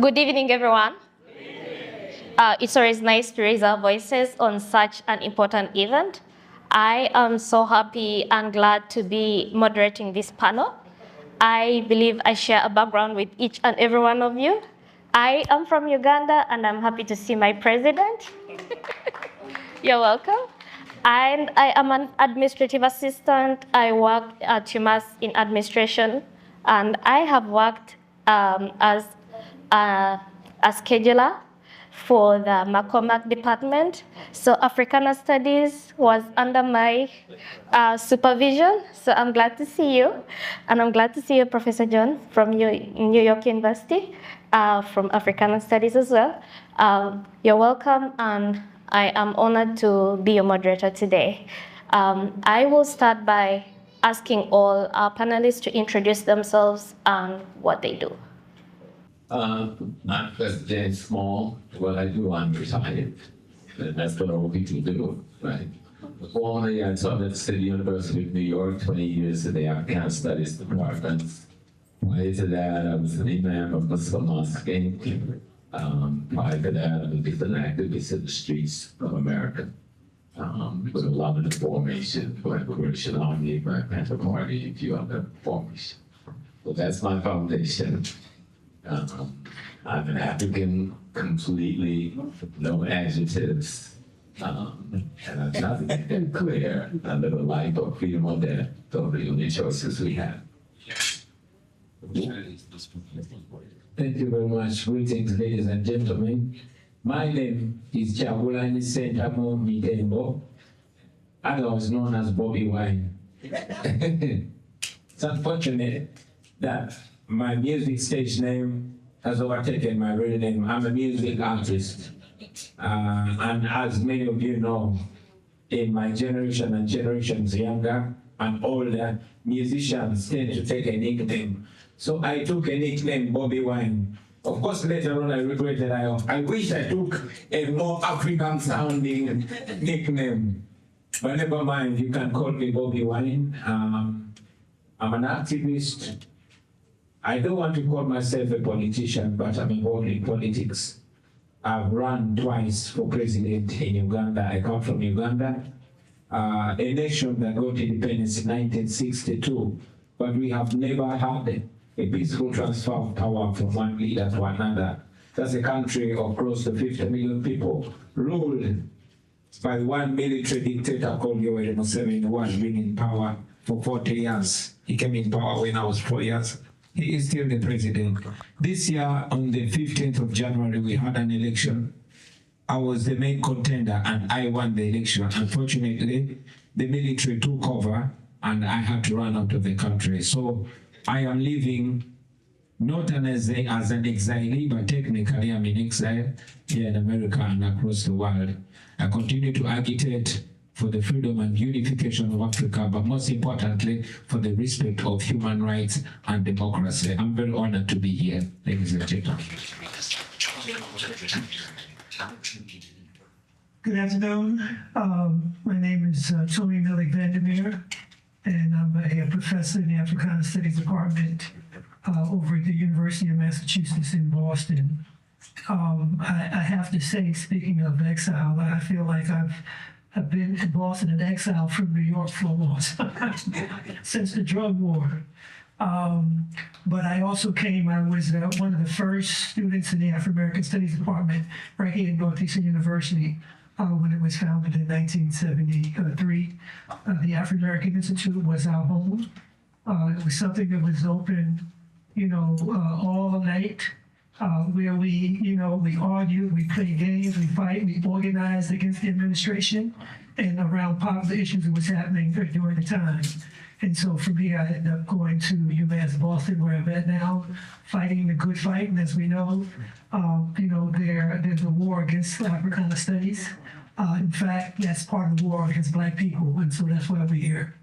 Good evening, everyone. It's always nice to raise our voices on such an important event. I am so happy and glad to be moderating this panel. I believe I share a background with each and every one of you. I am from Uganda, and I'm happy to see my president. You're welcome. And I am an administrative assistant. I work at UMass in administration, and I have worked as a scheduler for the McCormack department. So Africana Studies was under my supervision. So I'm glad to see you. And I'm glad to see you, Professor John, from New York University, from Africana Studies as well. You're welcome, and I am honored to be your moderator today. I will start by asking all our panelists to introduce themselves and what they do. I'm President Small. What I do, I'm retired. And that's what all people do, right? Formerly, I taught at the City University of New York, 20 years in the African Studies Department. Prior to that, I was an imam of Muslim Mosque. Prior to that, I was an activist in the streets of America. With a lot of the formation, Black Liberation Army, Black Panther Party, and a few other formations. So that's my foundation. I'm an African, completely, no adjectives, and I'm not even clear. I live a life of freedom or death. Those are the only choices we have. Thank you very much. Greetings, ladies and gentlemen. My name is Chagulani Sentamo Mitembo. I was known as Bobi Wine. It's unfortunate that my music stage name has overtaken my real name. I'm a music artist. And as many of you know, in my generation and generations younger and older, musicians tend to take a nickname. So I took a nickname, Bobi Wine. Of course, later on I regretted I wish I took a more African sounding nickname. But never mind, you can call me Bobi Wine. I'm an activist. I don't want to call myself a politician, but I'm involved in politics. I've run twice for president in Uganda. I come from Uganda, a nation that got independence in 1962, but we have never had a peaceful transfer of power from one leader to another. That's a country of close to 50 million people, ruled by one military dictator called Yoweri Museveni, who has been in power for 40 years. He came in power when I was 4 years. He is still the president. This year, on the 15th of January, we had an election. I was the main contender, and I won the election. Unfortunately, the military took over, and I had to run out of the country. So I am living not as an exilee, but technically I'm in exile here in America and across the world. I continue to agitate for the freedom and unification of Africa, but most importantly, for the respect of human rights and democracy. I'm very honored to be here, ladies and gentlemen. Good afternoon. My name is Menelik Van Der Meer, and I'm a professor in the Africana Studies Department over at the University of Massachusetts in Boston. I have to say, speaking of exile, I feel like I've been in Boston in exile from New York for almost since the drug war. But I also I was one of the first students in the African Studies Department right here at Northeastern University when it was founded in 1973. The African American Institute was our home. It was something that was open, all night. Where we argued, we played games, we fight, we organized against the administration and around popular issues that was happening during the time. And so from here, I ended up going to UMass Boston, where I'm at now, fighting the good fight. And as we know, there's a war against Africana studies. In fact, that's part of the war against Black people, and so that's why we're here.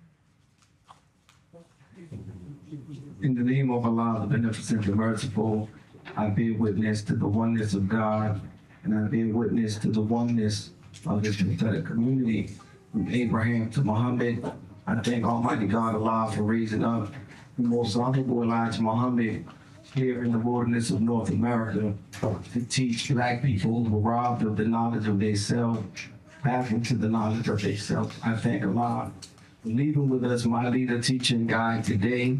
In the name of Allah, the Beneficent, the Merciful, I bear witness to the oneness of God, and I bear witness to the oneness of this prophetic community, from Abraham to Muhammad. I thank Almighty God, Allah, for raising up the most honorable Elijah Muhammad here in the wilderness of North America to teach Black people who were robbed of the knowledge of themselves back into the knowledge of themselves. I thank Allah for leaving with us my leader, teacher, and guide today,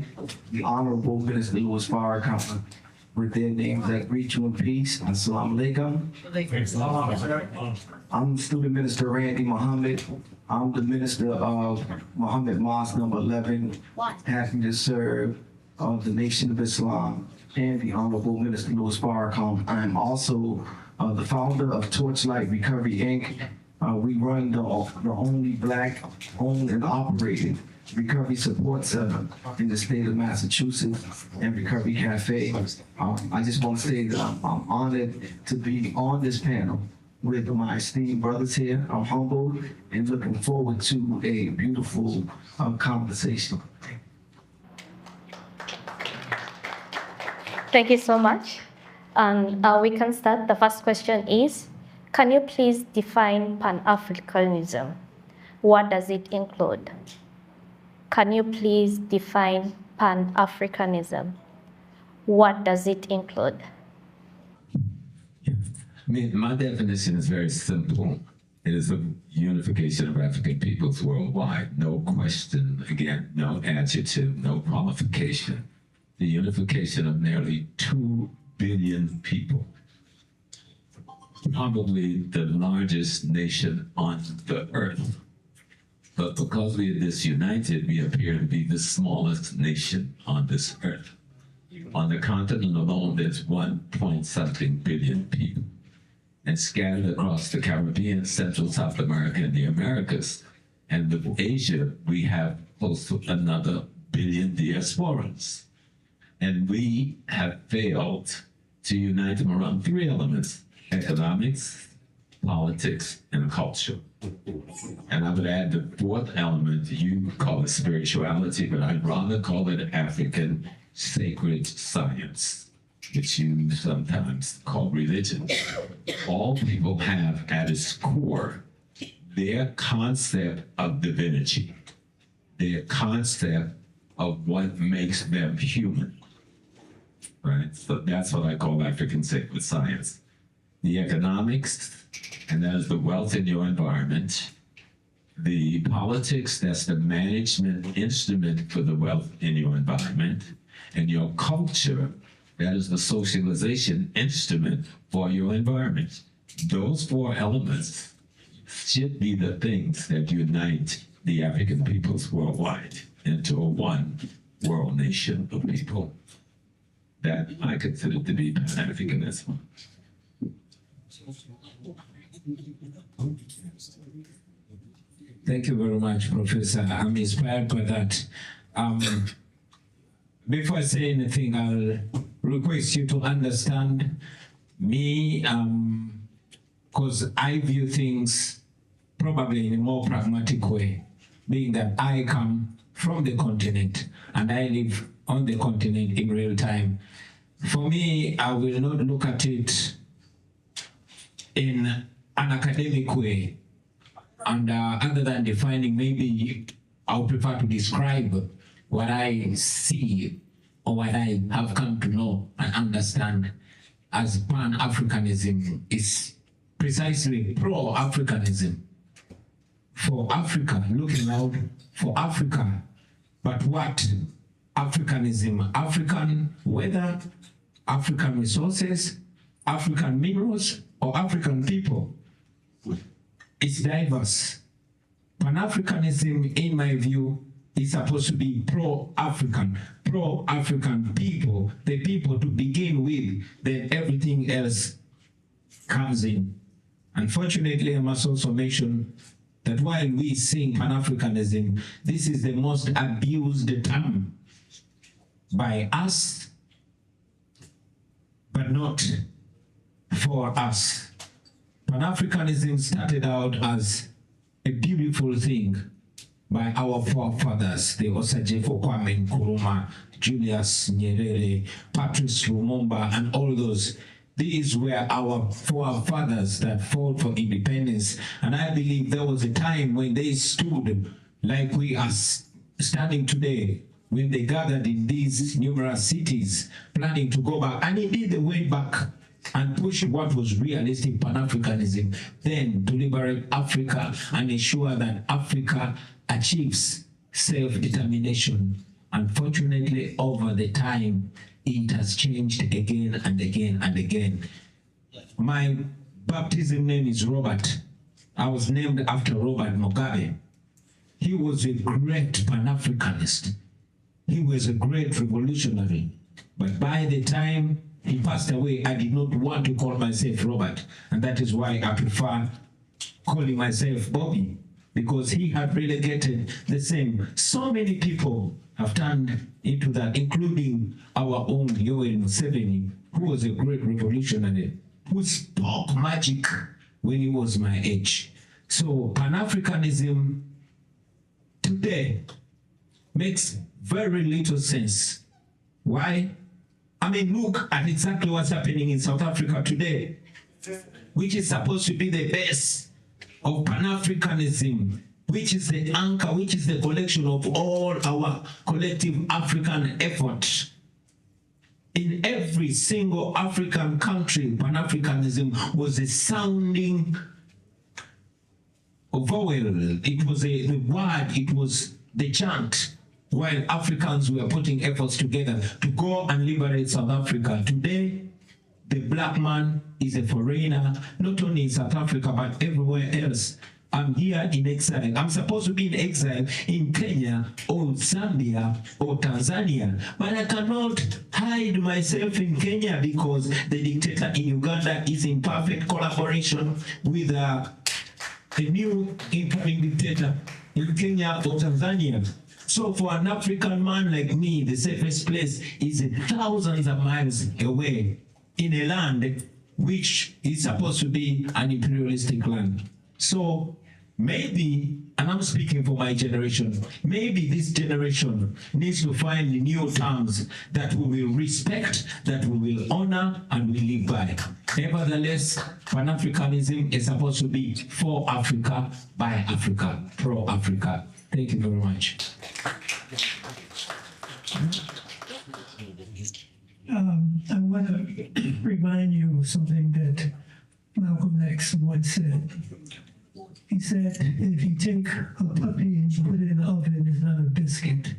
the Honorable Minister Louis Farrakhan. With their names, I greet you in peace. Assalamu alaikum. I'm Student Minister Randy Muhammad. I'm the Minister of Muhammad Mosque number 11, happy to serve the Nation of Islam and the Honorable Minister Louis Farrakhan. I am also the founder of Torchlight Recovery, Inc. We run the only Black owned and operated recovery support center in the state of Massachusetts and Recovery Cafe. I just want to say that I'm honored to be on this panel with my esteemed brothers here. I'm humbled and looking forward to a beautiful conversation. Thank you so much. And we can start. The first question is, can you please define Pan-Africanism? What does it include? Can you please define Pan-Africanism? What does it include? My definition is very simple. It is a unification of African peoples worldwide. No question, again, no adjective, no qualification. The unification of nearly 2 billion people. Probably the largest nation on the earth. But because we are disunited, we appear to be the smallest nation on this earth. On the continent alone, there's 1.something billion people. And scattered across the Caribbean, Central South America, and the Americas. And with Asia, we have close to another billion diasporans. And we have failed to unite them around 3 elements: economics, politics, and culture. And I would add the 4th element, you call it spirituality, but I'd rather call it African sacred science, which you sometimes call religion. All people have at its core their concept of divinity, their concept of what makes them human, right? So that's what I call African sacred science. The economics, and that is the wealth in your environment. The politics, that's the management instrument for the wealth in your environment. And your culture, that is the socialization instrument for your environment. Those 4 elements should be the things that unite the African peoples worldwide into a one world nation of people. That I consider to be Pan-Africanism. Thank you very much, Professor. I'm inspired by that. Before I say anything, I'll request you to understand me, because I view things probably in a more pragmatic way, being that I come from the continent and I live on the continent in real time. For me, I will not look at it in an academic way. And other than defining, maybe I would prefer to describe what I see or what I have come to know and understand as Pan-Africanism is precisely pro-Africanism. For Africa, looking out for Africa. But what Africanism? African weather, African resources, African minerals, or African people? It's diverse. Pan-Africanism, in my view, is supposed to be pro-African people, the people to begin with, then everything else comes in. Unfortunately, I must also mention that while we sing Pan-Africanism, this is the most abused term by us, but not for us. Pan-Africanism started out as a beautiful thing by our forefathers, the Osajefo Kwame Nkrumah, Julius Nyerere, Patrice Lumumba, and all those. These were our forefathers that fought for independence. And I believe there was a time when they stood like we are standing today when they gathered in these numerous cities, planning to go back. And indeed, they went back and pushed what was realistic Pan-Africanism, then to liberate Africa and ensure that Africa achieves self-determination. Unfortunately, over the time, it has changed again and again and again. My baptism name is Robert. I was named after Robert Mugabe. He was a great Pan-Africanist. He was a great revolutionary. But by the time he passed away, I did not want to call myself Robert. And that is why I prefer calling myself Bobi, because he had relegated the same. So many people have turned into that, including our own Yoweri Museveni, who was a great revolutionary, who spoke magic when he was my age. So Pan-Africanism today makes very little sense. Why? I mean, look at exactly what's happening in South Africa today, which is supposed to be the base of Pan-Africanism, which is the anchor, which is the collection of all our collective African efforts. In every single African country, Pan-Africanism was a sounding vowel. It was the word, it was the chant, while Africans were putting efforts together to go and liberate South Africa. Today, the black man is a foreigner, not only in South Africa, but everywhere else. I'm here in exile. I'm supposed to be in exile in Kenya or Zambia or Tanzania, but I cannot hide myself in Kenya because the dictator in Uganda is in perfect collaboration with a new incoming dictator in Kenya or Tanzania. So for an African man like me, the safest place is thousands of miles away in a land which is supposed to be an imperialistic land. So maybe, and I'm speaking for my generation, maybe this generation needs to find new terms that we will respect, that we will honor, and we live by. Nevertheless, Pan-Africanism is supposed to be for Africa, by Africa, pro-Africa. Thank you very much. I want to remind you of something that Malcolm X once said. He said, if you take a puppy and you put it in the oven, it's not a biscuit.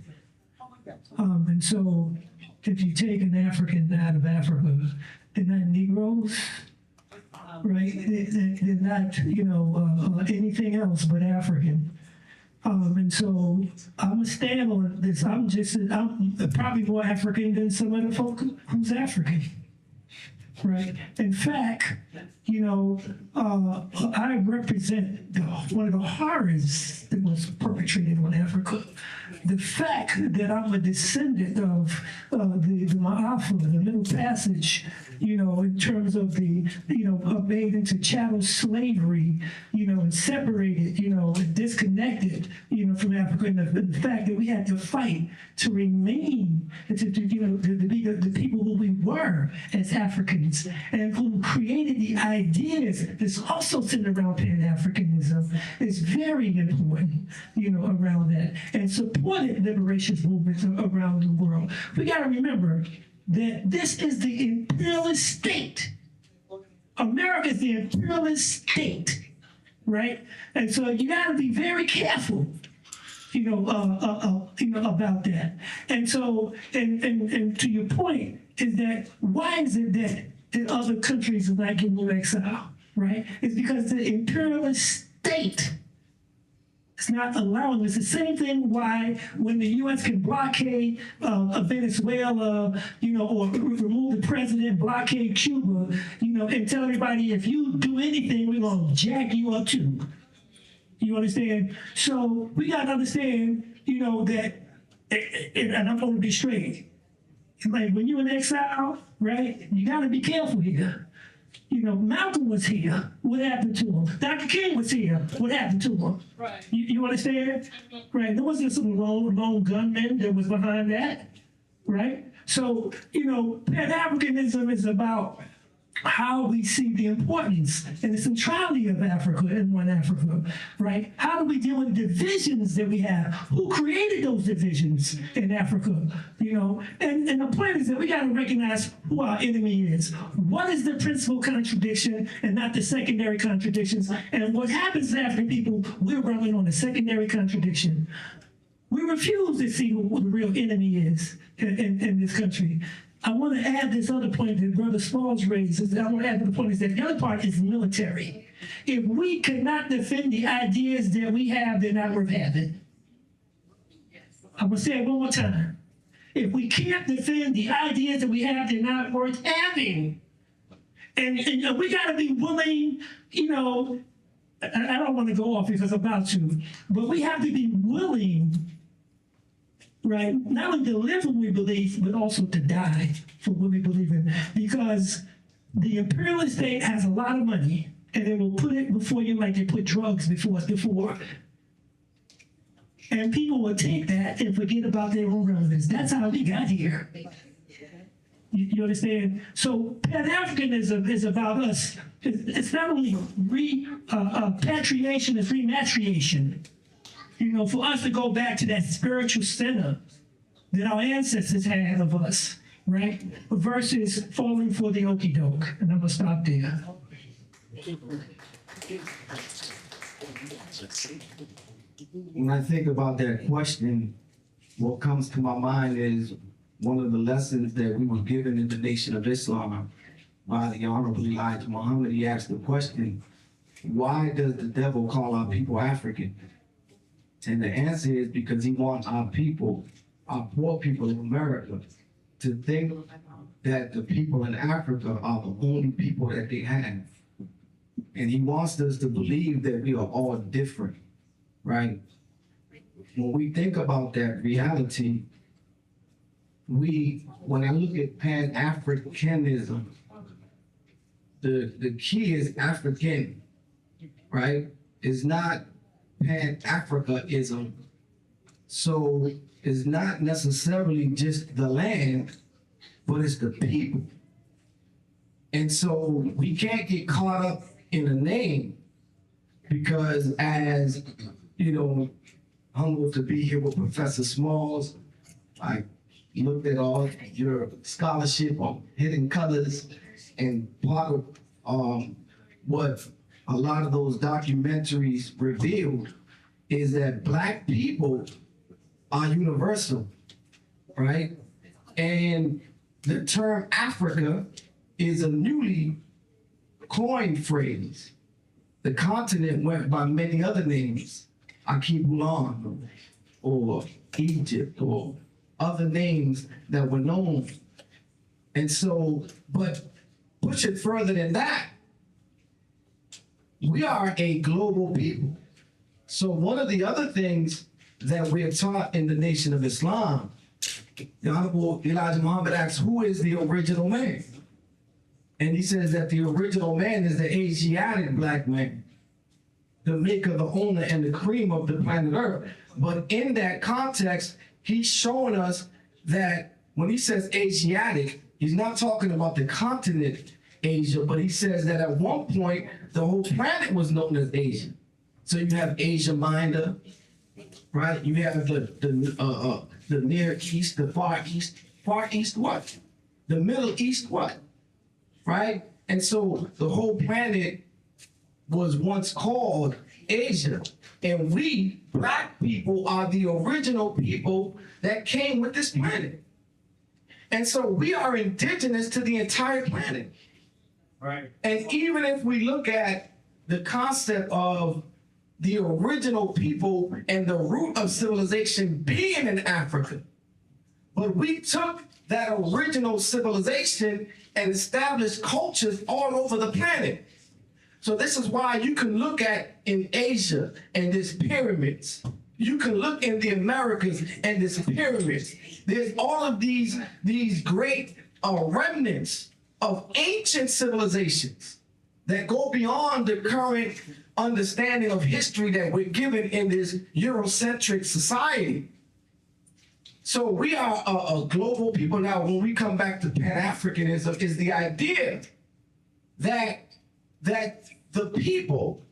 And so if you take an African out of Africa, they're not Negroes, right? They're not, anything else but African. And so I'm gonna stand on this. I'm probably more African than some other folk who's African, right? In fact, I represent one of the horrors that was perpetrated on Africa. The fact that I'm a descendant of the Ma'afa, the Middle Passage, in terms of the, made into chattel slavery, and separated, and disconnected, from Africa, and the fact that we had to fight to remain, to be the people who we were as Africans, and who created the ideas that's also centered around Pan-Africanism is very important, around that, and supported liberation movements around the world. We got to remember that this is the imperialist state. America is the imperialist state, right? And so you got to be very careful, about that. And so, and to your point, is that why is it that other countries are not giving you exile, right? It's because the imperialist state is not allowing. It's the same thing why when the U.S. can blockade Venezuela, or remove the president, blockade Cuba, and tell everybody, if you do anything, we're going to jack you up too. You understand? So we got to understand, that, and I'm going to be straight. Like when you're in exile, right, you got to be careful here. Malcolm was here. What happened to him? Dr. King was here. What happened to him? Right. You understand? Right. There wasn't some lone gunman that was behind that. Right. So, Pan-Africanism is about how we see the importance and the centrality of Africa and one Africa, right? How do we deal with divisions that we have? Who created those divisions in Africa, you know? And the point is that we gotta recognize who our enemy is. What is the principal contradiction and not the secondary contradictions? And what happens to African people, we're running on the secondary contradiction. We refuse to see who the real enemy is in this country. I want to add this other point that Brother Smalls raises. I want to add to the point is that the other part is military. If we cannot defend the ideas that we have, they're not worth having. I'm going to say it one more time. If we can't defend the ideas that we have, they're not worth having. And we got to be willing, you know, I don't want to go off because I'm about to, but we have to be willing, right, not only to live what we believe, but also to die for what we believe in. Because the imperialist state has a lot of money, and they will put it before you like they put drugs before us before. And people will take that and forget about their own relevance. That's how we got here. You understand? So Pan-Africanism is about us. It's not only repatriation, it's rematriation. You know, for us to go back to that spiritual center that our ancestors had of us, right? Versus falling for the okie doke. And I'm gonna stop there. When I think about that question, what comes to my mind is one of the lessons that we were given in the Nation of Islam by the Honorable Elijah Muhammad. He asked the question, why does the devil call our people African? And the answer is because he wants our people, our poor people of America, to think that the people in Africa are the only people that they have. And he wants us to believe that we are all different, right? When we think about that reality, when I look at Pan-Africanism, the key is African, right? It's not Pan-Africanism. So it's not necessarily just the land, but it's the people. And so we can't get caught up in a name because as, you know, humbled to be here with Professor Smalls, I looked at all your scholarship on hidden colors, and part of what a lot of those documentaries revealed is that Black people are universal, right? And the term Africa is a newly coined phrase. The continent went by many other names, Akibulan, or Egypt, or other names that were known. And so, but push it further than that, we are a global people. So one of the other things that we're taught in the Nation of Islam, the Honorable Elijah Muhammad asks, who is the original man? And he says that the original man is the Asiatic Black man, the maker, the owner, and the cream of the planet Earth. But in that context, he's showing us that when he says Asiatic, he's not talking about the continent Asia, but he says that at one point, the whole planet was known as Asia. So you have Asia Minor, right? You have the Near East, the Far East what? The Middle East what? Right? And so the whole planet was once called Asia. And we, Black people, are the original people that came with this planet. And so we are indigenous to the entire planet. Right. And even if we look at the concept of the original people and the root of civilization being in Africa, but we took that original civilization and established cultures all over the planet. So this is why you can look at in Asia and there's pyramids. You can look in the Americas and there's pyramids. There's all of these great remnants of ancient civilizations that go beyond the current understanding of history that we're given in this Eurocentric society. So we are a global people. Now, when we come back to Pan-Africanism, is the idea that the people,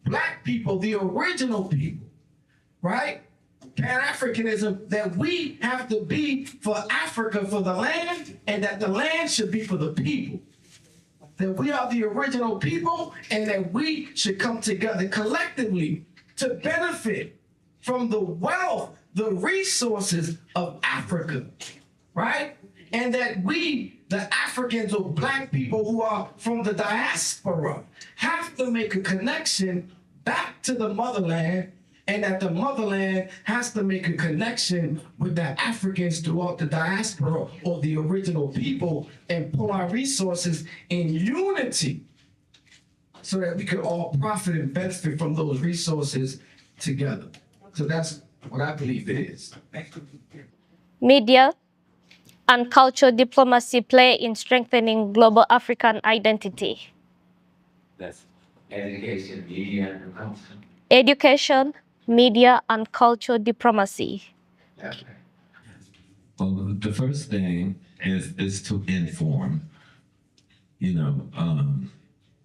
Black people, the original people, right? Pan-Africanism, that we have to be for Africa, for the land, and that the land should be for the people. That we are the original people, and that we should come together collectively to benefit from the wealth, the resources of Africa, right? And that we, the Africans or Black people who are from the diaspora, have to make a connection back to the motherland, and that the motherland has to make a connection with the Africans throughout the diaspora or the original people, and pull our resources in unity so that we can all profit and benefit from those resources together. So that's what I believe it is. Media and cultural diplomacy play in strengthening global African identity. That's education, media, and culture. Education, media, and cultural diplomacy. Okay. Well, the first thing is to inform. You know,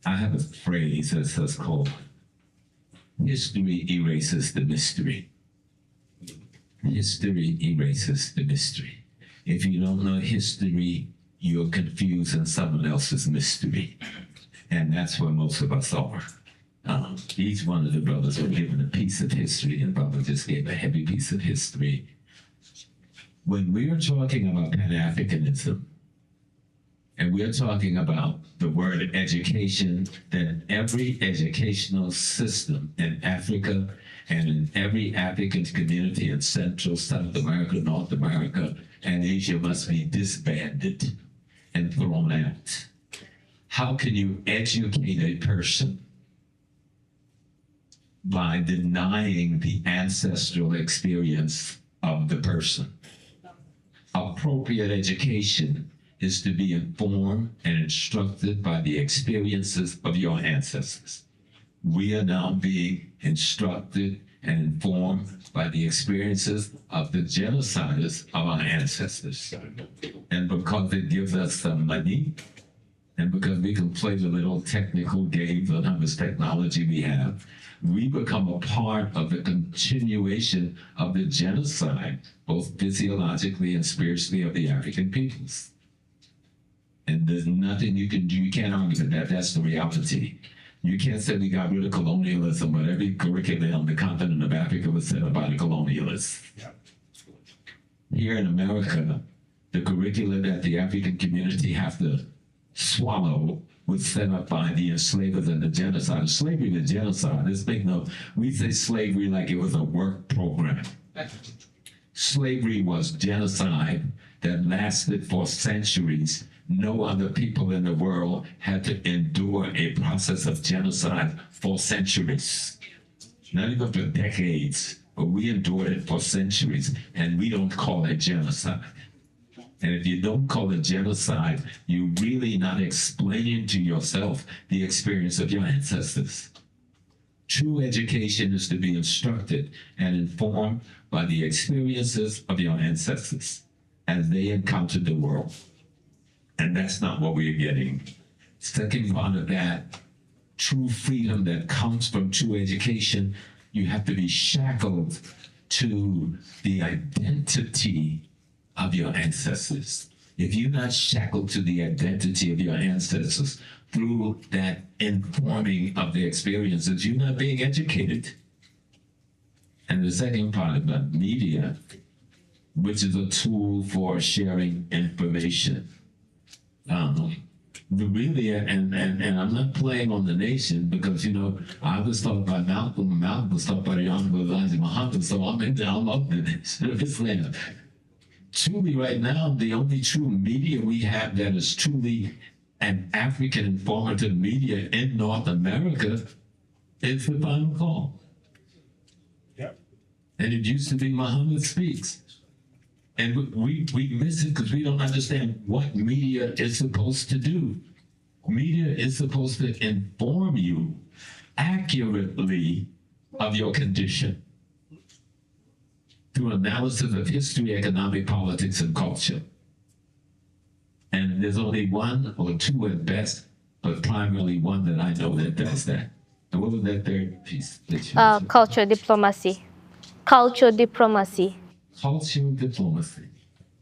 I have a phrase that's called history erases the mystery. History erases the mystery. If you don't know history, you're confusing someone else's mystery. And that's where most of us are. Each one of the brothers were given a piece of history, and Brother just gave a heavy piece of history. When we're talking about Pan-Africanism, and we're talking about the word education, then every educational system in Africa and in every African community in Central, South America, North America, and Asia must be disbanded and thrown out. How can you educate a person by denying the ancestral experience of the person? Appropriate education is to be informed and instructed by the experiences of your ancestors. We are now being instructed and informed by the experiences of the genociders of our ancestors. And because it gives us some money, and because we can play the little technical games on how much technology we have, we become a part of the continuation of the genocide, both physiologically and spiritually, of the African peoples. And there's nothing you can do, you can't argue with that, that's the reality. You can't say we got rid of colonialism, but every curriculum on the continent of Africa was set up by the colonialists. Here in America, the curricula that the African community have to swallow was set up by the enslavers and the genocide. Slavery and genocide, let's make note, we say slavery like it was a work program. Slavery was genocide that lasted for centuries. No other people in the world had to endure a process of genocide for centuries. Not even for decades, but we endured it for centuries, and we don't call it genocide. And if you don't call it genocide, you're really not explaining to yourself the experience of your ancestors. True education is to be instructed and informed by the experiences of your ancestors as they encountered the world. And that's not what we're getting. Second part of that, true freedom that comes from true education, you have to be shackled to the identity of your ancestors. If you're not shackled to the identity of your ancestors through that informing of the experiences, you're not being educated. And the second part about media, which is a tool for sharing information. Really, and I'm not playing on the nation because, you know, I was taught by Malcolm was taught by the Honorable Elijah Muhammad, so I'm up the nation of Islam. Truly, right now, the only true media we have that is truly an African informative media in North America is the Final Call. Yep. And it used to be Muhammad Speaks. And we miss it because we don't understand what media is supposed to do. Media is supposed to inform you accurately of your condition through analysis of history, economic, politics, and culture. And there's only one or two at best but primarily one that I know that does that. And what was that third piece that you mentioned? Cultural diplomacy. Cultural diplomacy. Cultural diplomacy.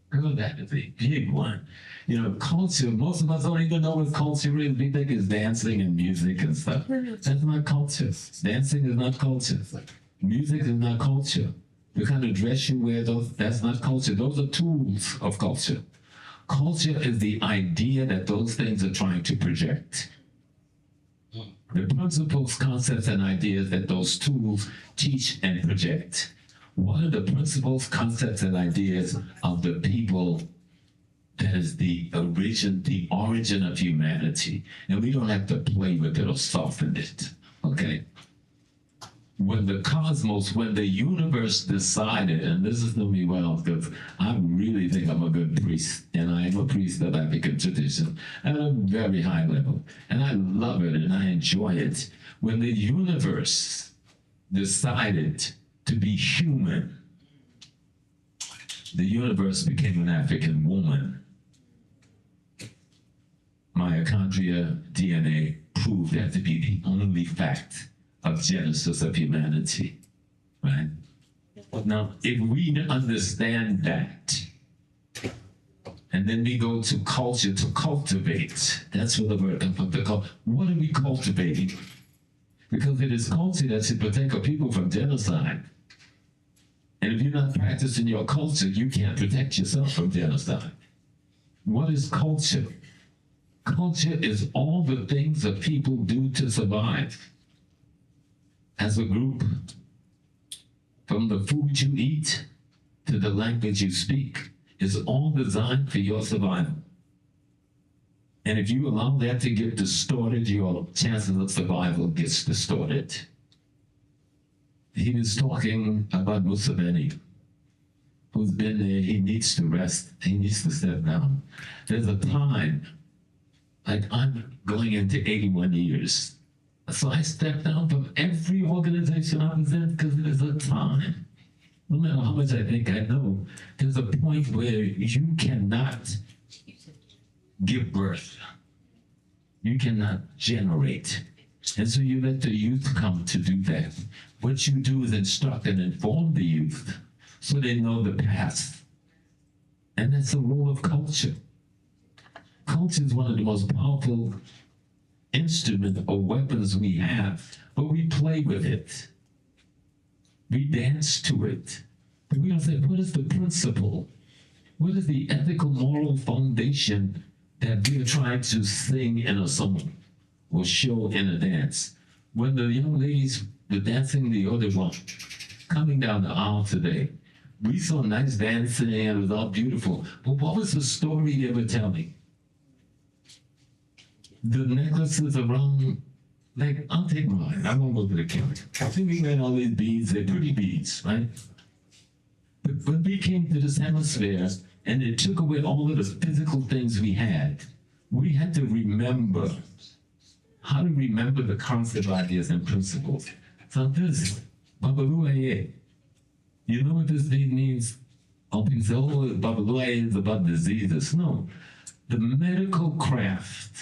Girl, that is a big one. You know, culture, most of us don't even know what culture is. We think it's dancing and music and stuff. That's not culture. Dancing is not culture. Music is not culture. The kind of dress you wear, that's not culture. Those are tools of culture. Culture is the idea that those things are trying to project. The principles, concepts, and ideas that those tools teach and project. What are the principles, concepts, and ideas of the people that is the origin of humanity? And we don't have to play with it or soften it, okay? When the cosmos, when the universe decided, and this is to me well, because I really think I'm a good priest, and I am a priest of African tradition at a very high level, and I love it and I enjoy it. When the universe decided to be human, the universe became an African woman. Mitochondria, DNA proved that to be the only fact of genesis of humanity, right? Now, if we understand that, and then we go to culture to cultivate, that's where the word comes from. What are we cultivating? Because it is culture that should protect our people from genocide. And if you're not practicing your culture, you can't protect yourself from genocide. What is culture? Culture is all the things that people do to survive. As a group, from the food you eat to the language you speak, is all designed for your survival. And if you allow that to get distorted, your chances of survival gets distorted. He was talking about Museveni, who's been there. He needs to rest. He needs to step down. There's a time, like I'm going into 81 years. So I stepped down from every organization I was in because there's a time, no matter how much I think I know, there's a point where you cannot give birth. You cannot generate. And so you let the youth come to do that. What you do is instruct and inform the youth so they know the past. And that's the role of culture. Culture is one of the most powerful instruments or weapons we have, but we play with it. We dance to it. But we don't say, what is the principle? What is the ethical, moral foundation that we're trying to sing in a song or show in a dance? When the young ladies were dancing the other one, coming down the aisle today, we saw nice dancing and it was all beautiful. But what was the story they were telling? The necklaces around, like, I'll take mine. I won't go to the camera. I think we had all these beads, they're pretty beads, right? But when we came to this hemisphere and it took away all of the physical things we had to remember how to remember the concept, ideas, and principles. So this, Babaluaye, you know what this bead means? Oh, people say, oh, Babaluaye is about diseases. No, the medical craft,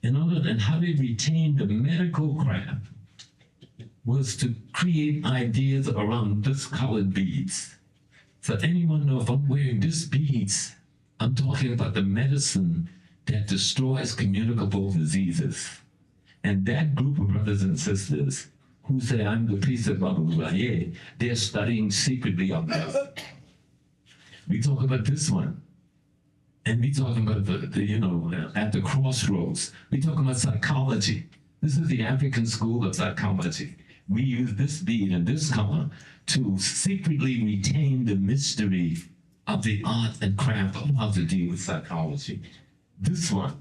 and how they retain the medical craft was to create ideas around this colored beads. So anyone know if I'm wearing this beads, I'm talking about the medicine that destroys communicable diseases. And that group of brothers and sisters who say, I'm the priest of Babaluaye, they're studying secretly on this. We talk about this one. And we talking about at the crossroads. We talking about psychology. This is the African school of psychology. We use this bead and this color to secretly retain the mystery of the art and craft of how to deal with psychology. This is one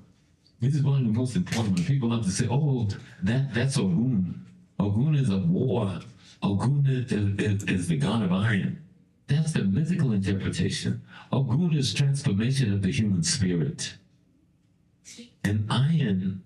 of the most important ones. People love to say, oh, that's Ogun. Ogun is a war. Ogun is the god of iron. That's the mythical interpretation. Ogun is transformation of the human spirit. And iron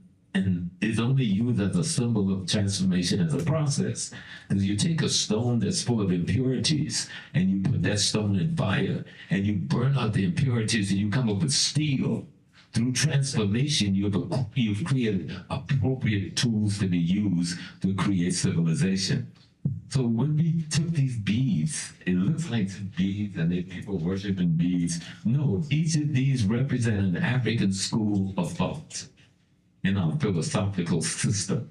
is only used as a symbol of transformation as a process. Because you take a stone that's full of impurities and you put that stone in fire and you burn out the impurities and you come up with steel. Through transformation, you've created appropriate tools to be used to create civilization. So when we took these beads, it looks like beads and they people worshiping beads. No, each of these represent an African school of thought in our philosophical system.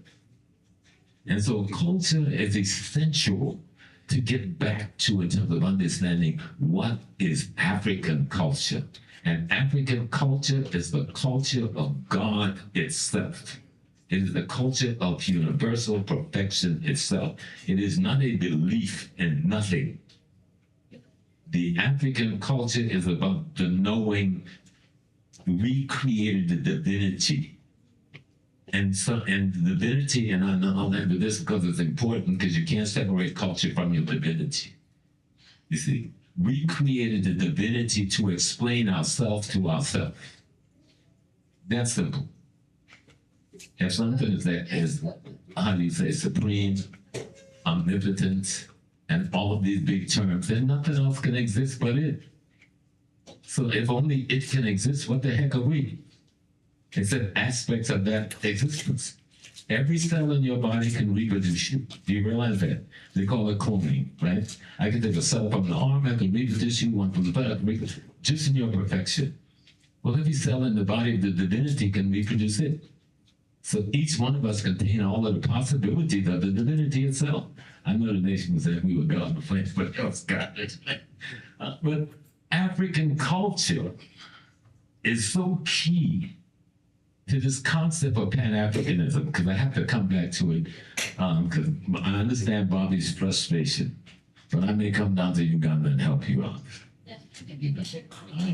And so culture is essential to get back to in terms of understanding what is African culture. And African culture is the culture of God itself. It is the culture of universal perfection itself. It is not a belief in nothing. The African culture is about the knowing we created the divinity. And divinity, and I'll end with this because it's important, because you can't separate culture from your divinity. You see, we created the divinity to explain ourselves to ourselves. That's simple. If something is, how do you say, supreme, omnipotent, and all of these big terms, then nothing else can exist but it. So if only it can exist, what the heck are we? It's an aspect of that existence. Every cell in your body can reproduce you. Do you realize that? They call it cloning, right? I can take a cell from the arm, I can reproduce you, one from the butt, just in your perfection. Well, every cell in the body of the divinity can reproduce it. So each one of us contain all of the possibilities of the divinity itself. I know the nation was saying we were God in the flesh, but else God is. But African culture is so key to this concept of Pan-Africanism, because I have to come back to it, because I understand Bobi's frustration, but I may come down to Uganda and help you out.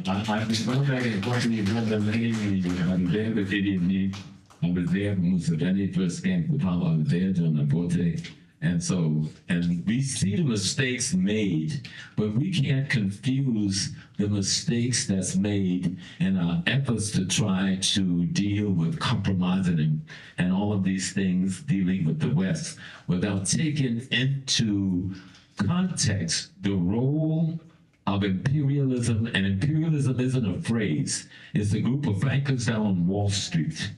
I was going back and forth in Uganda many years. I was there with Idi. I was there when Museveni first came to power. I was there during the Bote. And we see the mistakes made, but we can't confuse the mistakes that's made in our efforts to try to deal with compromising and all of these things dealing with the West without taking into context the role of imperialism. And imperialism isn't a phrase. It's a group of bankers down on Wall Street,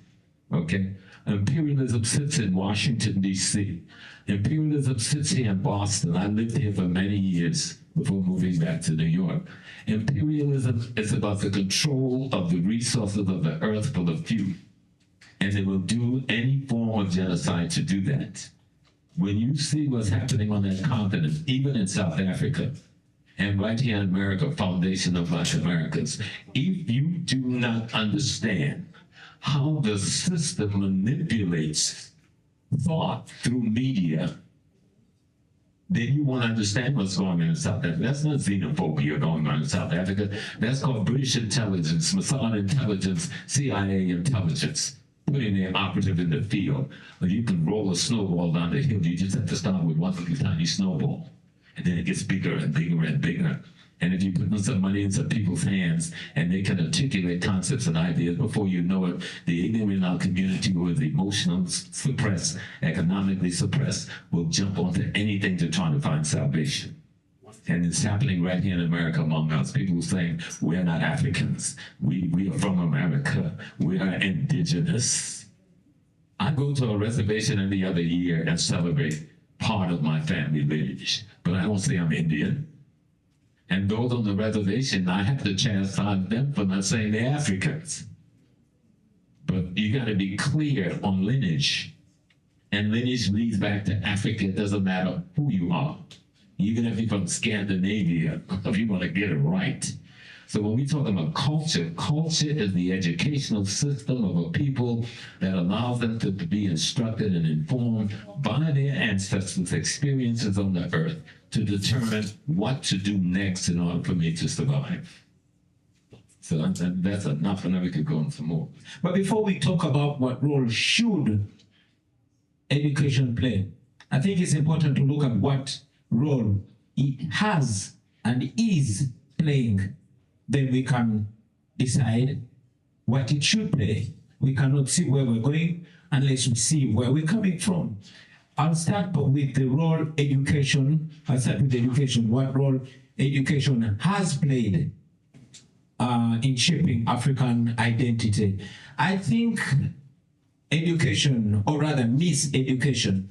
okay? Imperialism sits in Washington, D.C. Imperialism sits here in Boston. I lived here for many years before moving back to New York. Imperialism is about the control of the resources of the earth for the few. And they will do any form of genocide to do that. When you see what's happening on that continent, even in South Africa, and right here in America, Foundation of Black Americans, if you do not understand how the system manipulates thought through media, then you won't understand what's going on in South Africa. That's not xenophobia going on in South Africa. That's called British intelligence, Mossad intelligence, CIA intelligence, putting their operative in the field. But you can roll a snowball down the hill. You just have to start with one little tiny snowball. And then it gets bigger and bigger and bigger. And if you put some money into people's hands and they can articulate concepts and ideas, before you know it, the ignorant in our community who is emotionally suppressed, economically suppressed, will jump onto anything to try to find salvation. And it's happening right here in America among us. People saying, we're not Africans. We are from America. We are indigenous. I go to a reservation every other year and celebrate part of my family lineage, but I don't say I'm Indian. And those on the reservation, I have to chastise them for not saying they're Africans. But you got to be clear on lineage. And lineage leads back to Africa. It doesn't matter who you are. Even if you're from Scandinavia, if you want to get it right. So when we talk about culture, culture is the educational system of a people that allows them to be instructed and informed by their ancestors' experiences on the earth to determine what to do next in order for me to survive. So that's enough, and then we could go on some more. But before we talk about what role should education play, I think it's important to look at what role it has and is playing. Then we can decide what it should play. We cannot see where we're going unless we see where we're coming from. I'll start with the role education. I'll start with education. What role education has played in shaping African identity. I think education, or rather miseducation,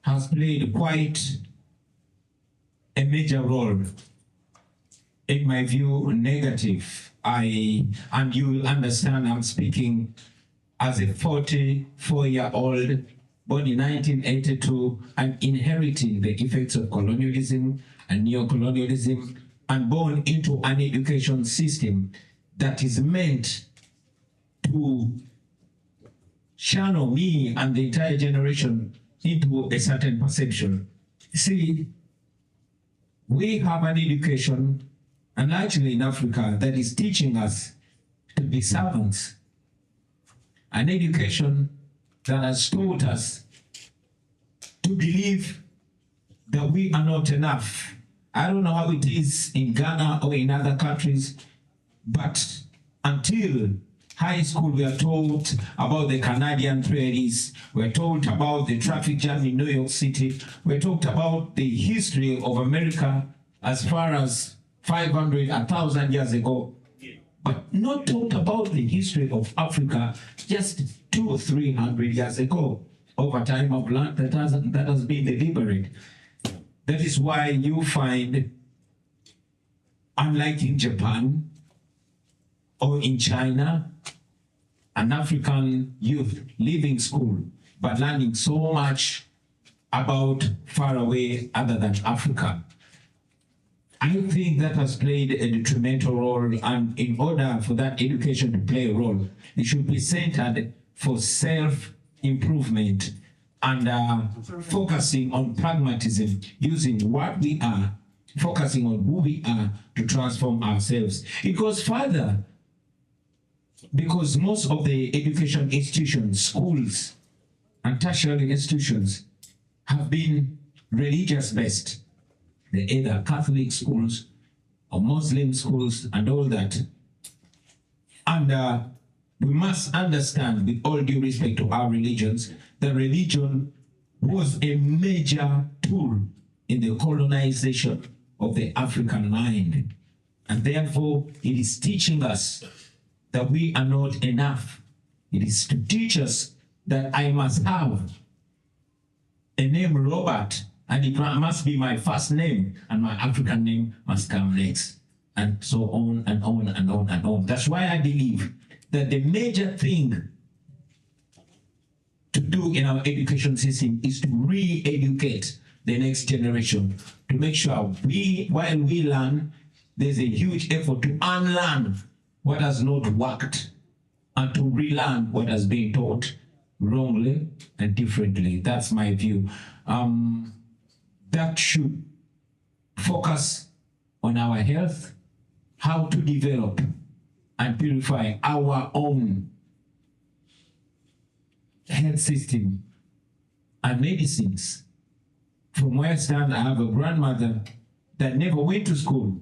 has played quite a major role. In my view, negative. And you will understand I'm speaking as a 44-year-old, born in 1982, and inheriting the effects of colonialism and neocolonialism, and born into an education system that is meant to channel me and the entire generation into a certain perception. See, we have an education, and actually in Africa, that is teaching us to be servants. An education that has taught us to believe that we are not enough. I don't know how it is in Ghana or in other countries, but until high school, we are taught about the Canadian prairies, we're taught about the traffic jam in New York City, we're taught about the history of America as far as 500, 1,000 years ago, but not taught about the history of Africa just 200 or 300 years ago, over time of land that has been deliberate. That is why you find, unlike in Japan or in China, an African youth leaving school but learning so much about far away other than Africa. I think that has played a detrimental role, and in order for that education to play a role, it should be centered for self-improvement and focusing on pragmatism, using what we are, focusing on who we are to transform ourselves. It goes further, because most of the education institutions, schools, and tertiary institutions have been religious-based. They're either Catholic schools or Muslim schools and all that. And we must understand, with all due respect to our religions, that religion was a major tool in the colonization of the African mind. And therefore, it is teaching us that we are not enough. It is to teach us that I must have a name Robert, and it must be my first name, and my African name must come next, and so on and on and on and on. That's why I believe that the major thing to do in our education system is to re-educate the next generation, to make sure while we learn, there's a huge effort to unlearn what has not worked and to relearn what has been taught wrongly and differently. That's my view. That should focus on our health, how to develop and purify our own health system and medicines. From where I stand, I have a grandmother that never went to school,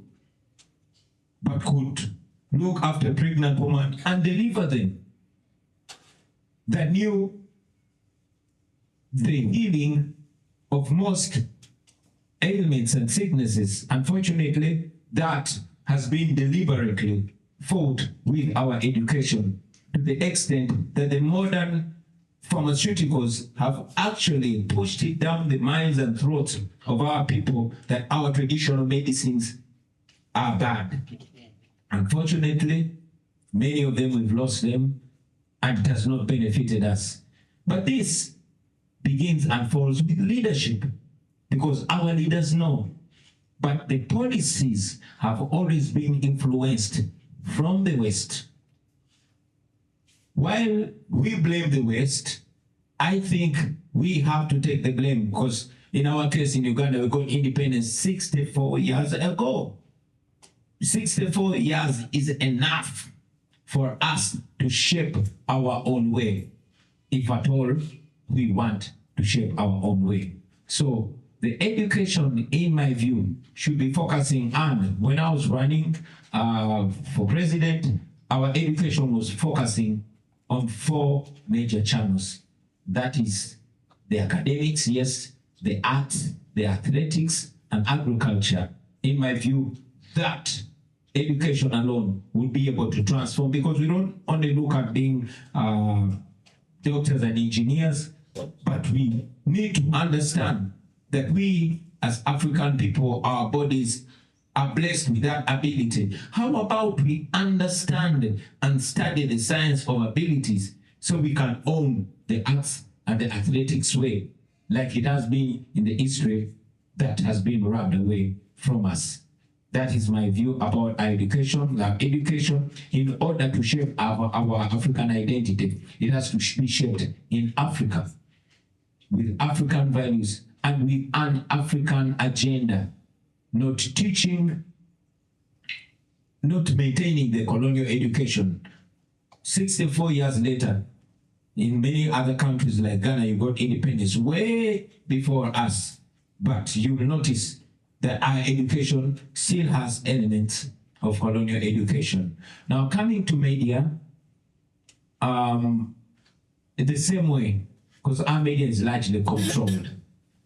but could look after pregnant women and deliver them, that knew the healing of most ailments and sicknesses. Unfortunately, that has been deliberately fought with our education, to the extent that the modern pharmaceuticals have actually pushed it down the minds and throats of our people that our traditional medicines are bad. Unfortunately, many of them, we've lost them, and it has not benefited us. But this begins and falls with leadership, because our leaders know. But the policies have always been influenced from the West. While we blame the West, I think we have to take the blame, because in our case in Uganda, we got independence 64 years ago. 64 years is enough for us to shape our own way, if at all we want to shape our own way. So the education, in my view, should be focusing on, when I was running for president, our education was focusing on 4 major channels. That is the academics, yes, the arts, the athletics, and agriculture. In my view, that education alone will be able to transform, because we don't only look at being doctors and engineers, but we need to understand that we as African people, our bodies are blessed with that ability. How about we understand and study the science of abilities so we can own the arts and the athletics way, like it has been in the history that has been rubbed away from us. That is my view about our education. Our education, in order to shape our African identity, it has to be shaped in Africa, with African values and with an African agenda, not teaching, not maintaining the colonial education. 64 years later, in many other countries like Ghana, you got independence way before us. But you will notice that our education still has elements of colonial education. Now, coming to media, in the same way, because our media is largely controlled.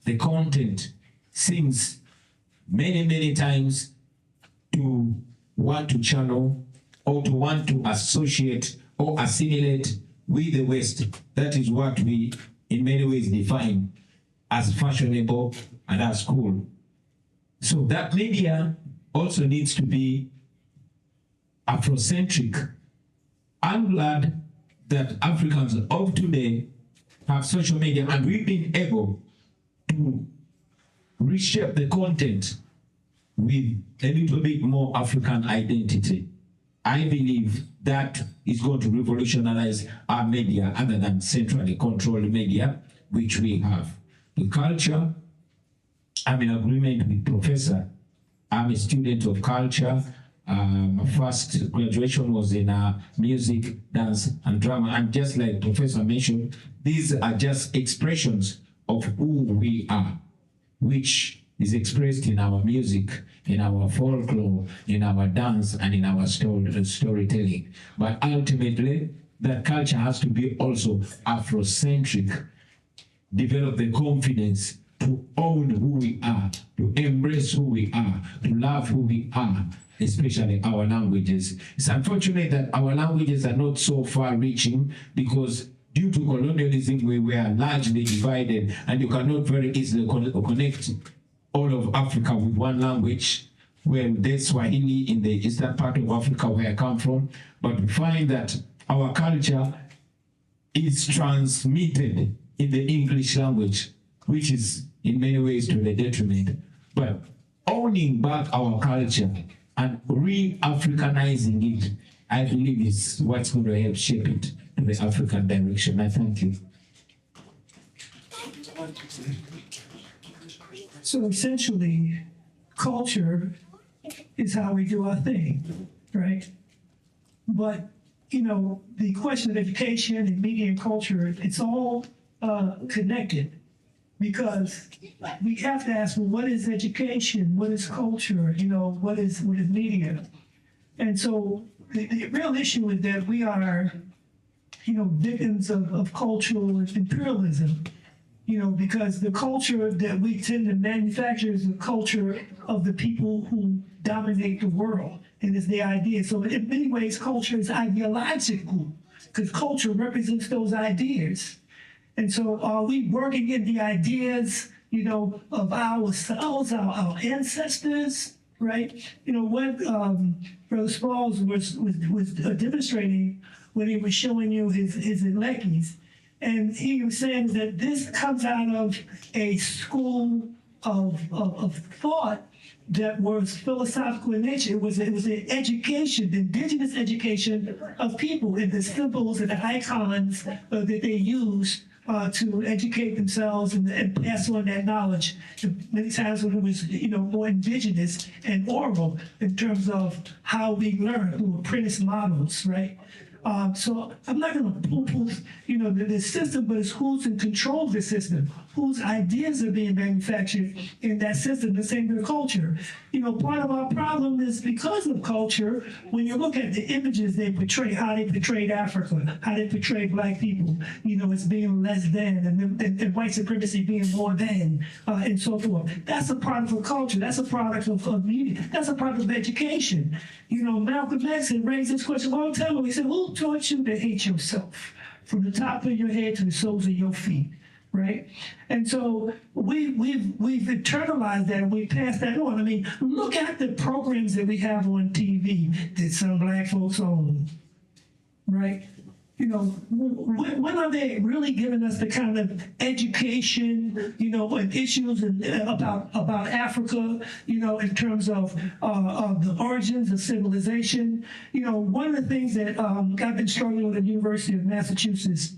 The content seems many times to want to channel or to want to associate or assimilate with the West. That is what we, in many ways, define as fashionable and as cool. So that media also needs to be Afrocentric. I'm glad that Africans of today have social media, and we've been able to reshape the content with a little bit more African identity. I believe that is going to revolutionize our media other than centrally controlled media, which we have. The culture, I'm in agreement with Professor. I'm a student of culture. My first graduation was in music, dance, and drama. And just like Professor mentioned, these are just expressions of who we are, which is expressed in our music, in our folklore, in our dance, and in our storytelling. But ultimately, that culture has to be also Afrocentric. Develop the confidence to own who we are, to embrace who we are, to love who we are, especially our languages. It's unfortunate that our languages are not so far-reaching, because due to colonialism, we were largely divided, and you cannot very easily connect all of Africa with one language. Well, there's Swahili in the eastern part of Africa where I come from, but we find that our culture is transmitted in the English language, which is in many ways to the detriment. But owning back our culture and re-Africanizing it, I believe is what's going to help shape it to the African direction. I thank you. So essentially, culture is how we do our thing, right? But, you know, the question of education and media and culture, it's all connected, because we have to ask, well, what is education? What is culture? You know, what is media? And so the real issue is that we are, you know, victims of cultural imperialism. You know, because the culture that we tend to manufacture is the culture of the people who dominate the world, and it's the idea. So in many ways, culture is ideological, because culture represents those ideas. And so are we working in the ideas, you know, of ourselves, our ancestors, right? You know, what Brother Smalls was demonstrating when he was showing you his Lekis. And he was saying that this comes out of a school of thought that was philosophical in nature. It was an education, the indigenous education of people, and the symbols and the icons that they use to educate themselves and pass on that knowledge. Many times when it was, you know, more indigenous and oral in terms of how we learn through apprentice models, right? So I'm not going to poo-poo, you know, the system, but it's who's in control of the system. whose ideas are being manufactured in that system, the same with culture. You know, part of our problem is because of culture, when you look at the images they portray, how they portrayed Africa, how they portrayed black people, you know, as being less than, and white supremacy being more than, and so forth. That's a product of culture. That's a product of media. That's a product of education. You know, Malcolm X had raised this question a long time ago. He said, who taught you to hate yourself? From the top of your head to the soles of your feet, right? And so we've internalized that and we passed that on. I mean, look at the programs that we have on TV that some black folks own, right? You know, when are they really giving us the kind of education, you know, and issues about Africa, you know, in terms of the origins of civilization? You know, one of the things that I've been struggling with at the University of Massachusetts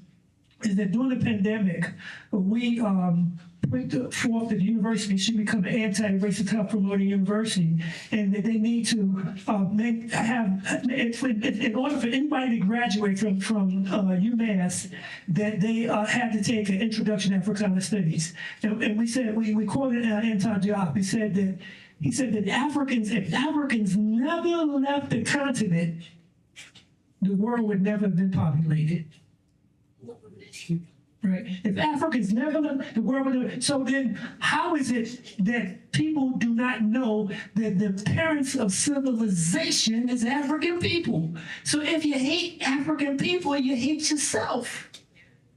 is that during the pandemic, we put forth that the university should become an anti-racist health promoting university, and that they need to have, in order for anybody to graduate from UMass, that they had to take an introduction to Africana studies. And we said, we quoted Anton Diop. He said that if Africans never left the continent, the world would never have been populated. Right? If Africans never left the world, so then how is it that people do not know that the parents of civilization is African people? So if you hate African people, you hate yourself.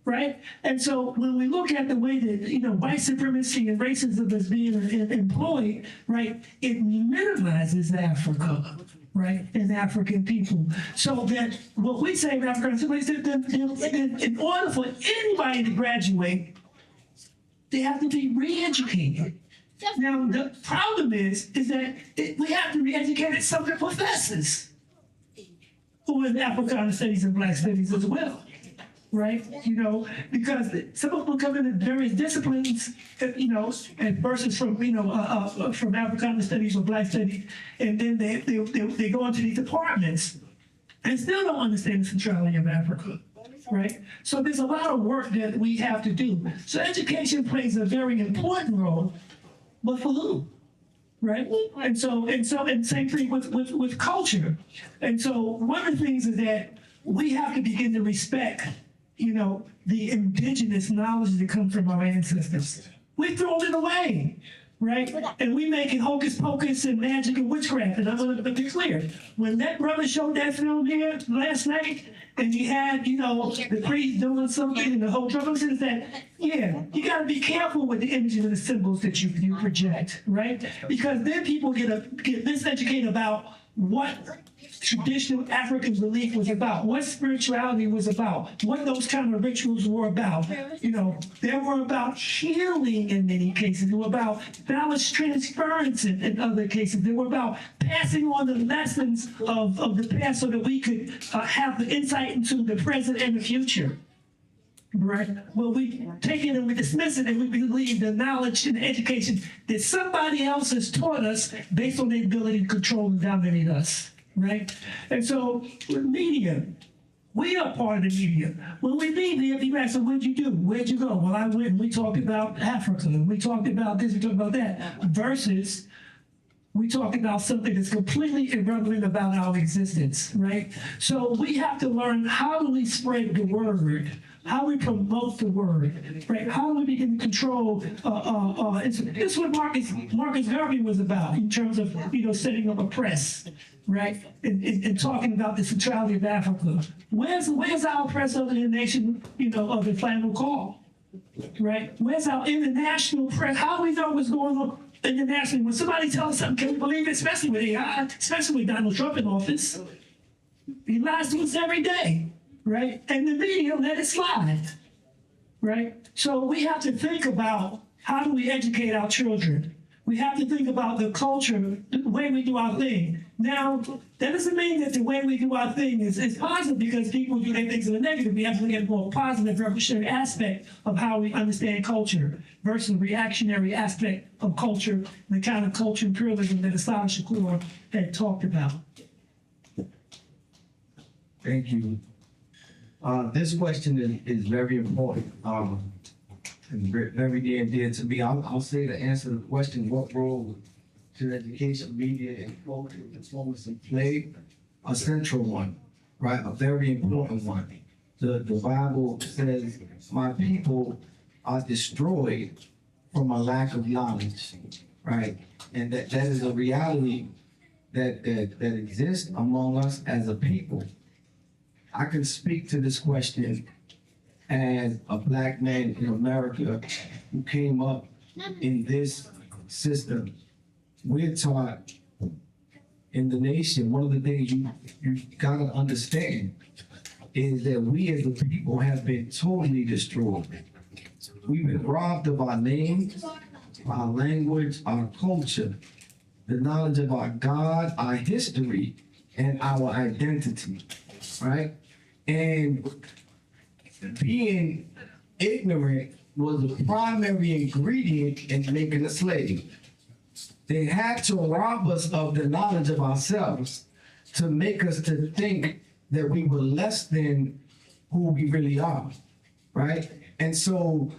Right? And so when we look at the way that, you know, white supremacy and racism is being employed, right, it minimizes Africa, right, and African people. So that what we say in African in order for anybody to graduate, they have to be re-educated. Now, the problem is that we have to re-educate some of the professors who are in Africana studies and black studies as well. Right, you know, because some of them come in various disciplines, you know, and versus from from Africana studies or black studies, and then they go into these departments and still don't understand the centrality of Africa. Right, so there's a lot of work that we have to do. So education plays a very important role, but for who? Right, and same thing with culture. And so one of the things is that we have to begin to respect, you know, the indigenous knowledge that comes from our ancestors. We throw it away, right? And we make it hocus pocus and magic and witchcraft. And I'm going to be clear. When that brother showed that film here last night, and you had, you know, the priest doing something and the whole drum says that, yeah, you got to be careful with the images and the symbols that you project, right? Because then people get miseducated about what traditional African belief was about, what spirituality was about, what those kind of rituals were about. You know, they were about healing in many cases. They were about knowledge transference in other cases. They were about passing on the lessons of the past so that we could have the insight into the present and the future. Right? Well, we take it and we dismiss it and we believe the knowledge and the education that somebody else has taught us based on their ability to control and dominate us. Right? And so with media, we are part of the media. When we leave there, people ask, what'd you do? Where'd you go? Well, I went and we talked about Africa. We talked about this, we talked about that. Versus we talk about something that's completely irrelevant about our existence, right? So we have to learn, how do we spread the word? How we promote the word, right? How do we begin to control? This is what Marcus Garvey was about in terms of, you know, setting up a press, right? And talking about the centrality of Africa. Where's our press other than the nation, you know, of the final call, right? Where's our international press? How do we know what's going on internationally? When somebody tells us something, can we believe it? Especially with AI, especially with Donald Trump in office. He lies to us every day. Right? And the media let it slide, right? So we have to think about, how do we educate our children? We have to think about the culture, the way we do our thing. Now, that doesn't mean that the way we do our thing is positive, because people do their things in the negative. We have to look at a more positive, revolutionary aspect of how we understand culture versus the reactionary aspect of culture, the kind of culture imperialism that Assad Shakur had talked about. Thank you. This question is very important. and very near and dear to me. I'll say to answer the question, what role should education, media, and culture diplomacy play? A central one, right? A very important one. The Bible says, my people are destroyed from a lack of knowledge, right? And that is a reality that exists among us as a people. I can speak to this question as a Black man in America who came up in this system. We're taught in the nation, one of the things you gotta understand is that we as a people have been totally destroyed. We've been robbed of our names, our language, our culture, the knowledge of our God, our history, and our identity, right? And being ignorant was the primary ingredient in making a slave. They had to rob us of the knowledge of ourselves to make us to think that we were less than who we really are, right? And so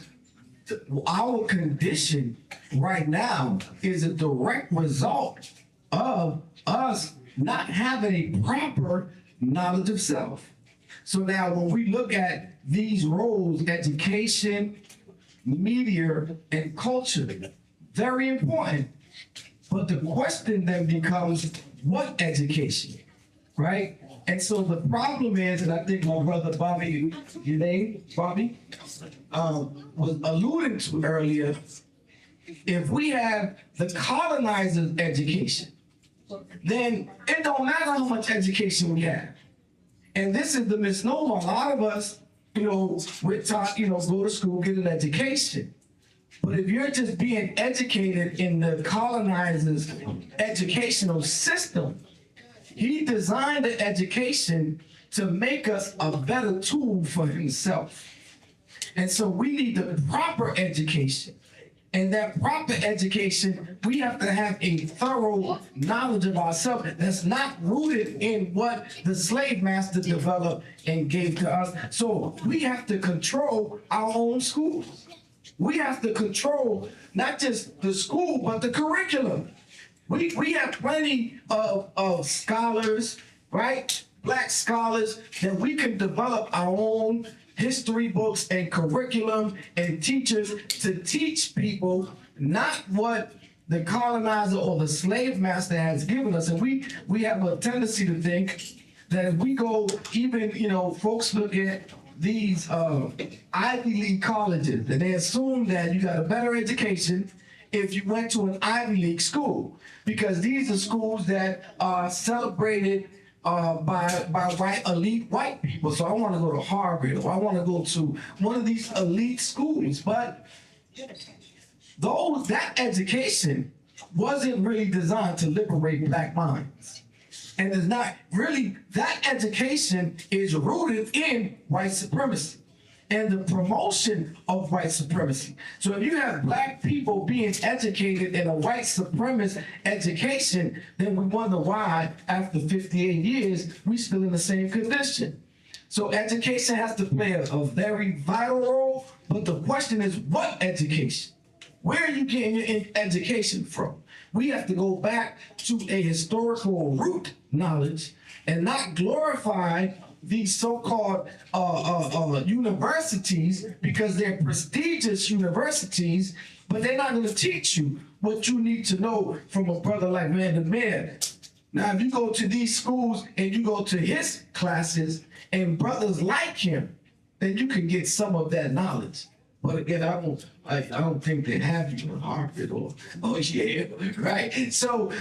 our condition right now is a direct result of us not having a proper knowledge of self. So now when we look at these roles, education, media, and culture, very important. But the question then becomes, what education, right? And so the problem is, and I think my brother Bobi, your name, Bobi, was alluding to earlier, if we have the colonizer's education, then it don't matter how much education we have. And this is the misnomer. A lot of us, we're taught, go to school, get an education. But if you're just being educated in the colonizer's educational system, he designed the education to make us a better tool for himself. And so we need the proper education. And that proper education, we have to have a thorough knowledge of ourselves that's not rooted in what the slave master developed and gave to us. So we have to control our own schools. We have to control not just the school, but the curriculum. We have plenty of scholars, right? Black scholars that we can develop our own history books and curriculum and teachers to teach people not what the colonizer or the slave master has given us. And we have a tendency to think that if we go, even, folks look at these Ivy League colleges, and they assume that you got a better education if you went to an Ivy League school, because these are schools that are celebrated by elite white people. So I want to go to Harvard, or I want to go to one of these elite schools. But that education wasn't really designed to liberate Black minds. And it's not really, that education is rooted in white supremacy and the promotion of white supremacy. So if you have Black people being educated in a white supremacist education, then we wonder why, after 58 years, we're still in the same condition. So education has to play a very vital role, but the question is, what education? Where are you getting your education from? We have to go back to a historical root knowledge and not glorify these so-called universities because they're prestigious universities, but they're not going to teach you what you need to know from a brother like Van Der Meer. Now, if you go to these schools and you go to his classes and brothers like him, then you can get some of that knowledge. But again, I don't think they have you in Harvard or Yale, right? So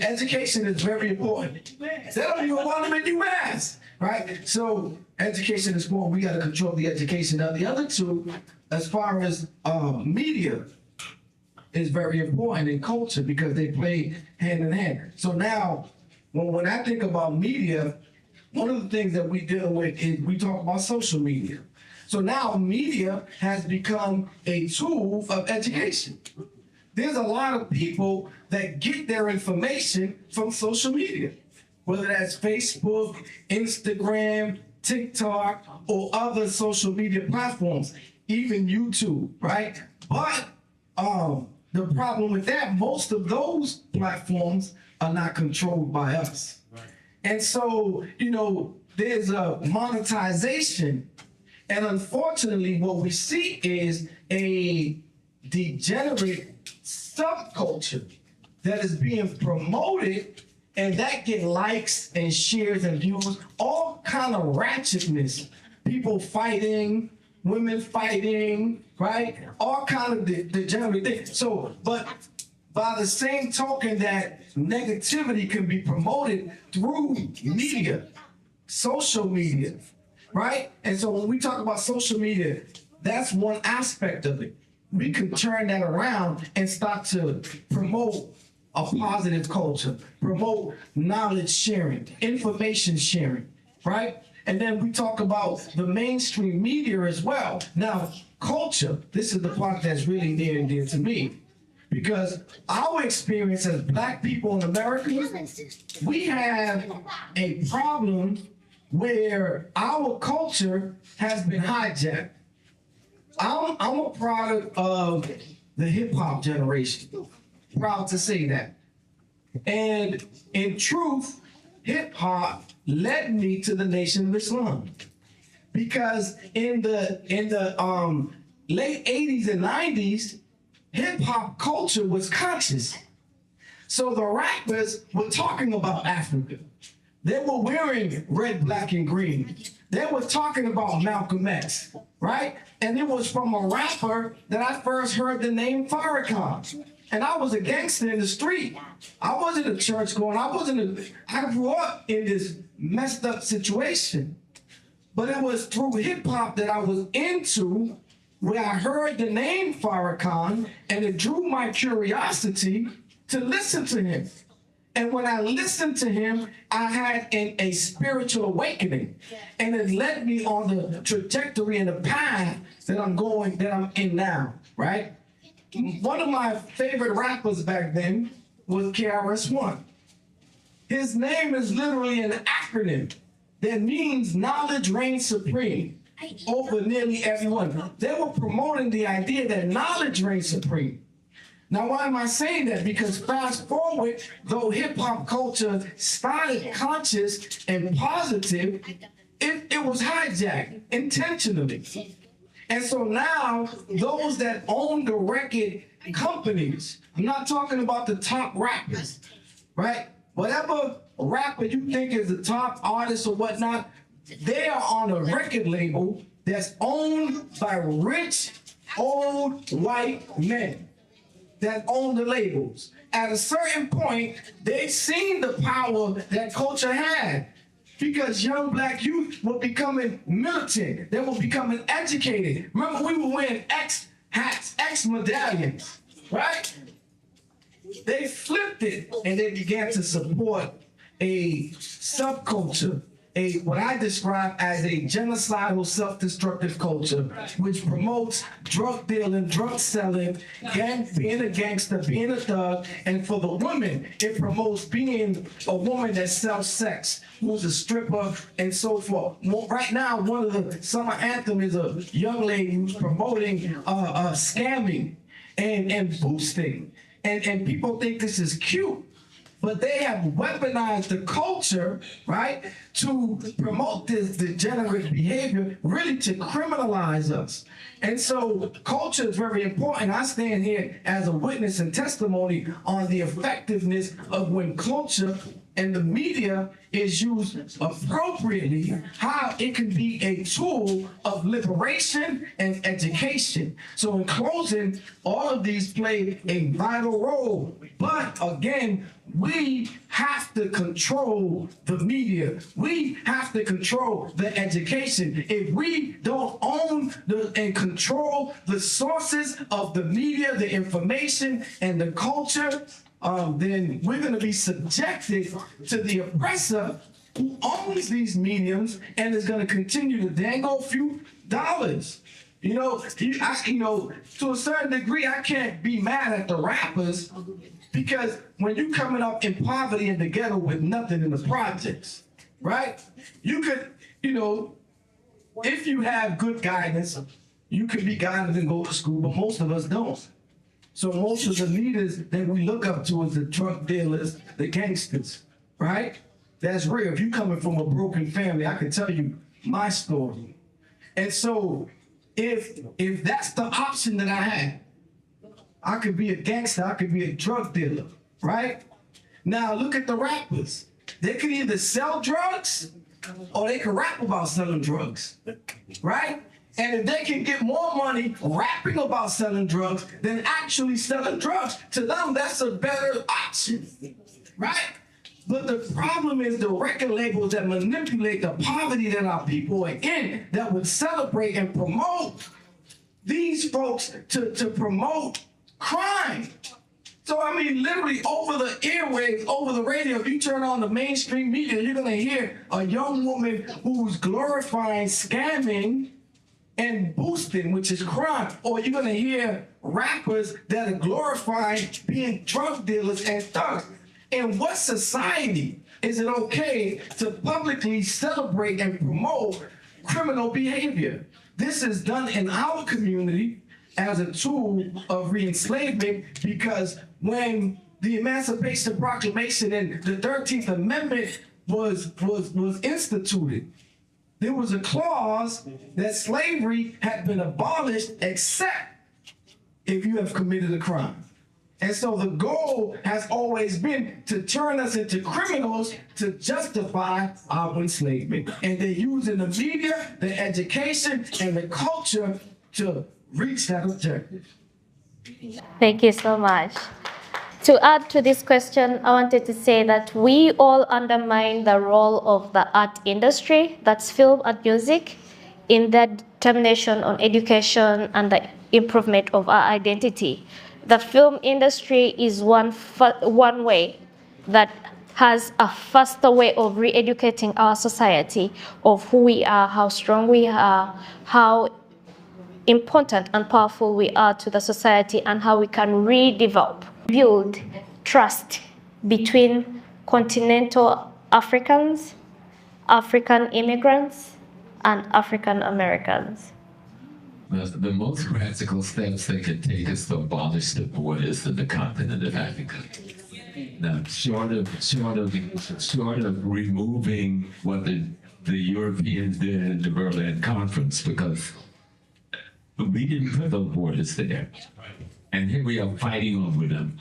education is very important. They don't even want them in UMass, right? So education is important. We got to control the education. Now, the other two, as far as media, is very important in culture because they play hand in hand. So now, when I think about media, one of the things that we deal with is we talk about social media. So now media has become a tool of education. There's a lot of people that get their information from social media, whether that's Facebook, Instagram, TikTok, or other social media platforms. even YouTube, right? But the problem with that, most of those platforms are not controlled by us. And so, you know, there's a monetization. And unfortunately, what we see is a degenerate subculture that is being promoted, and that get likes and shares and views, all kind of ratchetness. People fighting, women fighting, right? All kind of degenerate things. So, but by the same token that negativity can be promoted through media, social media, right? And so when we talk about social media, that's one aspect of it. We can turn that around and start to promote a positive culture, promote knowledge sharing, information sharing, right? And then we talk about the mainstream media as well. Now, culture, this is the part that's really near and dear to me, because our experience as Black people in America, we have a problem where our culture has been hijacked. I'm a product of the hip hop generation. Proud to say that. And in truth, hip hop led me to the Nation of Islam. Because in the late 80s and 90s, hip hop culture was conscious. So the rappers were talking about Africa. They were wearing red, black, and green. They were talking about Malcolm X, right? And it was from a rapper that I first heard the name Farrakhan. And I was a gangster in the street. I wasn't a church going. I grew up in this messed up situation. But it was through hip hop that I was into, where I heard the name Farrakhan, and it drew my curiosity to listen to him. And when I listened to him, I had a spiritual awakening. And it led me on the trajectory and the path that I'm in now, right? One of my favorite rappers back then was KRS-One. His name is literally an acronym that means knowledge reigns supreme over nearly everyone. They were promoting the idea that knowledge reigns supreme. Now, why am I saying that? Because fast forward, though hip-hop culture started conscious and positive, it was hijacked intentionally. And so now, those that own the record companies, I'm not talking about the top rappers, right? Whatever rapper you think is the top artist or whatnot, they are on a record label that's owned by rich, old, white men that own the labels. At a certain point, they seen the power that culture had, because young Black youth were becoming militant. They were becoming educated. Remember, we were wearing X hats, X medallions, right? They flipped it and they began to support a subculture, what I describe as a genocidal, self-destructive culture, which promotes drug dealing, drug selling, being a gangster, being a thug, and for the women, it promotes being a woman that sells sex, who's a stripper, and so forth. Right now, one of the summer anthem is a young lady who's promoting scamming and boosting, and people think this is cute. But they have weaponized the culture, right, to promote this degenerate behavior, really to criminalize us. And so culture is very important. I stand here as a witness and testimony on the effectiveness of when culture and the media is used appropriately, how it can be a tool of liberation and education. So in closing, all of these play a vital role. But again, we have to control the media. We have to control the education. If we don't own and control the sources of the media, the information, and the culture, then we're going to be subjected to the oppressor who owns these mediums and is going to continue to dangle a few dollars. You know, to a certain degree, I can't be mad at the rappers, because when you're coming up in poverty in the ghetto with nothing in the projects, right? You could, if you have good guidance, You can be guided and go to school, but most of us don't. So most of the leaders that we look up to is the drug dealers, the gangsters, right? That's real. If you coming from a broken family, I can tell you my story. And so if that's the option that I had, I could be a gangster, I could be a drug dealer, right? Now look at the rappers. They can either sell drugs or they can rap about selling drugs, right? And if they can get more money rapping about selling drugs than actually selling drugs, to them, that's a better option, right? But the problem is the record labels that manipulate the poverty that our people are in, that would celebrate and promote these folks to promote crime. So, I mean, literally over the airwaves, over the radio, if you turn on the mainstream media, you're gonna hear a young woman who's glorifying scamming and boosting, which is crime. Or you're gonna hear rappers that are glorifying being drug dealers and thugs. In what society is it okay to publicly celebrate and promote criminal behavior? This is done in our community as a tool of re-enslavement, because when the Emancipation Proclamation and the 13th Amendment was instituted, there was a clause that slavery had been abolished except if you have committed a crime. And so the goal has always been to turn us into criminals to justify our enslavement. And they're using the media, the education, and the culture to reach that objective. Thank you so much. To add to this question, I wanted to say that we all undermine the role of the art industry, that's film and music, in their determination on education and the improvement of our identity. The film industry is one way that has a faster way of re-educating our society of who we are, how strong we are, how important and powerful we are to the society, and how we can redevelop, build trust between continental Africans, African immigrants, and African Americans. The most practical steps they can take is to abolish the borders of the continent of Africa. Now, short of removing what the Europeans did in the Berlin Conference, because we didn't put those borders there. And here we are fighting over them.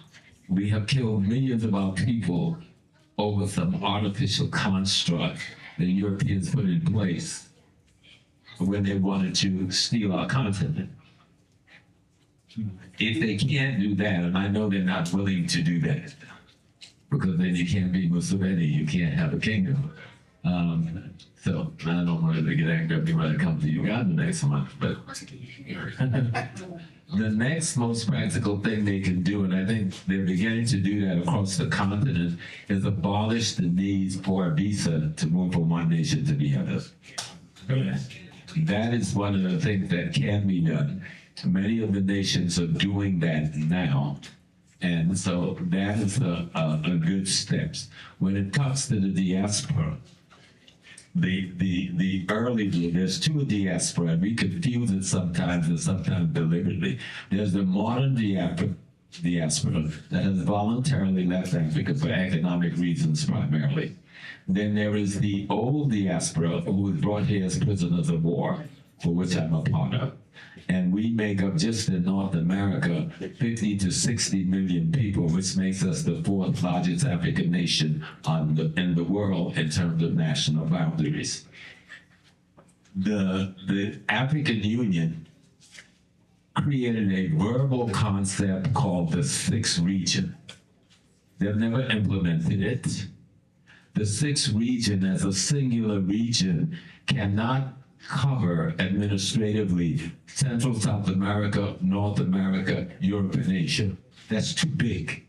We have killed millions of our people over some artificial construct the Europeans put in place when they wanted to steal our continent. If they can't do that, and I know they're not willing to do that, because then you can't be Mussolini, you can't have a kingdom. So I don't want to get angry at me when I come to Uganda next month, but the next most practical thing they can do, and I think they're beginning to do that across the continent, is abolish the need for a visa to move from one nation to the other. That is one of the things that can be done. Many of the nations are doing that now. And so that is a good steps. When it comes to the diaspora, the early, there's two diaspora, and we confuse it sometimes and sometimes deliberately. There's the modern diaspora that has voluntarily left Africa for economic reasons primarily. Then there is the old diaspora who was brought here as prisoners of war, for which I'm a part of. And we make up, just in North America, 50 to 60 million people, which makes us the fourth largest African nation in the world in terms of national boundaries. The African Union created a verbal concept called the sixth region. They've never implemented it. The sixth region, as a singular region, cannot cover administratively Central South America, North America, Europe, and Asia. That's too big.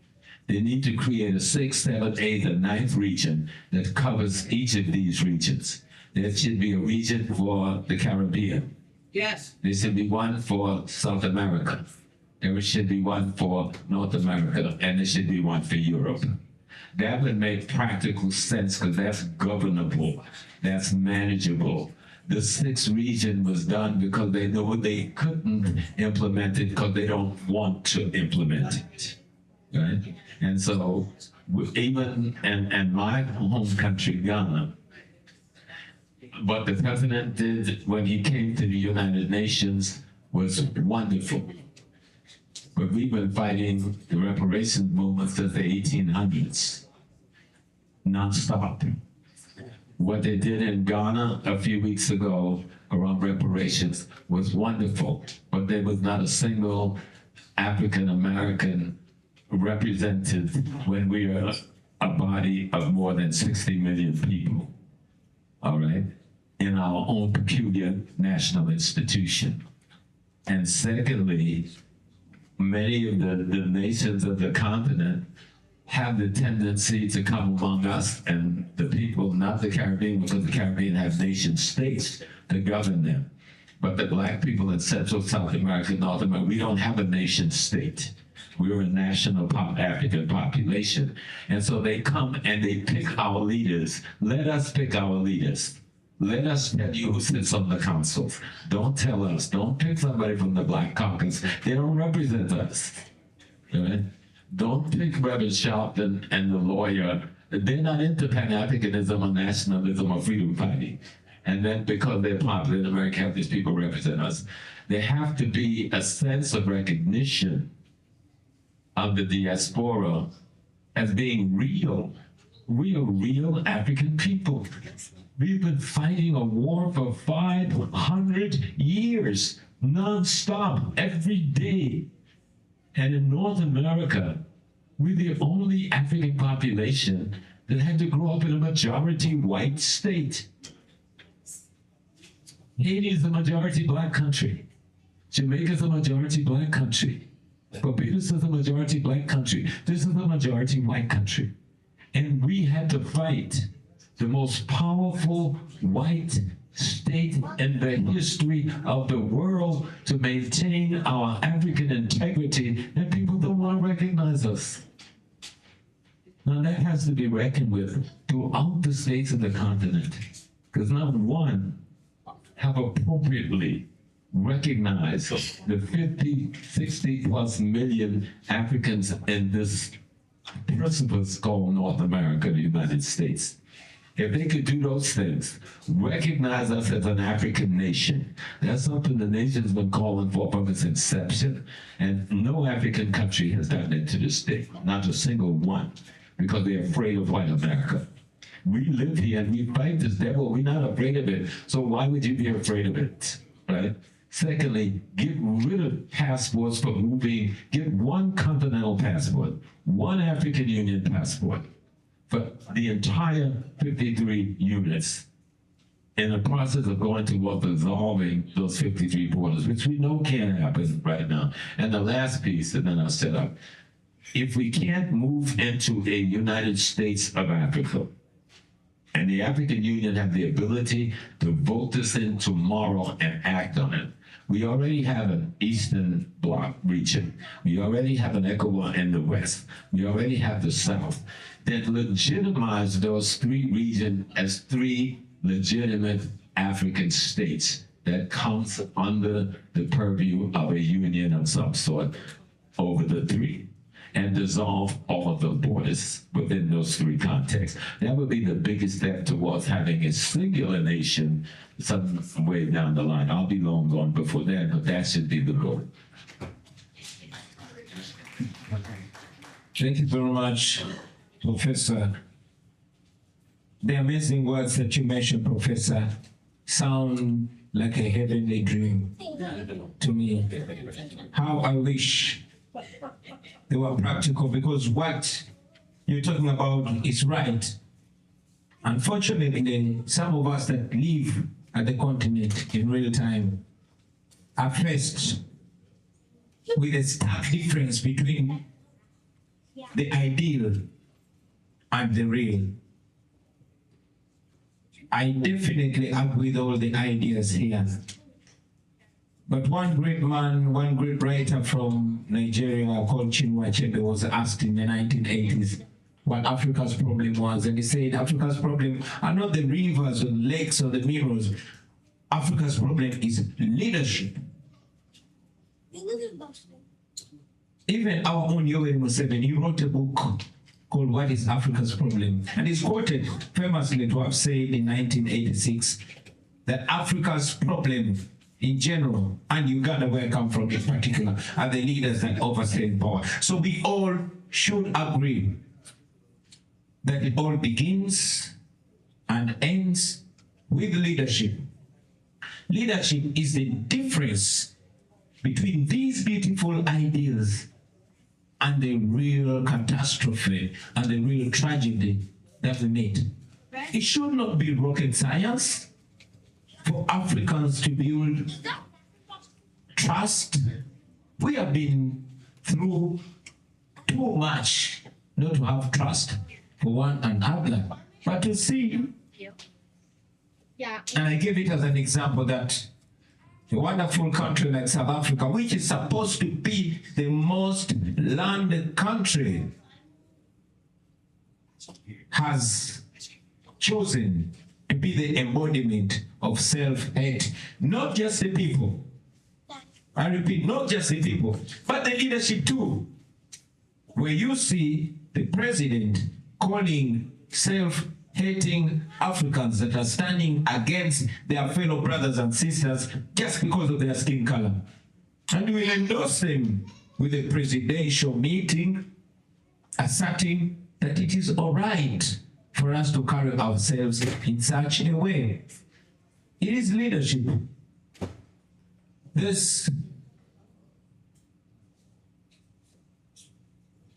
They need to create a 6th, 7th, 8th, and 9th region that covers each of these regions. There should be a region for the Caribbean. Yes. There should be one for South America. There should be one for North America, and there should be one for Europe. That would make practical sense, because that's governable, that's manageable. the sixth region was done because they know they couldn't implement it because they don't want to implement it, right? And so even in my home country, Ghana, what the president did when he came to the United Nations was wonderful. But we've been fighting the reparations movement since the 1800s, non-stop. What they did in Ghana a few weeks ago around reparations was wonderful, but there was not a single African American represented when we are a body of more than 60 million people, all right, in our own peculiar national institution. And secondly, many of the nations of the continent have the tendency to come among us and the people, not the Caribbean, because the Caribbean have nation states to govern them. But the black people in Central, South America, North America, we don't have a nation state. We're a national African population. And so they come and they pick our leaders. Let us pick our leaders. Let us tell you who sits on the councils. Don't tell us. Don't pick somebody from the Black Caucus. They don't represent us. Right? Don't pick Reverend Sharpton and the lawyer. They're not into Pan-Africanism or nationalism or freedom fighting. And then because they're popular in America, have these people represent us. There have to be a sense of recognition of the diaspora as being real African people. We've been fighting a war for 500 years, non-stop, every day. And in North America, we're the only African population that had to grow up in a majority white state. Haiti is a majority black country. Jamaica is a majority black country. Barbados is a majority black country. This is a majority white country. And we had to fight the most powerful white state in the history of the world to maintain our African integrity, and people don't want to recognize us. Now that has to be reckoned with throughout the states of the continent, because not one have appropriately recognized the 50, 60 plus million Africans in this precipice called North America, the United States. If they could do those things, recognize us as an African nation, that's something the nation's been calling for from its inception, and no African country has done it to this day, not a single one, because they're afraid of white America. We live here and we fight this devil, we're not afraid of it, so why would you be afraid of it, right? Secondly, get rid of passports for moving, get one continental passport, one African Union passport, for the entire 53 units in the process of going towards resolving those 53 borders, which we know can't happen right now. And the last piece, and then I'll set up, if we can't move into a United States of Africa, and the African Union have the ability to vote this in tomorrow and act on it, we already have an Eastern Bloc region. We already have an ECOWAS in the West. We already have the South. That legitimize those three regions as three legitimate African states that comes under the purview of a union of some sort over the three, and dissolve all of the borders within those three contexts. That would be the biggest step towards having a singular nation some way down the line. I'll be long gone before that, but that should be the goal. Thank you very much, Professor. The amazing words that you mentioned, Professor, sound like a heavenly dream to me. How I wish they were practical, because what you're talking about is right. Unfortunately, some of us that live at the continent in real time are faced with a stark difference between the ideal and the real. I definitely agree with all the ideas here. But one great man, one great writer from Nigeria called Chinua Achebe was asked in the 1980s what Africa's problem was. And he said, Africa's problem are not the rivers or the lakes or the mirrors, Africa's problem is leadership. Even our own Yoweri Museveni, he wrote a book called What is Africa's Problem? And he's quoted famously to have said in 1986 that Africa's problem in general, and Uganda where I come from in particular, are the leaders that overstay power. So we all should agree that it all begins and ends with leadership. Leadership is the difference between these beautiful ideas and the real catastrophe and the real tragedy that we meet. It should not be rocket science for Africans to build trust. We have been through too much not to have trust for one another, but to see. And I give it as an example that a wonderful country like South Africa, which is supposed to be the most landed country, has chosen to be the embodiment of self-hate. Not just the people, I repeat, not just the people, but the leadership too. Where you see the president calling self-hating Africans that are standing against their fellow brothers and sisters just because of their skin color. And we endorse them with a presidential meeting asserting that it is all right for us to carry ourselves in such a way. It is leadership. This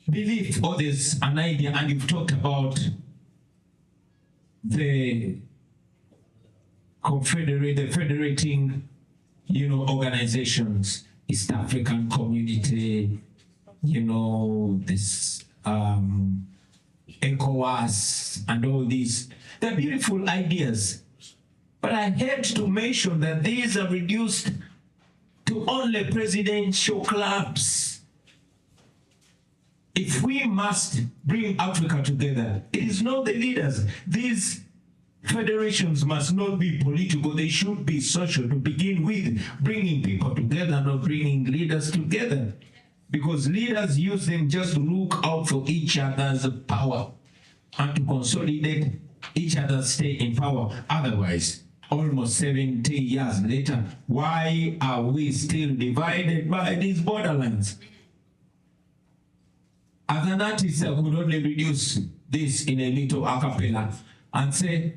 belief, or there's an idea, and you've talked about the federating, organizations, East African Community, this ECOWAS and all these. They're beautiful ideas, but I had to mention that these are reduced to only presidential clubs. If we must bring Africa together, it is not the leaders. These federations must not be political. They should be social to begin with, bringing people together, not bringing leaders together. Because leaders use them just to look out for each other's power and to consolidate each other's stay in power. Otherwise, almost 70 years later, why are we still divided by these borderlines? As an artist, I could only reduce this in a little a cappella and say,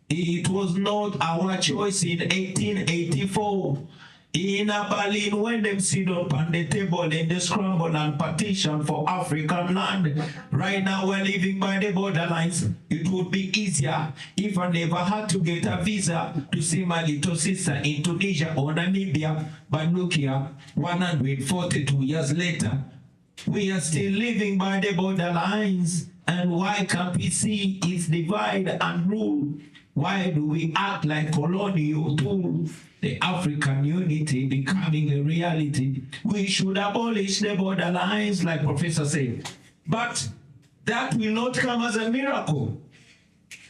it was not our choice in 1884 in Berlin when them sit up on the table and they scramble and petition for African land. Right now we're living by the borderlines. It would be easier if I never had to get a visa to see my little sister in Tunisia or Namibia. But look here, 142 years later, we are still living by the borderlines. And why can't we see its divide and rule? Why do we act like colonial tools? The African unity becoming a reality. We should abolish the borderlines, like Professor said. But that will not come as a miracle.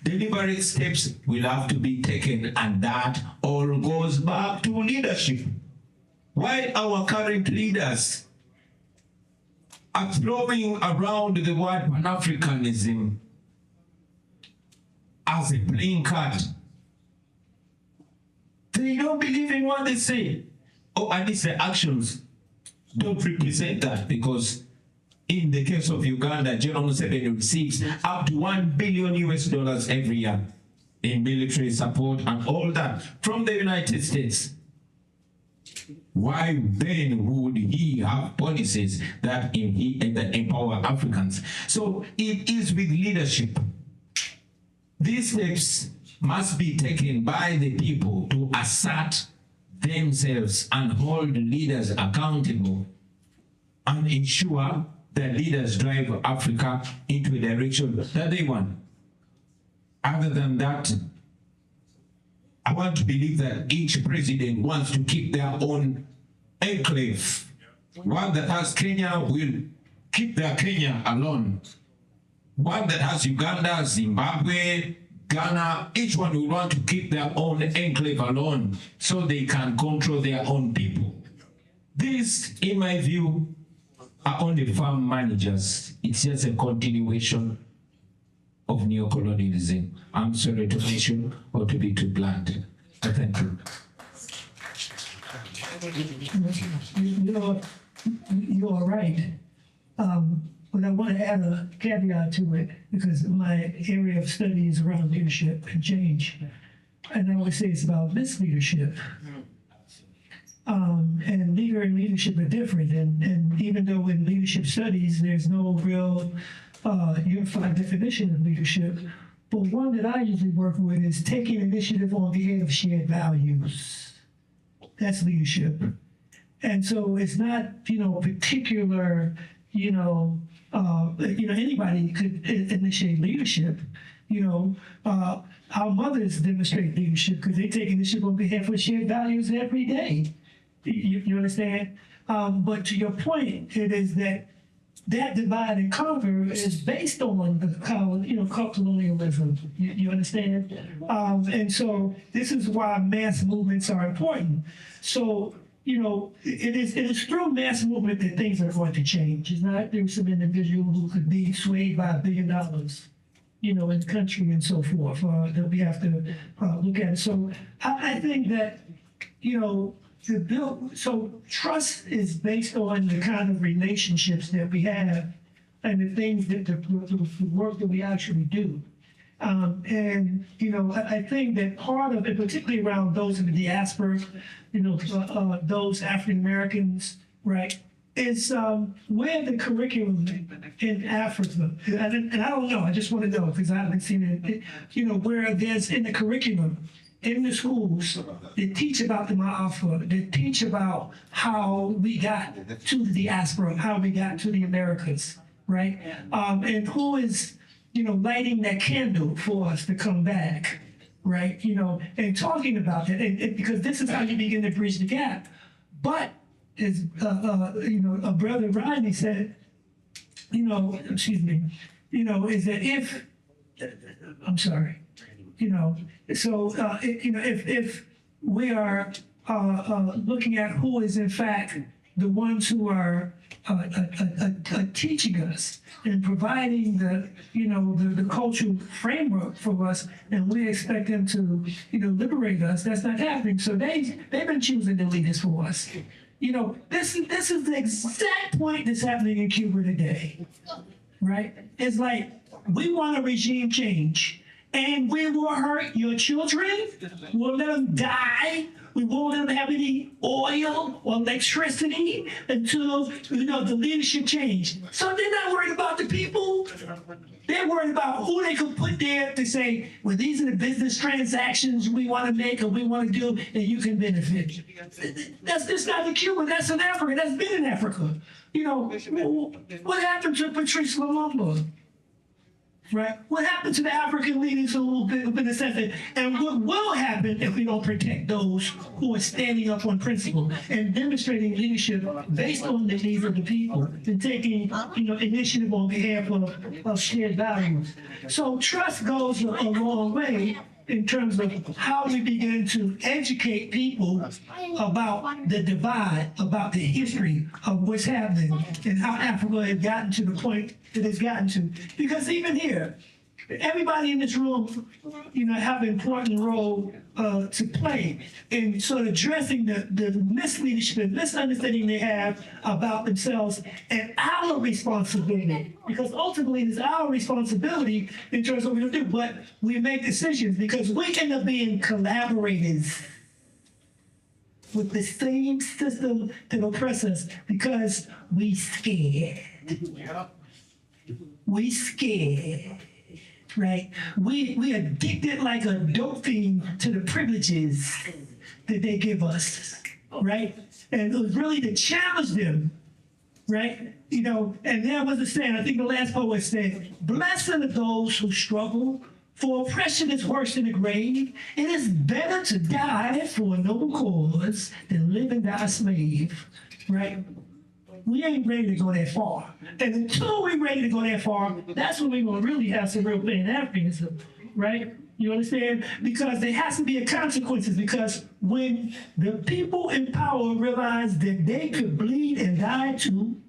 Deliberate steps will have to be taken, and that all goes back to leadership. While our current leaders are throwing around the word Pan-Africanism as a playing card, they don't believe in what they say. Or at least their actions don't represent that, because in the case of Uganda, General Museveni receives up to $1 billion every year in military support and all that from the United States. Why then would he have policies that empower Africans? So it is with leadership. These steps must be taken by the people to assert themselves and hold leaders accountable and ensure that leaders drive Africa into a direction that they want. Other than that, I want to believe that each president wants to keep their own enclave. One that has Kenya will keep their Kenya alone. One that has Uganda, Zimbabwe, Ghana, each one will want to keep their own enclave alone so they can control their own people. These, in my view, are only farm managers. It's just a continuation of neocolonialism. I'm sorry to mention or to be too blunt. I thank you. You're right. But I want to add a caveat to it because my area of study is around leadership and change. And I always say it's about misleadership. And leader and leadership are different. And even though in leadership studies, there's no real unified definition of leadership, but one that I usually work with is taking initiative on behalf of shared values. That's leadership. And so it's not, particular, anybody could initiate leadership. Our mothers demonstrate leadership because they take initiative on behalf of shared values every day. You understand? But to your point, it is that divide and conquer is based on the colonialism. You understand? And so this is why mass movements are important. So it is through mass movement that things are going to change. It's not through some individual who could be swayed by $1 billion, in the country and so forth, that we have to look at it. So I think that, so trust is based on the kind of relationships that we have and the things that the work that we actually do. I think that part of it, particularly around those in the diaspora, those African Americans, right, is where the curriculum in Africa, and I don't know, I just want to know because I haven't seen it, where there's in the curriculum, in the schools, they teach about the Ma'afa, they teach about how we got to the diaspora, how we got to the Americas, right? And who is, lighting that candle for us to come back, right? And talking about that, and because this is how you begin to bridge the gap. But as a brother Rodney said, excuse me, is that if if we are looking at who is in fact the ones who are teaching us and providing the cultural framework for us, and we expect them to liberate us, that's not happening. So they've been choosing to lead us for us. This is the exact point that's happening in Cuba today, right? It's like, we want a regime change, and we will hurt your children, we'll let them die, we won't let them have any oil or electricity until, the leadership change. So they're not worried about the people. They're worried about who they could put there to say, well, these are the business transactions we want to make or we want to do, and you can benefit. That's not in Cuba, that's in Africa, that's been in Africa. What happened to Patrice Lumumba? Right? What happened to the African leaders who have been assassinated? And what will happen if we don't protect those who are standing up on principle and demonstrating leadership based on the needs of the people and taking initiative on behalf of shared values? So trust goes a long way in terms of how we begin to educate people about the divide, about the history of what's happening and how Africa has gotten to the point that it's gotten to. Because even here, everybody in this room, have an important role to play in sort of addressing the misleadership and misunderstanding they have about themselves and our responsibility. Because ultimately, it's our responsibility in terms of what we do. But we make decisions because we end up being collaborators with the same system that oppresses us because we scared. We scared. Right? We addicted like a dope fiend to the privileges that they give us, right? And it was really to challenge them, right? And there was a saying, I think the last poet said, blessed are those who struggle, for oppression is worse than the grave. It is better to die for a noble cause than live and die a slave, right? We ain't ready to go that far. And until we're ready to go that far, that's when we're going to really have some real Pan-Africanism, right? You understand? Because there has to be a consequences, because when the people in power realize that they could bleed and die too,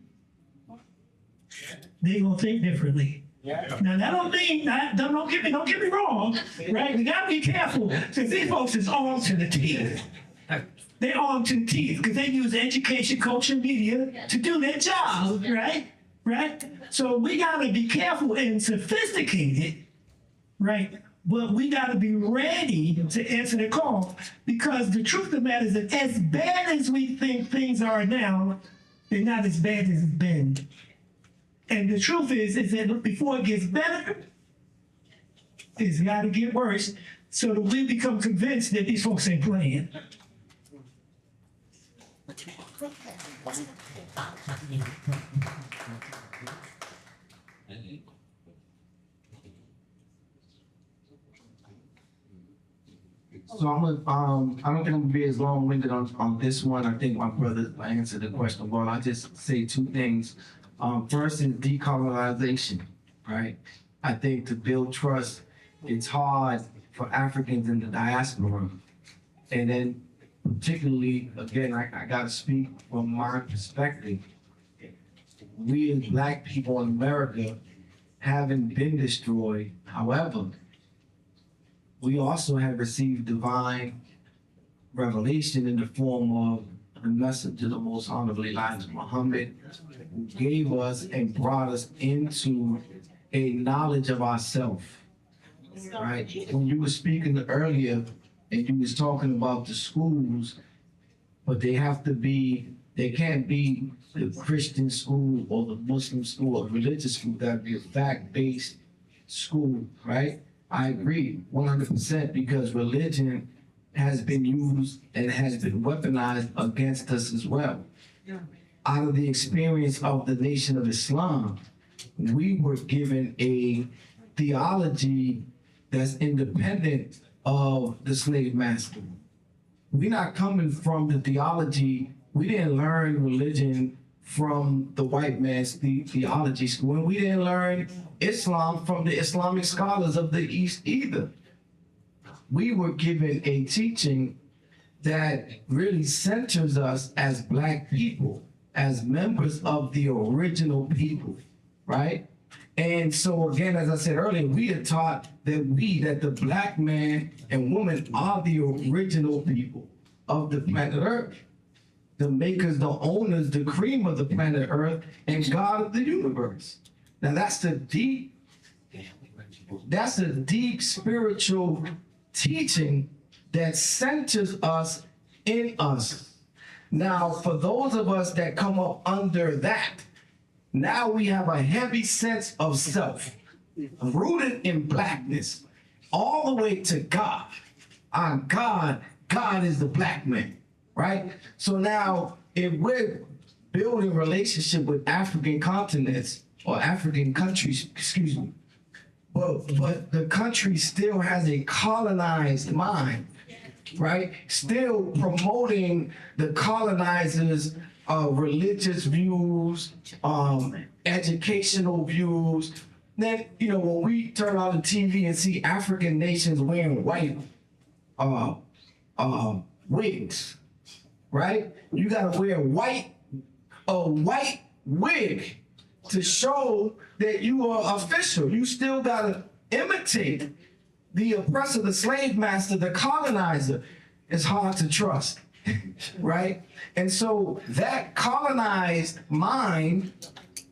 they gonna think differently. Now that don't mean don't get me wrong, right? We gotta be careful, because these folks is armed to the teeth. They're armed to the teeth because they use education, culture, media to do their job, right? Right? So we gotta be careful and sophisticated, right? But we gotta be ready to answer the call, because the truth of the matter is that as bad as we think things are now, they're not as bad as it's been. And the truth is that before it gets better, it's gotta get worse, so that we become convinced that these folks ain't playing. So I don't think I'm gonna be as long-winded on this one. I think my brother answered the question well. I'll just say two things. First is decolonization, right? I think to build trust, it's hard for Africans in the diaspora. And then particularly, again, I gotta speak from my perspective. We as Black people in America haven't been destroyed. However, we also have received divine revelation in the form of the message of the Most Honorable Elijah Muhammad, who gave us and brought us into a knowledge of ourselves, right? When you were speaking earlier and you was talking about the schools, but they can't be the Christian school or the Muslim school or religious school. That'd be a fact-based school, right? I agree 100%, because religion has been used and has been weaponized against us as well. Out of the experience of the Nation of Islam, we were given a theology that's independent of the slave master. We're not coming from the theology. We didn't learn religion from the white man's theology school, and we didn't learn Islam from the Islamic scholars of the East either. We were given a teaching that really centers us as Black people, as members of the original people, right? And so again, as I said earlier, we are taught that the Black man and woman are the original people of the planet Earth. The makers, the owners, the cream of the planet Earth, and God of the universe. Now that's a deep spiritual teaching that centers us in us. Now, for those of us that come up under that, now we have a heavy sense of self, rooted in Blackness, all the way to God. Our God is the Black man, right? So now, if we're building relationship with African continents, or African countries, excuse me, but the country still has a colonized mind, right? Still promoting the colonizers' religious views, educational views. Then, when we turn on the TV and see African nations wearing white wigs, right? You gotta wear a white wig to show that you are official. You still gotta imitate the oppressor, the slave master, the colonizer. It's hard to trust, right? And so that colonized mind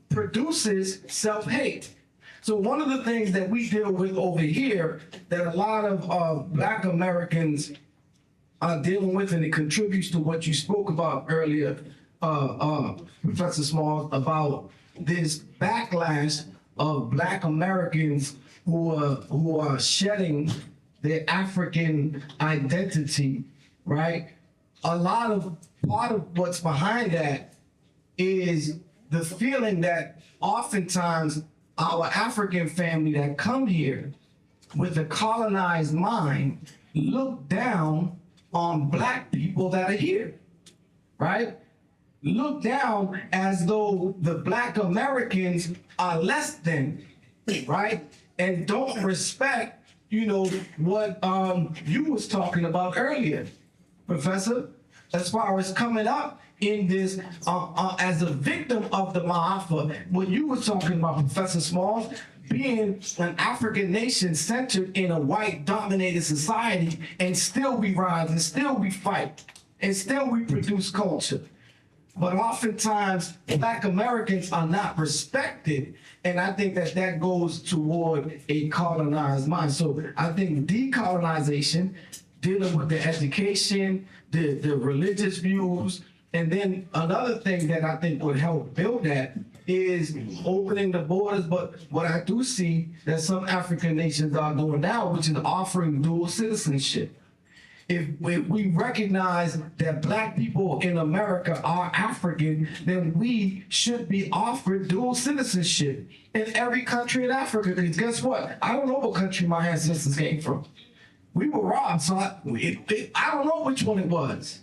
produces self-hate. So one of the things that we deal with over here that a lot of Black Americans are dealing with, and it contributes to what you spoke about earlier, Professor Small, about this backlash of Black Americans who are shedding their African identity, right? Part of what's behind that is the feeling that oftentimes our African family that come here with a colonized mind look down on Black people that are here, right? Look down as though the Black Americans are less than, right? And don't respect you know, what you was talking about earlier, Professor, as far as coming up in this as a victim of the Ma'afa. When you were talking about, Professor Smalls, being an African nation centered in a white dominated society, and still we rise and still we fight and still we produce culture. But oftentimes, Black Americans are not respected, and I think that that goes toward a colonized mind. So I think decolonization, dealing with the education, the religious views, and then another thing that I think would help build that is opening the borders. But what I do see that some African nations are doing now, which is offering dual citizenship. If we recognize that Black people in America are African, then we should be offered dual citizenship in every country in Africa. Because guess what? I don't know what country my ancestors came from. We were robbed, so I don't know which one it was.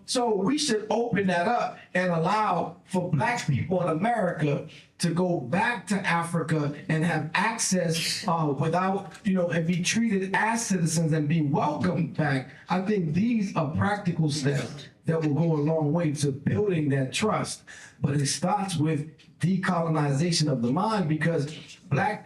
So we should open that up and allow for Black people in America to go back to Africa and have access without, and be treated as citizens and be welcomed back. I think these are practical steps that will go a long way to building that trust. But it starts with decolonization of the mind, because Black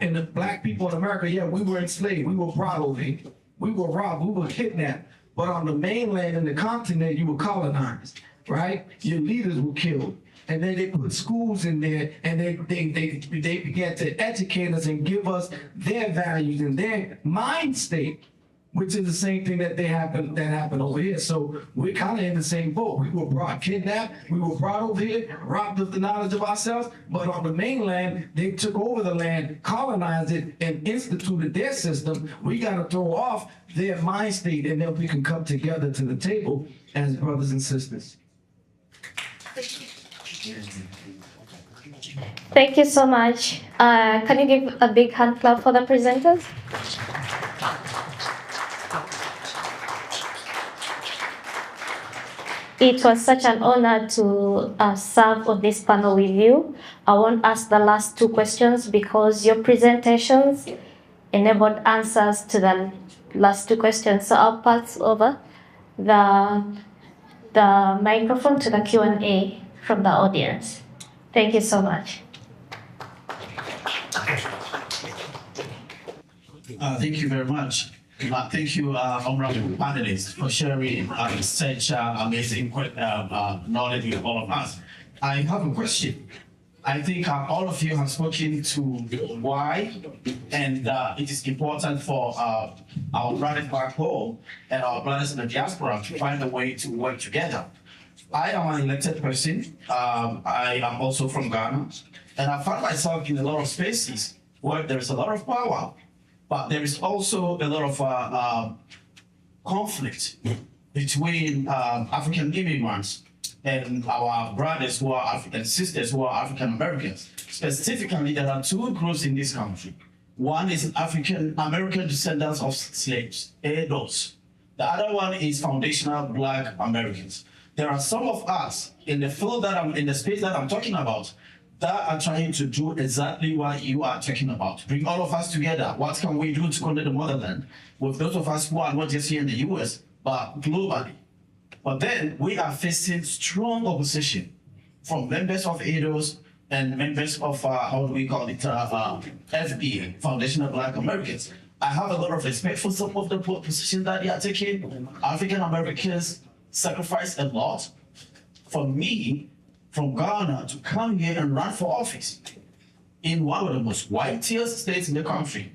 people in America, yeah, we were enslaved, we were brought over here, we were robbed, we were kidnapped. But on the mainland and the continent, you were colonized, right? Your leaders were killed. And then they put schools in there, and they began to educate us and give us their values and their mind state, which is the same thing that happened over here. So we're kind of in the same boat. We were brought kidnapped, we were brought over here, robbed of the knowledge of ourselves, but on the mainland, they took over the land, colonized it, and instituted their system. We got to throw off their mind state, and then we can come together to the table as brothers and sisters. Thank you so much. Can you give a big hand clap for the presenters? It was such an honor to serve on this panel with you. I won't ask the last two questions because your presentations enabled answers to the last two questions. So I'll pass over the microphone to the Q&A from the audience. Thank you so much. Thank you very much. Thank you, honorable panelists, for sharing such amazing knowledge with all of us. I have a question. I think all of you have spoken to why, and it is important for our brothers back home and our brothers in the diaspora to find a way to work together. I am an elected person. I am also from Ghana, and I find myself in a lot of spaces where there is a lot of power, but there is also a lot of conflict between African immigrants and our brothers who are African sisters who are African Americans. Specifically, there are two groups in this country. One is African American descendants of slaves, ADOS. The other one is foundational Black Americans. There are some of us in the field in the space that I'm talking about that are trying to do exactly what you are talking about. Bring all of us together. What can we do to connect the motherland with those of us who are not just here in the US, but globally? But then we are facing strong opposition from members of ADOS and members of, how do we call it, FBA, Foundational Black Americans. I have a lot of respect for some of the positions that they are taking. African Americans sacrifice a lot. For me, from Ghana to come here and run for office in one of the most whitest states in the country,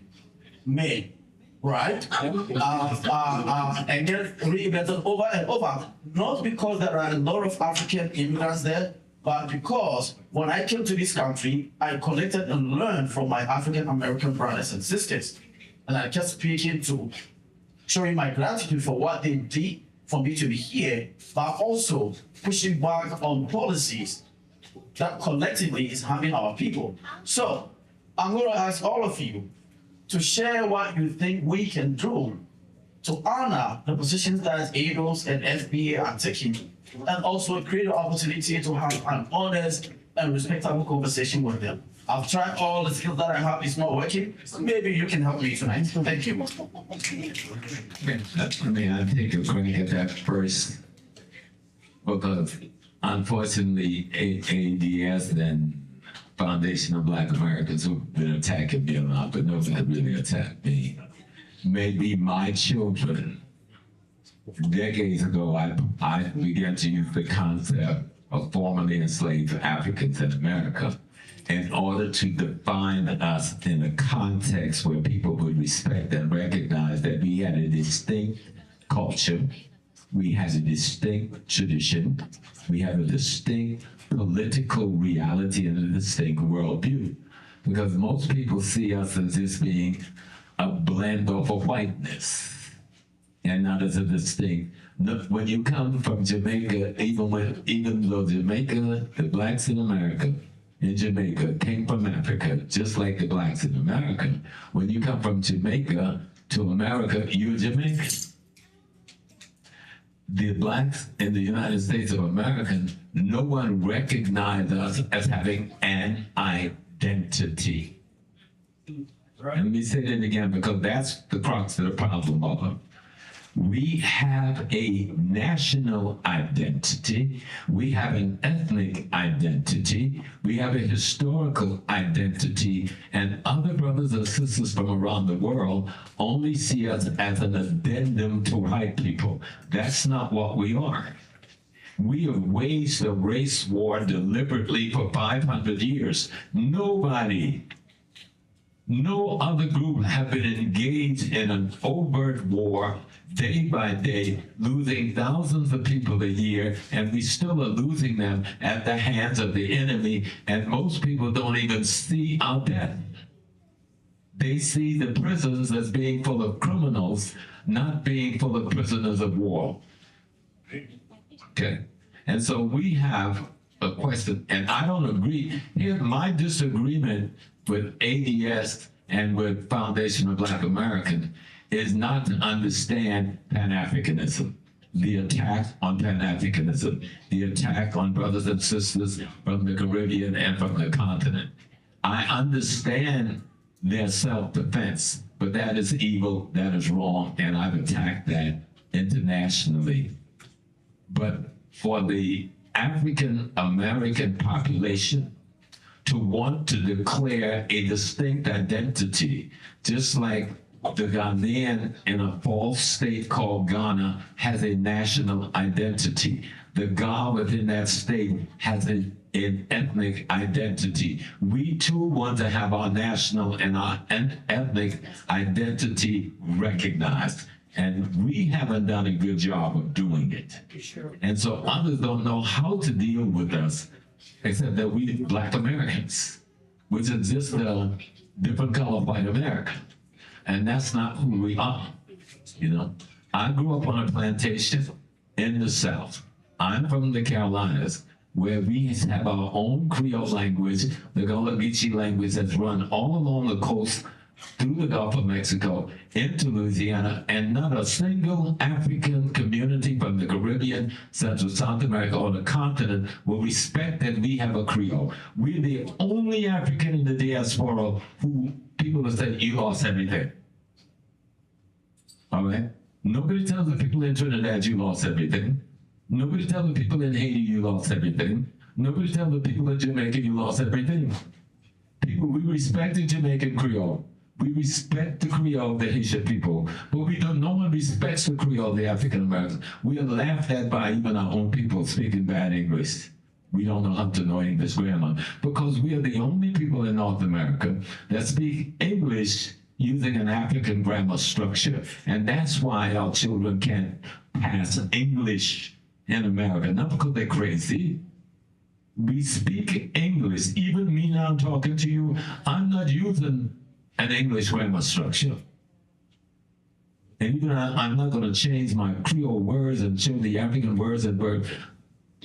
Maine, right? And get re-elected over and over, not because there are a lot of African immigrants there, but because when I came to this country, I collected and learned from my African American brothers and sisters. And I kept speaking to, showing my gratitude for what they did for me to be here, but also pushing back on policies that collectively is harming our people. So I'm going to ask all of you to share what you think we can do to honor the positions that ADOS and FBA are taking, and also create an opportunity to have an honest and respectable conversation with them. I've tried all the skills that I have, it's not working. So maybe you can help me tonight. Thank you. I mean, I take a crack at that first, because unfortunately, ADS and Foundation of Black Americans who've been attacking me a lot, but nobody really attacked me. Maybe my children, decades ago, I began to use the concept of formerly enslaved Africans in America in order to define us in a context where people would respect and recognize that we had a distinct culture, we had a distinct tradition, we have a distinct political reality and a distinct worldview. Because most people see us as just being a blend of a whiteness and not as a distinct. When you come from Jamaica, even though Jamaica, the blacks in America, in Jamaica came from Africa, just like the blacks in America. When you come from Jamaica to America, you're Jamaican. The blacks in the United States of America, no one recognized us as having an identity. Let me say that again, because that's the crux of the problem of it. We have a national identity, we have an ethnic identity, we have a historical identity, and other brothers and sisters from around the world only see us as an addendum to white people. That's not what we are. We have waged a race war deliberately for 500 years. No other group have been engaged in an overt war day by day, losing thousands of people a year, and we still are losing them at the hands of the enemy, and most people don't even see our death. They see the prisons as being full of criminals, not being full of prisoners of war. Okay? And so we have a question, and I don't agree. Here's my disagreement with ADS and with Foundation of Black Americans is not to understand Pan-Africanism, the attack on Pan-Africanism, the attack on brothers and sisters from the Caribbean and from the continent. I understand their self-defense, but that is evil, that is wrong, and I've attacked that internationally. But for the African American population to want to declare a distinct identity, just like the Ghanaian in a false state called Ghana has a national identity. The Ga within that state has an ethnic identity. We too want to have our national and our ethnic identity recognized. And we haven't done a good job of doing it. And so others don't know how to deal with us, except that we Black Americans, which is just a different color of white America. And that's not who we are, you know? I grew up on a plantation in the South. I'm from the Carolinas, where we have our own Creole language. The Gullah Geechee language that's run all along the coast through the Gulf of Mexico into Louisiana, and not a single African community from the Caribbean, Central South America, or the continent will respect that we have a Creole. We're the only African in the diaspora who people have said, you lost everything. All right? Nobody tells the people in Trinidad you lost everything. Nobody tells the people in Haiti you lost everything. Nobody tells the people in Jamaica you lost everything. People, we respect the Jamaican Creole. We respect the Creole, the Haitian people, but no one respects the Creole, the African Americans. We are laughed at by even our own people speaking bad English. We don't know how to know English grammar, because we are the only people in North America that speak English using an African grammar structure. And that's why our children can't pass English in America, not because they're crazy. We speak English. Even me now talking to you, I'm not using an English grammar structure. And even I'm not going to change my Creole words and change the African words and verbs.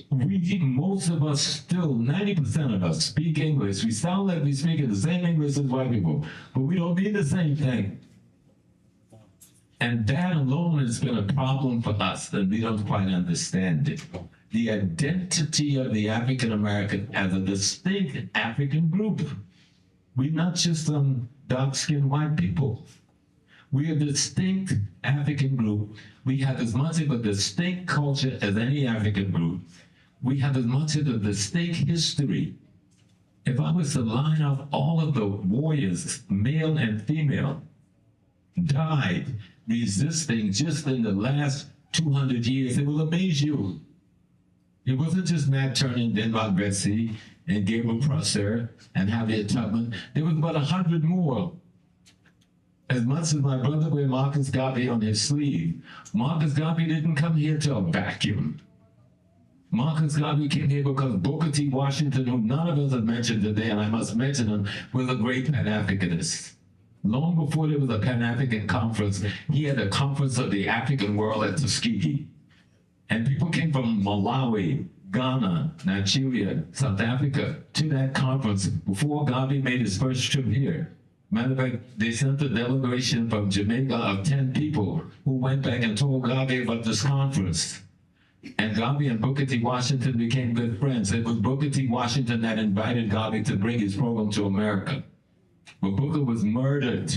Most of us still, 90% of us speak English. We sound like we speak the same English as white people, but we don't mean the same thing. And that alone has been a problem for us, and we don't quite understand it. The identity of the African American as a distinct African group. We're not just some dark-skinned white people. We are a distinct African group. We have as much of a distinct culture as any African group. We have as much of a distinct history. If I was to line up all of the warriors, male and female, died resisting just in the last 200 years, it will amaze you. It wasn't just Nat Turner and Denmark Vesey and Gabriel Prosser and Harriet Tubman. There was about 100 more. As much as my brother wear Marcus Garvey on his sleeve, Marcus Garvey didn't come here to a vacuum. Marcus Garvey came here because Booker T. Washington, who none of us have mentioned today, and I must mention him, was a great Pan-Africanist. Long before there was a Pan-African conference, he had a conference of the African world at Tuskegee. And people came from Malawi, Ghana, Nigeria, South Africa to that conference before Garvey made his first trip here. Matter of fact, they sent a delegation from Jamaica of 10 people who went back and told Garvey about this conference. And Garvey and Booker T. Washington became good friends. It was Booker T. Washington that invited Garvey to bring his program to America. But Booker was murdered.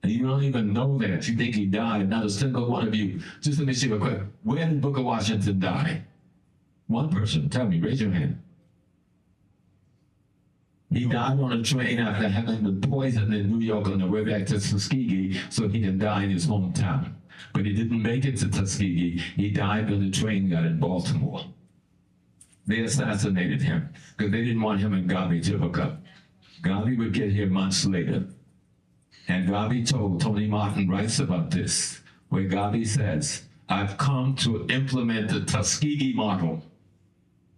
And you don't even know that. You think he died. Not a single one of you. Just let me see real quick. Where did Booker Washington die? One person. Tell me. Raise your hand. He died on a train after having been poisoned in New York on the way back to Tuskegee, so he didn't die in his hometown. But he didn't make it to Tuskegee. He died when the train got in Baltimore. They assassinated him because they didn't want him and Garvey to hook up. Garvey would get here months later. And Garvey told, Tony Martin writes about this, where Garvey says, I've come to implement the Tuskegee model.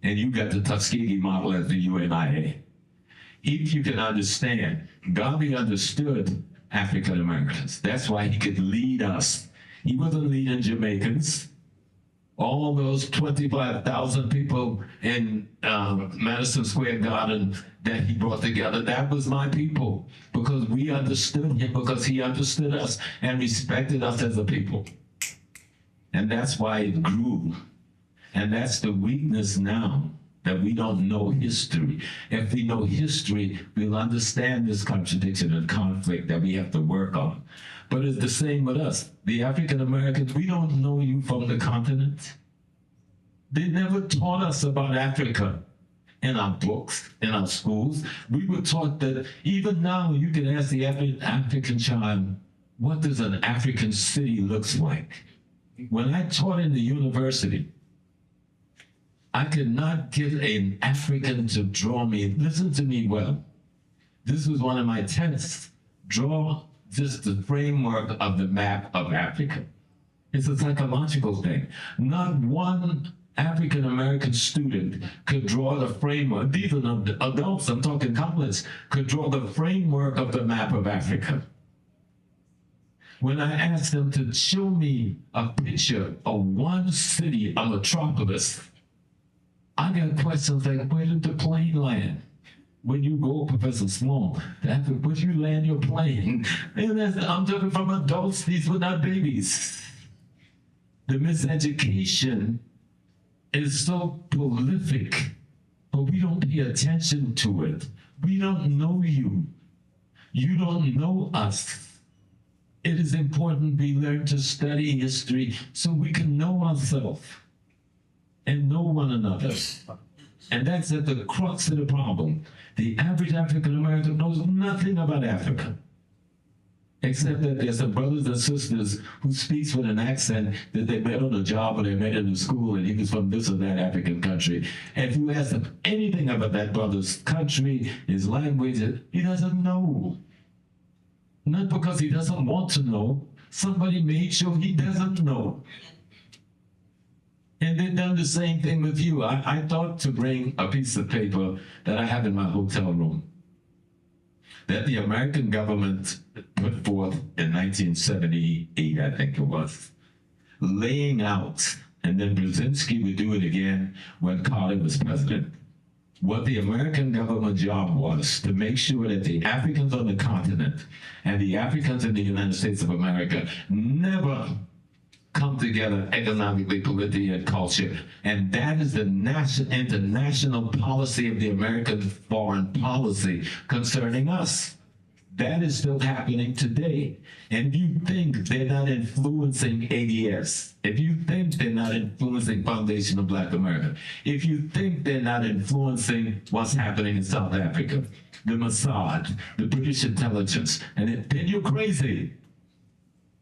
And you got the Tuskegee model as the UNIA. If you can understand, Garvey understood African Americans. That's why he could lead us. He wasn't leading Jamaicans. All those 25,000 people in Madison Square Garden that he brought together, that was my people, because we understood him, because he understood us and respected us as a people. And that's why it grew. And that's the weakness now, that we don't know history. If we know history, we'll understand this contradiction and conflict that we have to work on. But it's the same with us. The African Americans, we don't know you from the continent. They never taught us about Africa in our books, in our schools. We were taught that even now you can ask the African child, what does an African city look like? When I taught in the university, I could not get an African to draw me. Listen to me well. This was one of my tests. Draw just the framework of the map of Africa. It's a psychological thing. Not one African American student could draw the framework. These are not adults, I'm talking college, could draw the framework of the map of Africa. When I asked them to show me a picture of one city, a metropolis, I got questions like, where did the plane land? When you go, Professor Small, where did you land your plane? And I'm talking from adults, these were not babies. The miseducation is so prolific, but we don't pay attention to it. We don't know you. You don't know us. It is important we learn to study history so we can know ourselves and know one another. And that's at the crux of the problem. The average African American knows nothing about Africa, except that there's some brothers and sisters who speaks with an accent that they met on a job or they met in a school and he was from this or that African country. And if you ask him anything about that brother's country, his language, he doesn't know. Not because he doesn't want to know, somebody made sure he doesn't know. And they've done the same thing with you. I thought to bring a piece of paper that I have in my hotel room that the American government put forth in 1978, I think it was, laying out, and then Brzezinski would do it again when Carter was president, what the American government job was to make sure that the Africans on the continent and the Africans in the United States of America never come together economically, politically, and culture. And that is the international policy of the American foreign policy concerning us. That is still happening today. And if you think they're not influencing ADS, if you think they're not influencing Foundation of Black America, if you think they're not influencing what's happening in South Africa, the Mossad, the British intelligence, then you're crazy.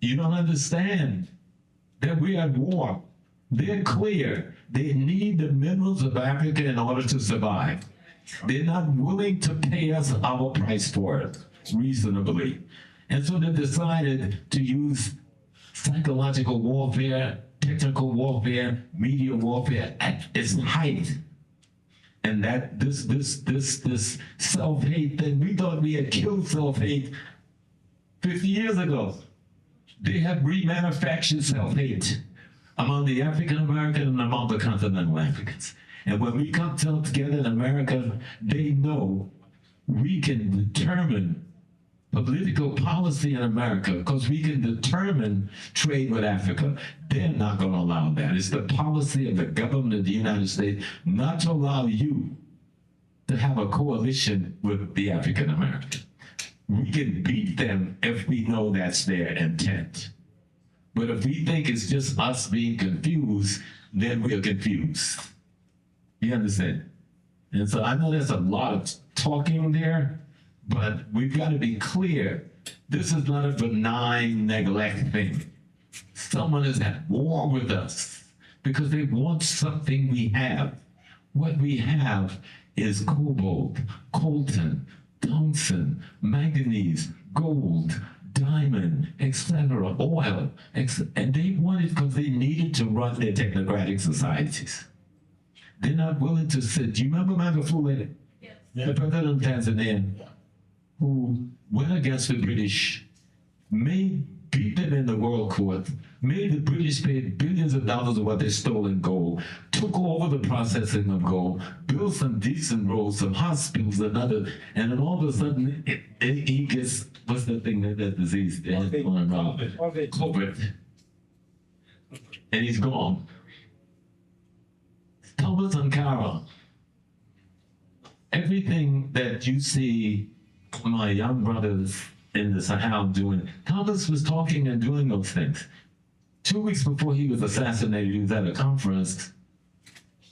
You don't understand that we are at war. They're clear. They need the minerals of Africa in order to survive. They're not willing to pay us our price for it reasonably. And so they decided to use psychological warfare, technical warfare, media warfare at its height. And that this self-hate thing, we thought we had killed self-hate 50 years ago. They have remanufactured self-hate among the African American and among the continental Africans. And when we come together in America, they know we can determine political policy in America because we can determine trade with Africa. They're not going to allow that. It's the policy of the government of the United States not to allow you to have a coalition with the African American. We can beat them if we know that's their intent. But if we think it's just us being confused, then we're confused. You understand? And so I know there's a lot of talking there, but we've got to be clear. This is not a benign neglect thing. Someone is at war with us because they want something we have. What we have is cobalt, coltan, tungsten, manganese, gold, diamond, etc., oil, and they want it because they need it to run their technocratic societies. They're not willing to sit. Do you remember Magufuli? Yes. The president of Tanzania, who went against the British, beat them in the World Court, made the British pay billions of dollars of what they stole in gold, took over the processing of gold, built some decent roads, some hospitals, and then all of a sudden he gets, what's the thing, that disease? COVID. And he's gone. Thomas Sankara, everything that you see my young brothers in the Sahel doing, Thomas was talking and doing those things. 2 weeks before he was assassinated, he was at a conference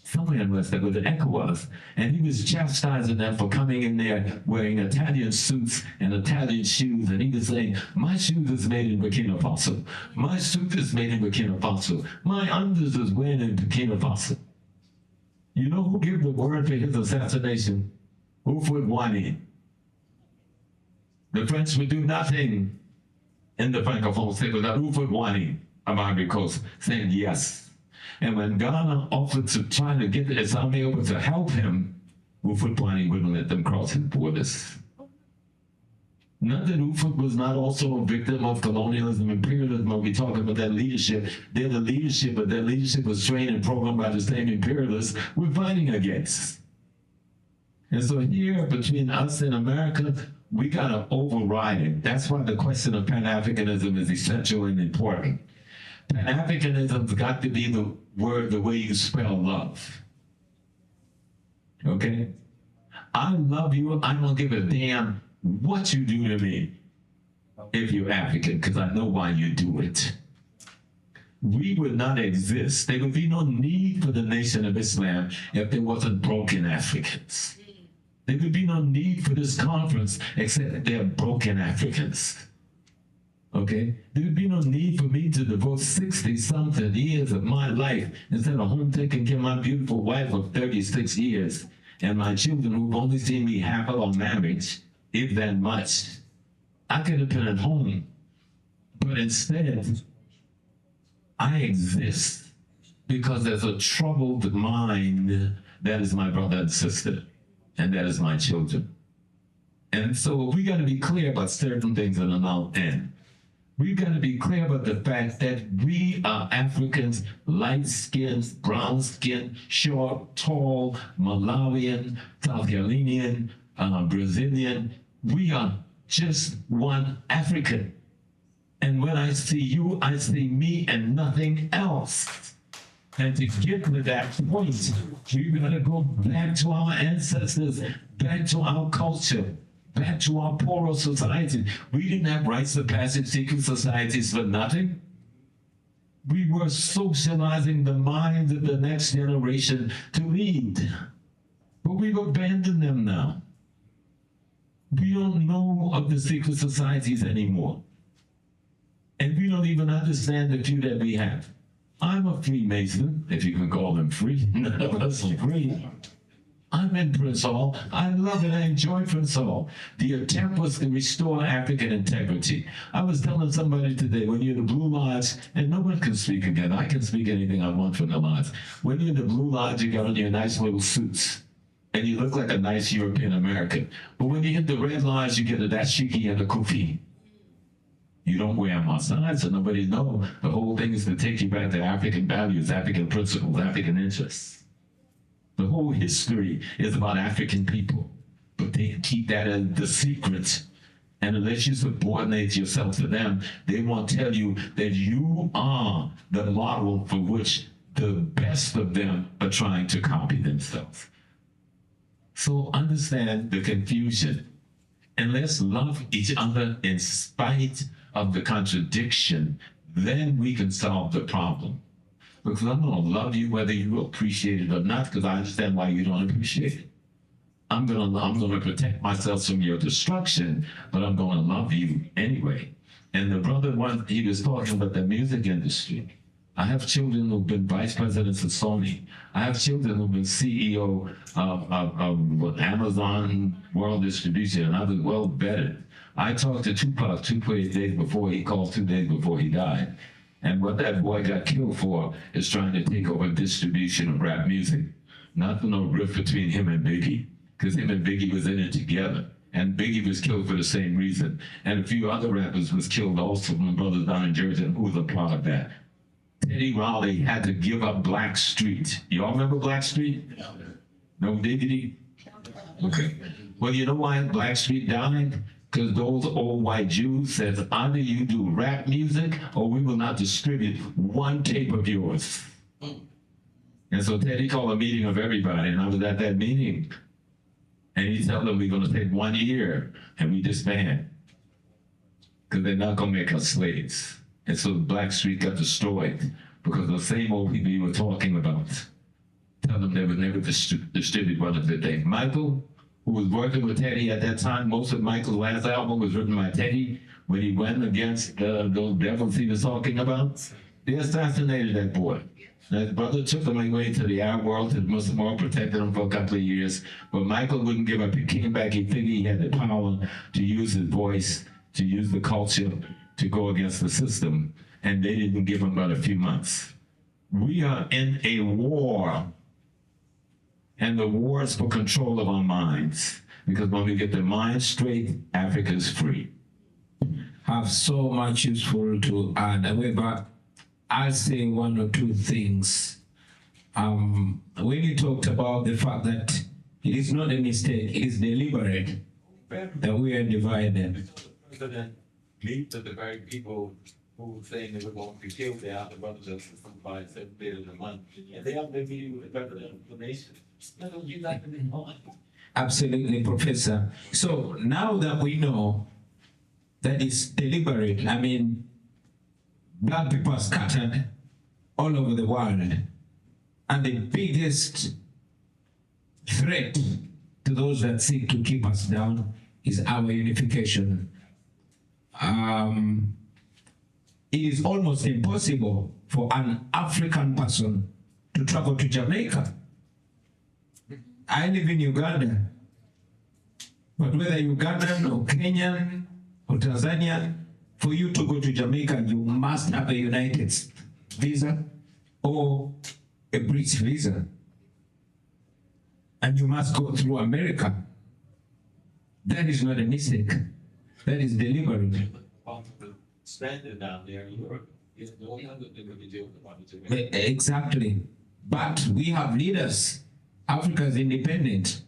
somewhere in West Africa, ECOWAS, and he was chastising them for coming in there wearing Italian suits and Italian shoes, and he was saying, my shoes is made in Burkina Faso, my suit is made in Burkina Faso, my undies is wearing in Burkina Faso. You know who gave the word for his assassination? Houphouët-Boigny. The French would do nothing in the Francophone state without Houphouët-Boigny of Ivory Coast saying yes. And when Ghana offered to try to get his army over to help him, Houphouët-Boigny wouldn't let them cross his borders. Not that Houphouët was not also a victim of colonialism, imperialism, when we talk about that leadership. They're the leadership, but that leadership was trained and programmed by the same imperialists we're fighting against. And so here, between us and America, we got to override it. That's why the question of Pan-Africanism is essential and important. Pan-Africanism's got to be the word, the way you spell love. Okay? I love you. I don't give a damn what you do to me if you're African, because I know why you do it. We would not exist. There would be no need for the Nation of Islam if there wasn't broken Africans. There would be no need for this conference except that there are broken Africans. Okay? There would be no need for me to devote 60-something years of my life instead of home taking care of my beautiful wife of 36 years and my children who've only seen me half of our marriage, if that much. I could have been at home, but instead, I exist because there's a troubled mind that is my brother and sister, and that is my children. And so we got to be clear about certain things in the Mount End. We've got to be clear about the fact that we are Africans, light-skinned, brown-skinned, short, tall, Malawian, South Carolinian, Brazilian. We are just one African. And when I see you, I see me and nothing else. And to get to that point, we're going to go back to our ancestors, back to our culture, back to our poorer society. We didn't have rites of passage secret societies for nothing. We were socializing the minds of the next generation to lead. But we've abandoned them now. We don't know of the secret societies anymore. And we don't even understand the few that we have. I'm a Freemason, if you can call them free. None of us are free. I'm in Prince Hall. I love it. I enjoy Prince Hall. The attempt was to restore African integrity. I was telling somebody today, when you're in the Blue Lodge, and no one can speak again. I can speak anything I want from the lodge. When you're in the Blue Lodge, you got on your nice little suits, and you look like a nice European American. But when you hit the Red Lodge, you get a dashiki and a kufi. You don't wear them outside, so nobody knows. The whole thing is to take you back to African values, African principles, African interests. The whole history is about African people, but they keep that as the secret. And unless you subordinate yourself to them, they won't tell you that you are the model for which the best of them are trying to copy themselves. So understand the confusion, and let's love each other in spite of the contradiction. Then we can solve the problem. Because I'm going to love you whether you appreciate it or not, because I understand why you don't appreciate it. I'm going to protect myself from your destruction, but I'm going to love you anyway. And the brother, he was talking about the music industry. I have children who've been vice presidents of Sony. I have children who've been CEO of Amazon World Distribution, and I was well vetted. I talked to Tupac 2 days before he called, 2 days before he died. And what that boy got killed for is trying to take over distribution of rap music. Not for no rift between him and Biggie, because him and Biggie was in it together. And Biggie was killed for the same reason. And a few other rappers was killed also, my brothers down in Jersey, and who was a part of that. Teddy Riley had to give up Black Street. Y'all remember Black Street? No diggity? Okay. Well, you know why Black Street died? Because those old white Jews said, either you do rap music or we will not distribute one tape of yours. And so Teddy called a meeting of everybody, and I was at that meeting. And he told them we're going to take 1 year and we disband. Because they're not going to make us slaves. And so Black Street got destroyed because the same old people you were talking about. Tell them they would never distribute one of the things. Michael, who was working with Teddy at that time, most of Michael's last album was written by Teddy when he went against those devils he was talking about. They assassinated that boy. And his brother took him away to the Arab world, to the Muslim world, protected him for a couple of years. But Michael wouldn't give up. He came back. He figured he had the power to use his voice, to use the culture, to go against the system. And they didn't give him but a few months. We are in a war. And the war is for control of our minds. Because when we get the mind straight, Africa is free. Have so much useful to add. However, I'll say one or two things. When you talked about the fact that it is not a mistake, it is deliberate that we are divided. President meet the very people who saying they were going to be killed. They are the brothers and sisters by $7 billion a month. And they have their meeting with the president of the nation. You like them in mind. Absolutely, Professor. So now that we know that it's deliberate, I mean, black people are scattered all over the world. And the biggest threat to those that seek to keep us down is our unification. It is almost impossible for an African person to travel to Jamaica. I live in Uganda, but whether Ugandan or Kenyan or Tanzanian, for you to go to Jamaica, you must have a United visa or a British visa. And you must go through America. That is not a mistake. That is deliberate. Standing down there in Europe is the only other thing that we do. Exactly. But we have leaders. Africa is independent.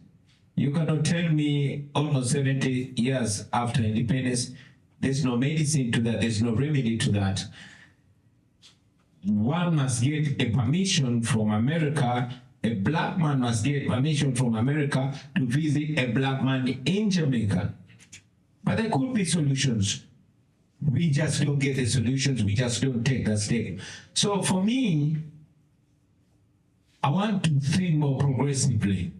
You cannot tell me almost 70 years after independence, There's no medicine to that. There's no remedy to that. One must get a permission from America. A black man must get permission from America to visit a black man in Jamaica. But there could be solutions. We just don't get the solutions. We just don't take that step. So for me, I want to think more progressively.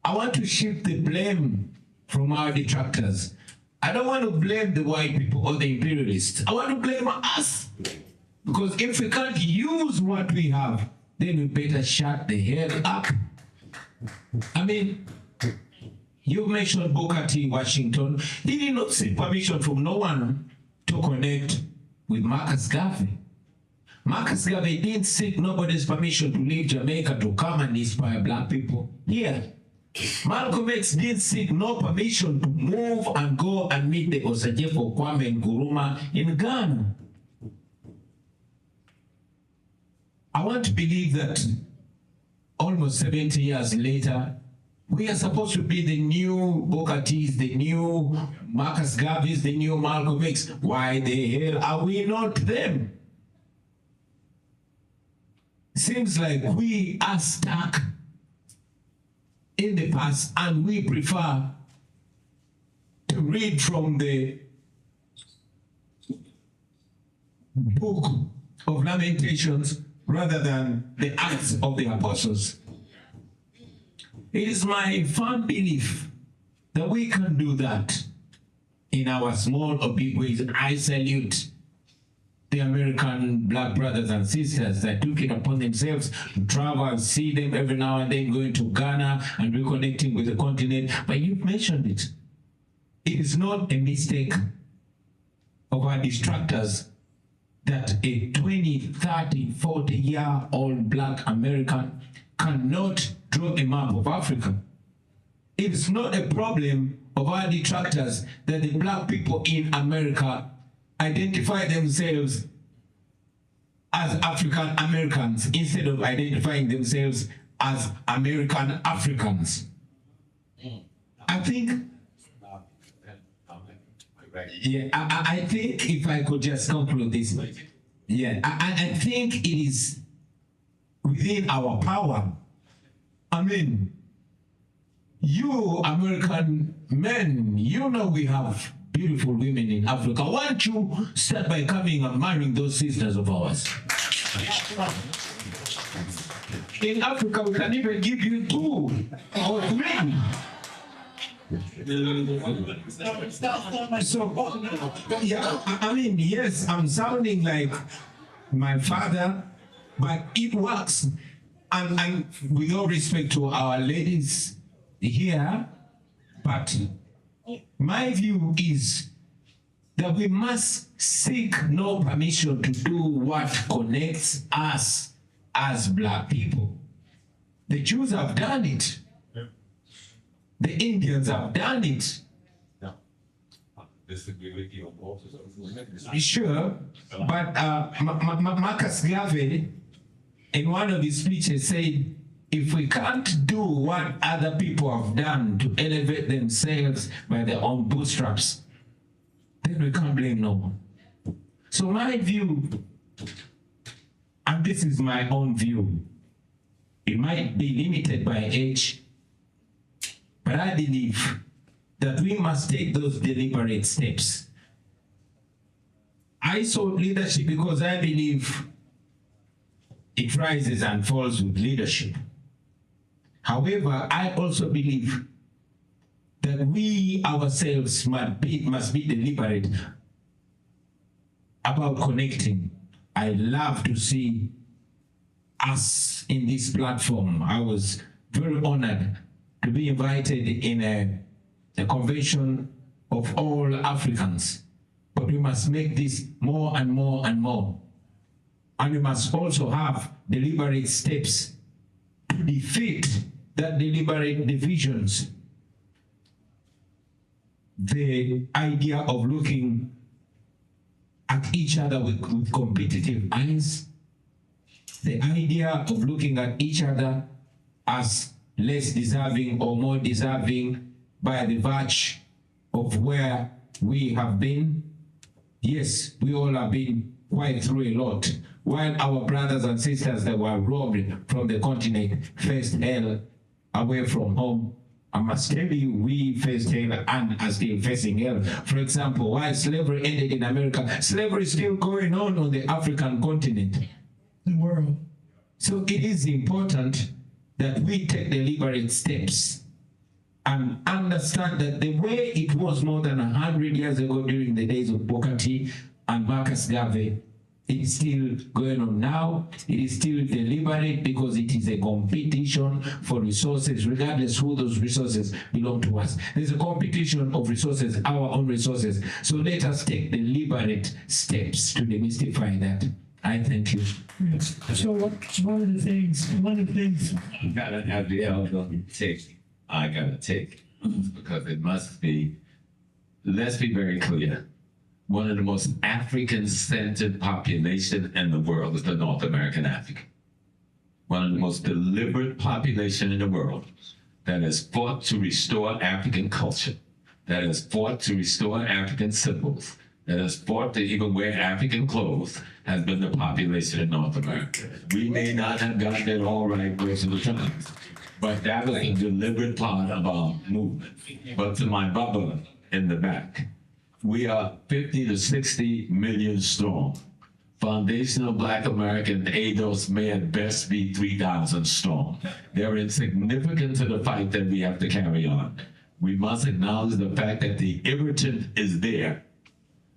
I want to shift the blame from our detractors. I don't want to blame the white people or the imperialists. I want to blame us. Because if we can't use what we have, then we better shut the hell up. I mean, you mentioned Booker T. Washington. He did not seek permission from no one to connect with Marcus Garvey. Marcus Garvey didn't seek nobody's permission to leave Jamaica to come and inspire black people here. Malcolm X didn't seek no permission to move and go and meet the Osajefo Kwame Nkrumah in Ghana. I want to believe that almost 70 years later, we are supposed to be the new Booker T's, the new Marcus Garvey's, the new Malcolm X. Why the hell are we not them? Seems like we are stuck in the past and we prefer to read from the book of Lamentations rather than the Acts of the Apostles. It is my firm belief that we can do that in our small or big ways. I salute the American black brothers and sisters that took it upon themselves to travel and see them every now and then, going to Ghana and reconnecting with the continent. But you've mentioned it. It is not a mistake of our distractors that a 20, 30, 40-year-old black American cannot draw a map of Africa. It is not a problem of our detractors that the black people in America identify themselves as African Americans instead of identifying themselves as American Africans. I think, yeah, I think if I could just conclude this, yeah, I think it is within our power. I mean, you American men, you know we have beautiful women in Africa. Why don't you start by coming and marrying those sisters of ours? In Africa, we can even give you 2 or 3. So, yeah, I mean, yes, I'm sounding like my father, but it works. And with all respect to our ladies here, but my view is that we must seek no permission to do what connects us as black people. The Jews have done it. The Indians have done it. Sure, but Marcus Garvey, in one of his speeches, said, if we can't do what other people have done to elevate themselves by their own bootstraps, then we can't blame no one. So my view, and this is my own view, it might be limited by age, but I believe that we must take those deliberate steps. I sought leadership because I believe it rises and falls with leadership. However, I also believe that we ourselves must be deliberate about connecting. I love to see us in this platform. I was very honored to be invited in a convention of all Africans. But we must make this more and more and more. And we must also have deliberate steps to defeat that deliberate divisions. The idea of looking at each other with competitive eyes, the idea of looking at each other as less deserving or more deserving by the virtue of where we have been, Yes, we all have been quite through a lot. While our brothers and sisters that were robbed from the continent faced hell away from home, I must tell you, we faced hell and are still facing hell. For example, while slavery ended in America, slavery is still going on the African continent. The world. So it is important that we take deliberate steps and understand that the way it was more than 100 years ago during the days of Booker T and Marcus Garvey, it's still going on now. It is still deliberate because it is a competition for resources, regardless who those resources belong to us. There's a competition of resources, our own resources. So let us take deliberate steps to demystify that. I thank you. So one of the things, You gotta have the elbow take. I gotta take. Because it must be, let's be very clear. One of the most African-centered population in the world is the North American African. One of the most deliberate population in the world that has fought to restore African culture, that has fought to restore African symbols, that has fought to even wear African clothes, has been the population in North America. We may not have gotten it all right most of the time, but that was a deliberate part of our movement. But to my Baba in the back, we are 50 to 60 million strong. Foundational Black American ADOS may at best be 3,000 strong. They're insignificant to the fight that we have to carry on. We must acknowledge the fact that the irritant is there,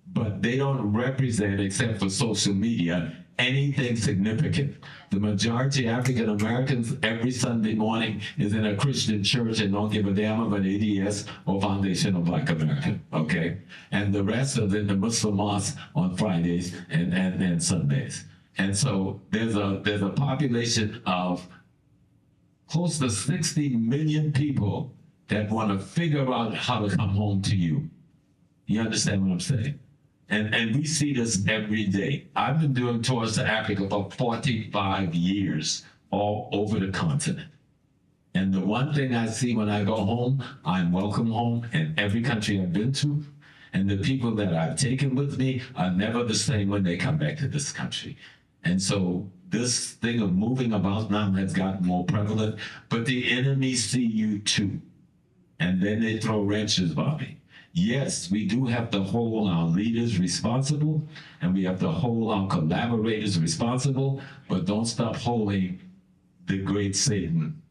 but they don't represent, except for social media, anything significant. The majority of African Americans every Sunday morning is in a Christian church and don't give a damn of an ADS or Foundational Black American, okay? And the rest are in the Muslim mosque on Fridays and Sundays. And so there's a population of close to 60 million people that want to figure out how to come home to you. You understand what I'm saying? And we see this every day. I've been doing tours to Africa for 45 years, all over the continent. And the one thing I see when I go home, I'm welcome home in every country I've been to. And the people that I've taken with me are never the same when they come back to this country. And so this thing of moving about now has gotten more prevalent, but the enemy see you too. And then they throw wrenches, Bobby. Yes, we do have to hold our leaders responsible, and we have to hold our collaborators responsible, but don't stop holding the great Satan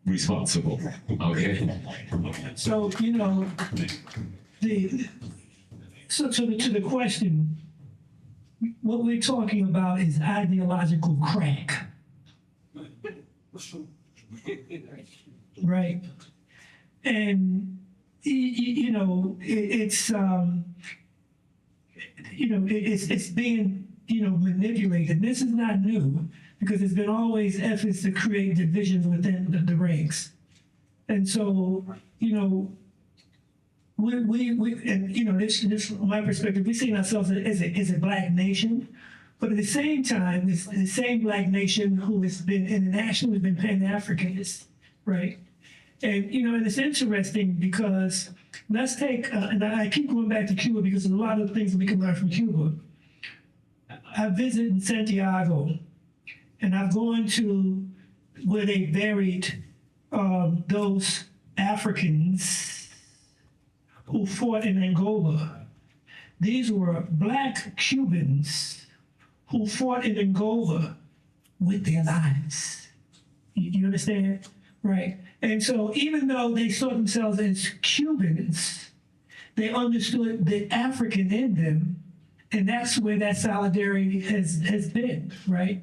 responsible, okay? so, you know, to the question, what we're talking about is ideological crack. Right? And you know, it's being, manipulated. This is not new because there's been always efforts to create divisions within the ranks. And so, this from my perspective, we see ourselves as a black nation, but at the same time, it's the same black nation who has been international, has been Pan-Africanist, right? And, and it's interesting because let's take, and I keep going back to Cuba because there's a lot of things we can learn from Cuba. I visited in Santiago, and I've gone to where they buried those Africans who fought in Angola. These were black Cubans who fought in Angola with their lives. You understand? Right. And so even though they saw themselves as Cubans, they understood the African in them, and that's where that solidarity has been, right?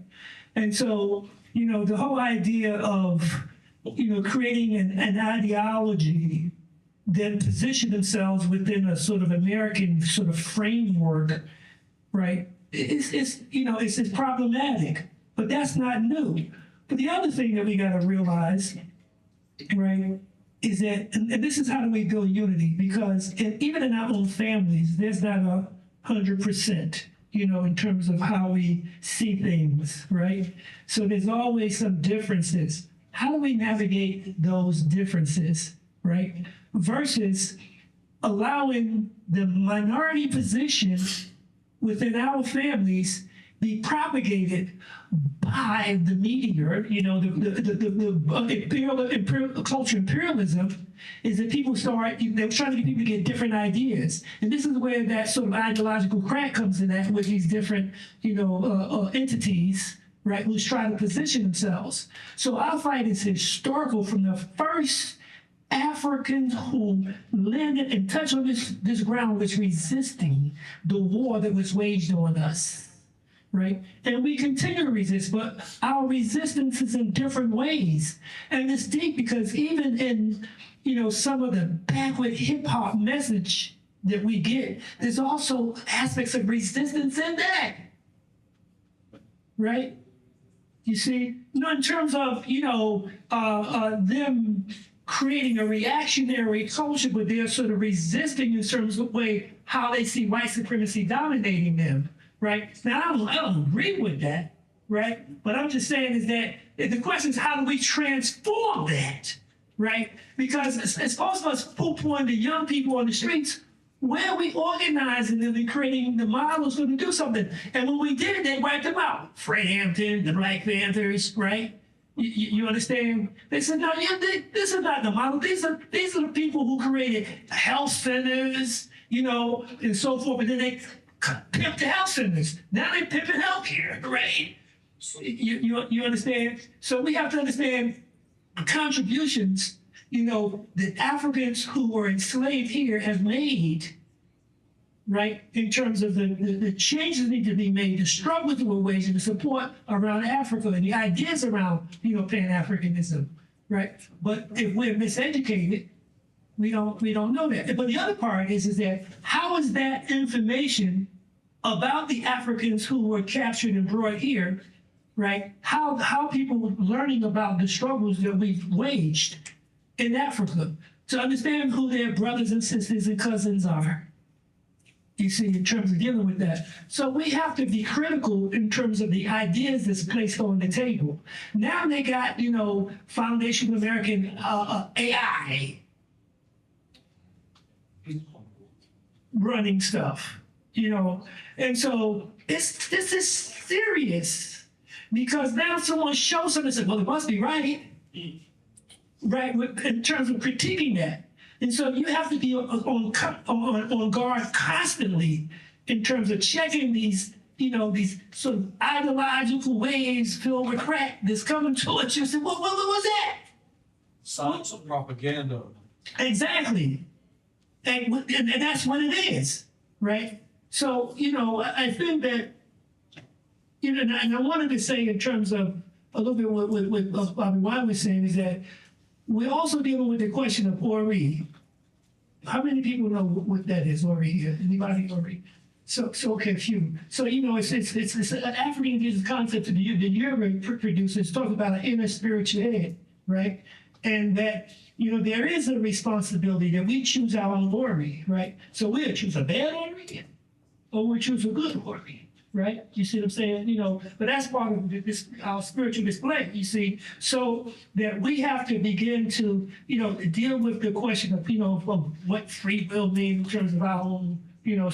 And so, the whole idea of, creating an ideology that position themselves within a sort of American sort of framework, right? It's problematic, but that's not new. But the other thing that we got to realize, right, is that, and this is how do we build unity, because even in our own families, there's not 100%, in terms of how we see things, right? So there's always some differences. How do we navigate those differences, right? Versus allowing the minority position within our families be propagated by the media, you know, the culture imperialism, is that people start, they're trying to get people to get different ideas. And this is where that sort of ideological crack comes in at with these different, you know, entities, right, who's trying to position themselves. So our fight is historical from the first Africans who landed and touched on this ground was resisting the war that was waged on us. Right? And we continue to resist, but our resistance is in different ways. And it's deep because even in, you know, some of the backward hip hop message that we get, there's also aspects of resistance in that. Right? You see, in terms of, you know, them creating a reactionary culture, but they're sort of resisting in terms of the way how they see white supremacy dominating them. Right? Now, I don't agree with that, right? But I'm just saying is that the question is, how do we transform that, right? Because as opposed to us poo-pooing the young people on the streets, where are we organizing them and creating the models to do something? And when we did, they wiped them out. Fred Hampton, the Black Panthers, right? You understand? They said, no, this is not the model. These are the people who created health centers, you know, and so forth. And then they pimp the health centers. Now they're pimping healthcare, right? You understand? So we have to understand contributions, you know, that Africans who were enslaved here have made, right? In terms of the changes that need to be made, the struggles that we're waging, the support around Africa, and the ideas around, you know, Pan-Africanism, right? But if we're miseducated, we don't know that. But the other part is that how is that information about the Africans who were captured and brought here, right? How people learning about the struggles that we've waged in Africa to understand who their brothers and sisters and cousins are. You see, in terms of dealing with that. So we have to be critical in terms of the ideas that's placed on the table. Now they got, you know, Foundation American AI running stuff, you know, and so this is serious because now someone shows something and says, well, it must be right, in terms of critiquing that, and so you have to be on guard constantly in terms of checking these, you know, these sort of ideological waves filled with crack that's coming towards you. Say, what was that? Science of propaganda. Exactly. And that's what it is, right? So, you know, I think that, you know, and I wanted to say in terms of a little bit what Bobby Wine was saying is that we're also dealing with the question of Ori. How many people know what that is, Ori here? Anybody Ori? So okay, a few. So, you know, it's an African indigenous concept that the Yoruba producers talk about an inner spiritual head, right? And that, you know, there is a responsibility that we choose our own Ori, right? So we'll choose a bad Ori or we'll choose a good Ori, right? You see what I'm saying? You know, but that's part of this, our spiritual display, you see. So that we have to begin to, you know, deal with the question of, you know, of what free will means in terms of our own, you know,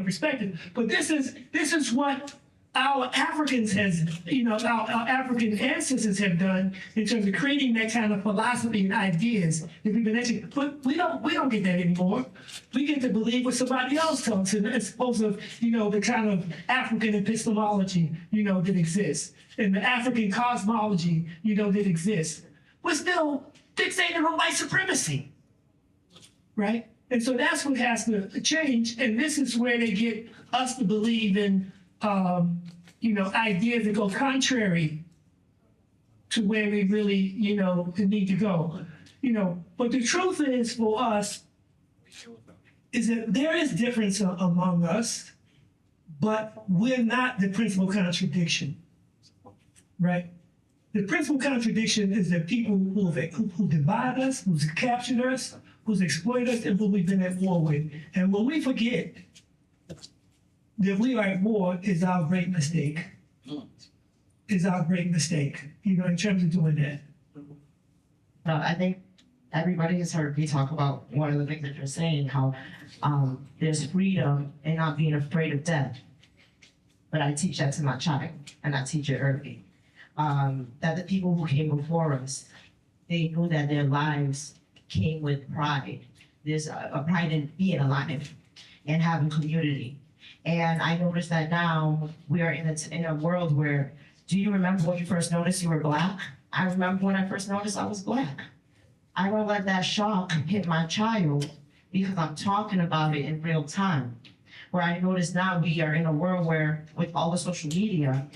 perspective. But this is what our Africans our African ancestors have done in terms of creating that kind of philosophy and ideas that we've been educated. But we don't get that anymore. We get to believe what somebody else tells us, as opposed to, you know, the kind of African epistemology, you know, that exists, and the African cosmology, you know, that exists. We're still fixated on white supremacy, right? And so that's what has to change. And this is where they get us to believe in you know, ideas that go contrary to where we really, you know, need to go. You know, but the truth is for us is that there is difference among us, but we're not the principal contradiction, right? The principal contradiction is that people who divide us, who's captured us, who's exploited us, and who we've been at war with. And when we forget that we are at war is our great mistake. Is our great mistake, you know, in terms of doing that. I think everybody has heard me talk about one of the things that you're saying, how there's freedom in not being afraid of death. but I teach that to my child, and I teach it early. That the people who came before us, they knew that their lives came with pride. There's a pride in being alive and having community. And I noticed that now we are in a world where, do you remember when you first noticed you were Black? I remember when I first noticed I was Black. I won't let that shock hit my child because I'm talking about it in real time. Where I notice now we are in a world where, with all the social media,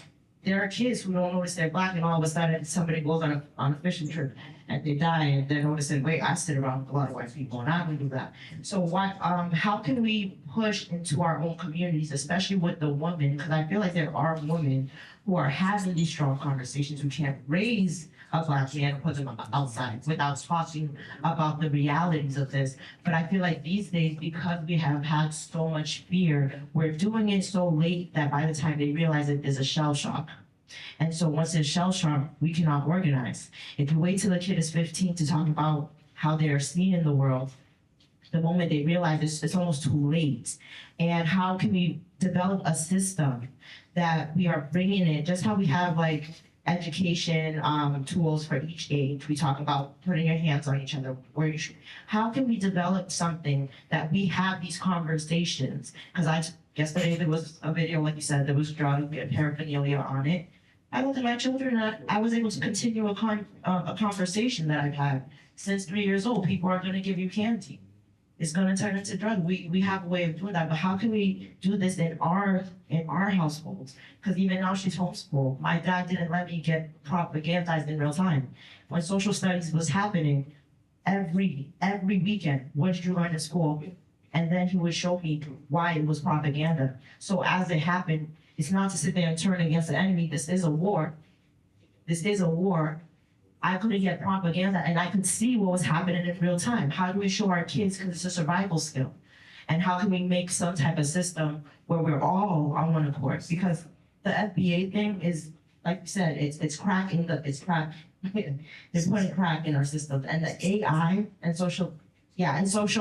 there are kids who don't notice they're Black, and all of a sudden somebody goes on a fishing trip and they die, and they're noticing, wait, I sit around with a lot of white people and I don't do that. So how can we push into our own communities, especially with the women? Because I feel like there are women who are having these strong conversations who can't raise a Black man and put them outside without talking about the realities of this. But I feel like these days, because we have had so much fear, we're doing it so late that by the time they realize it, there's a shell shock. And so once there's shell shock, we cannot organize. If you wait till the kid is 15 to talk about how they are seen in the world, the moment they realize it's almost too late. And how can we develop a system that we are bringing in, just how we have like education tools for each age. We talk about putting your hands on each other. How can we develop something that we have these conversations? Because yesterday there was a video, like you said, there was drug paraphernalia on it. I looked at my children and I was able to continue a conversation that I've had since 3 years old. People are going to give you candy. It's going to turn into drug. We have a way of doing that, but how can we do this in our households? Because even now she's homeschooled. My dad didn't let me get propagandized in real time. When social studies was happening, every weekend, what did you learn in school? And then he would show me why it was propaganda. So as it happened, it's not to sit there and turn against the enemy. This is a war. This is a war. I couldn't get propaganda and I could see what was happening in real time. How do we show our kids, because it's a survival skill? And how can we make some type of system where we're all on one accord? Because the FBA thing is, like you said, it's cracking it's crack. They're putting crack in our systems. And the AI and social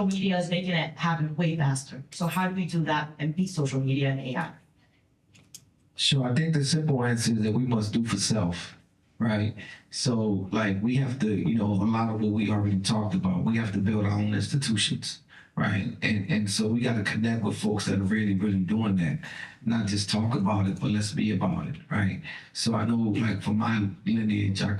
media is making it happen way faster. So how do we do that and beat social media and AI? Sure, I think the simple answer is that we must do for self. Right. So like we have to, a lot of what we already talked about, we have to build our own institutions. Right. And so we got to connect with folks that are really, really doing that. Not just talk about it, but let's be about it. Right. So I know like from my lineage, I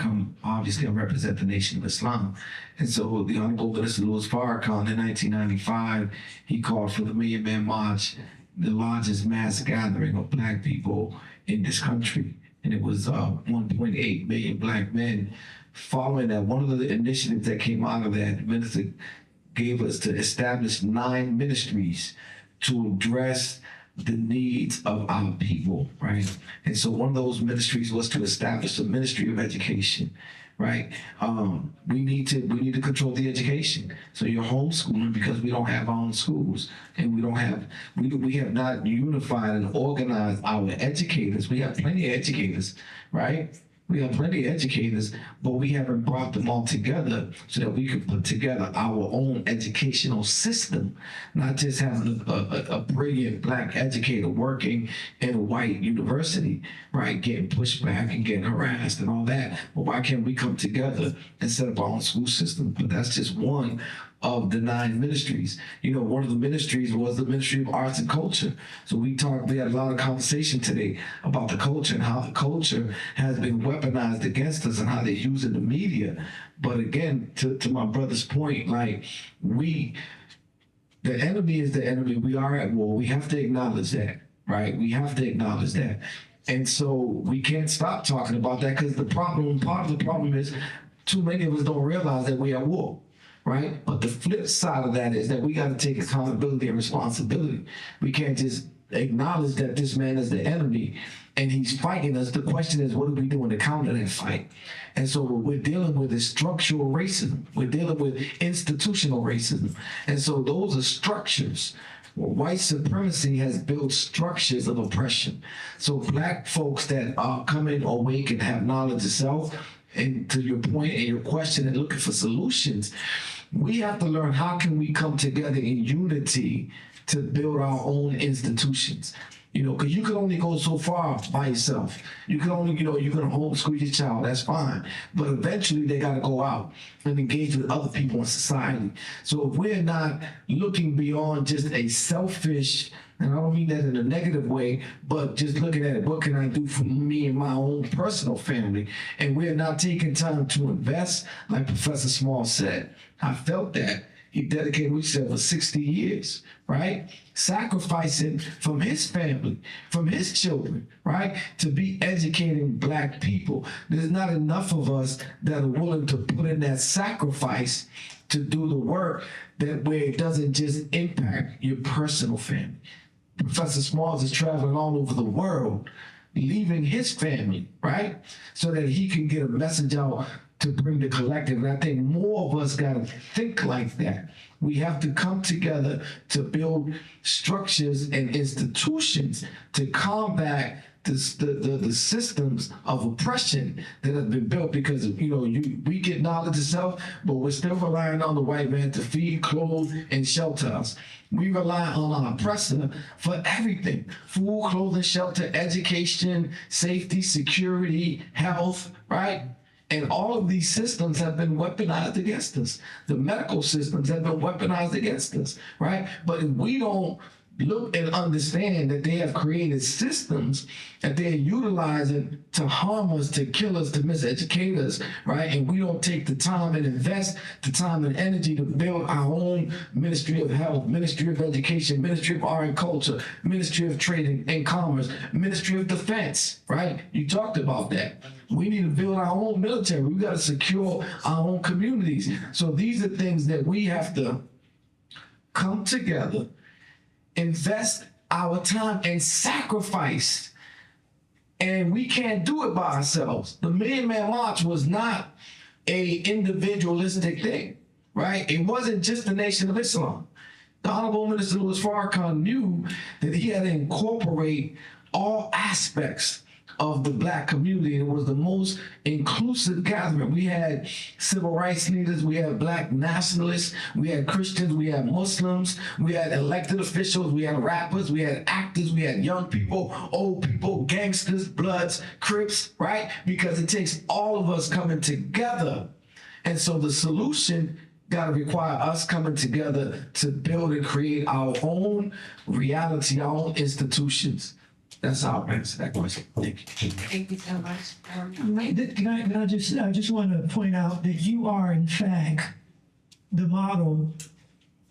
represent the Nation of Islam. And so the Honorable Minister Louis Farrakhan in 1995, he called for the Million Man March, the largest mass gathering of Black people in this country. And it was 1.8 million Black men. Following that, one of the initiatives that came out of that, the minister gave us to establish 9 ministries to address the needs of our people, right? And so one of those ministries was to establish a Ministry of Education, right? We need to control the education. So you're homeschooling because we don't have our own schools, and we have not unified and organized our educators. We have plenty of educators, right? We have plenty of educators, but we haven't brought them all together so that we can put together our own educational system, not just having a brilliant Black educator working in a white university, right, getting pushed back and getting harassed and all that. But why can't we come together and set up our own school system? But that's just one of the 9 ministries. One of the ministries was the Ministry of Arts and Culture. So we had a lot of conversation today about the culture and how the culture has been weaponized against us and how they use it in the media. But again, to my brother's point, like the enemy is the enemy. We are at war. We have to acknowledge that, right? We have to acknowledge that. And so we can't stop talking about that because part of the problem is too many of us don't realize that we're at war. Right? But the flip side of that is that we got to take accountability and responsibility. We can't just acknowledge that this man is the enemy and he's fighting us. The question is, what are we doing to counter that fight? And so what we're dealing with is structural racism. We're dealing with institutional racism. And so those are structures. White supremacy has built structures of oppression. So Black folks that are coming awake and have knowledge of self, and to your point and your question and looking for solutions, we have to learn how can we come together in unity to build our own institutions. You know, because you can only go so far by yourself. You can only, you know, you can homeschool your child, that's fine. But eventually they got to go out and engage with other people in society. So if we're not looking beyond just a selfish, and I don't mean that in a negative way, but just looking at it, what can I do for me and my own personal family? And we're not taking time to invest, like Professor Small said. I felt that. He dedicated himself for 60 years, right? Sacrificing from his family, from his children, right? To be educating Black people. There's not enough of us that are willing to put in that sacrifice to do the work that where it doesn't just impact your personal family. Professor Smalls is traveling all over the world, leaving his family, right? So that he can get a message out to bring the collective. And I think more of us got to think like that. We have to come together to build structures and institutions to combat the systems of oppression that have been built, because, you know, we get knowledge itself, but we're still relying on the white man to feed, clothe, and shelter us. We rely on our oppressor for everything: food, clothing, shelter, education, safety, security, health, right? And all of these systems have been weaponized against us. The medical systems have been weaponized against us, right? But if we don't look and understand that they have created systems that they're utilizing to harm us, to kill us, to miseducate us, right? And we don't take the time and invest the time and energy to build our own Ministry of Health, Ministry of Education, Ministry of Art and Culture, Ministry of Trade and Commerce, Ministry of Defense, right? You talked about that. We need to build our own military. We got to secure our own communities. So these are things that we have to come together, invest our time, and sacrifice. And we can't do it by ourselves. The Million Man March was not a individualistic thing, right? It wasn't just the Nation of Islam. The Honorable Minister Louis Farrakhan knew that he had to incorporate all aspects of the Black community. It was the most inclusive gathering. We had civil rights leaders, we had Black nationalists, we had Christians, we had Muslims, we had elected officials, we had rappers, we had actors, we had young people, old people, gangsters, Bloods, Crips, right? Because it takes all of us coming together. And so the solution got to require us coming together to build and create our own reality, our own institutions. That's how I answer that question. Thank you. Thank you so much. I just want to point out that you are, in fact, the model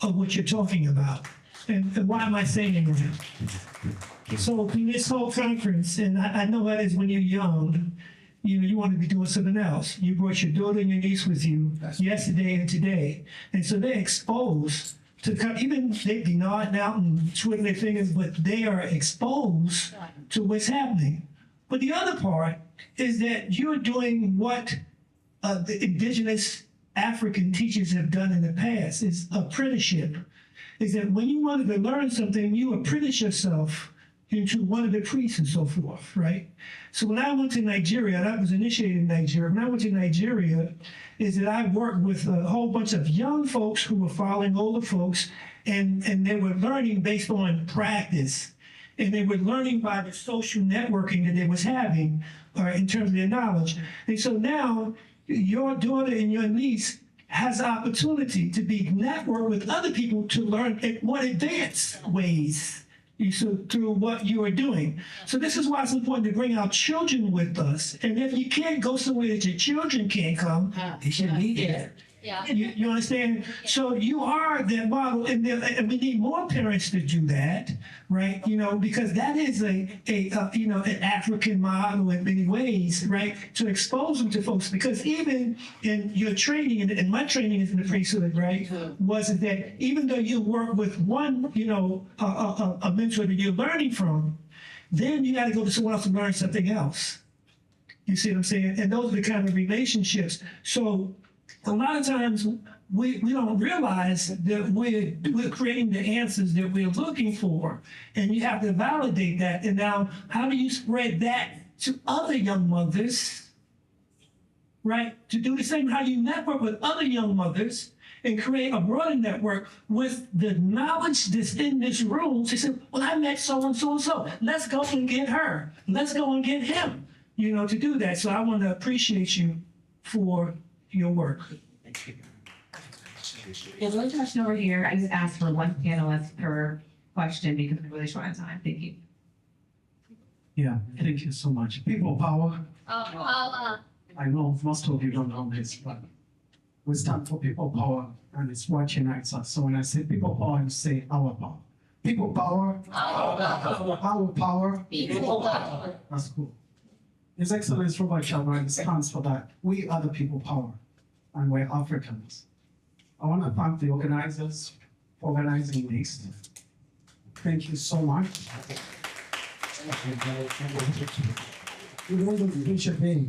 of what you're talking about. And why am I saying that? So in this whole conference, and I know that is when you're young, you know, you want to be doing something else. You brought your daughter and your niece with you yesterday and today. And so they're exposed to come, even they be nodding out and twiddling their fingers, but they are exposed to what's happening. But the other part is that you're doing what the indigenous African teachers have done in the past, is apprenticeship. Is that when you wanted to learn something, you apprentice yourself into one of the priests and so forth, right? So when I went to Nigeria, and I was initiated in Nigeria, when I went to Nigeria, is that I worked with a whole bunch of young folks who were following older folks, and they were learning based on practice. And they were learning by the social networking that they was having in terms of their knowledge. And so now your daughter and your niece has the opportunity to be networked with other people to learn in more advanced ways through what you are doing. So this is why it's important to bring our children with us. And if you can't go somewhere that your children can't come, they should be there. Yeah. You understand? So you are that model, and we need more parents to do that, right? You know, because that is an African model in many ways, right? To expose them to folks, because even in your training, and my training is in the priesthood, right? Was that even though you work with one, a mentor that you're learning from, then you got to go to someone else to learn something else. You see what I'm saying? And those are the kind of relationships. So a lot of times we don't realize that we're creating the answers that we're looking for, and you have to validate that. And now, how do you spread that to other young mothers, right? To do the same, how do you network with other young mothers and create a broader network with the knowledge that's in this room. She said, well, I met so-and-so and so. Let's go and get her. Let's go and get him, you know, to do that. So I want to appreciate you for your work. There's one question over here. I just asked for one panelist per question because we're really short on time. Thank you. Yeah, thank you so much. People power. I know most of you don't know this, but we stand for people power, and it's what unites us. So when I say people power, you say our power. People power. Our power. People power. That's cool. His Excellency Robert Chagulanyi stands for that. We are the people power, and we're Africans. I want to thank the organizers for organizing this. Thank you so much. Today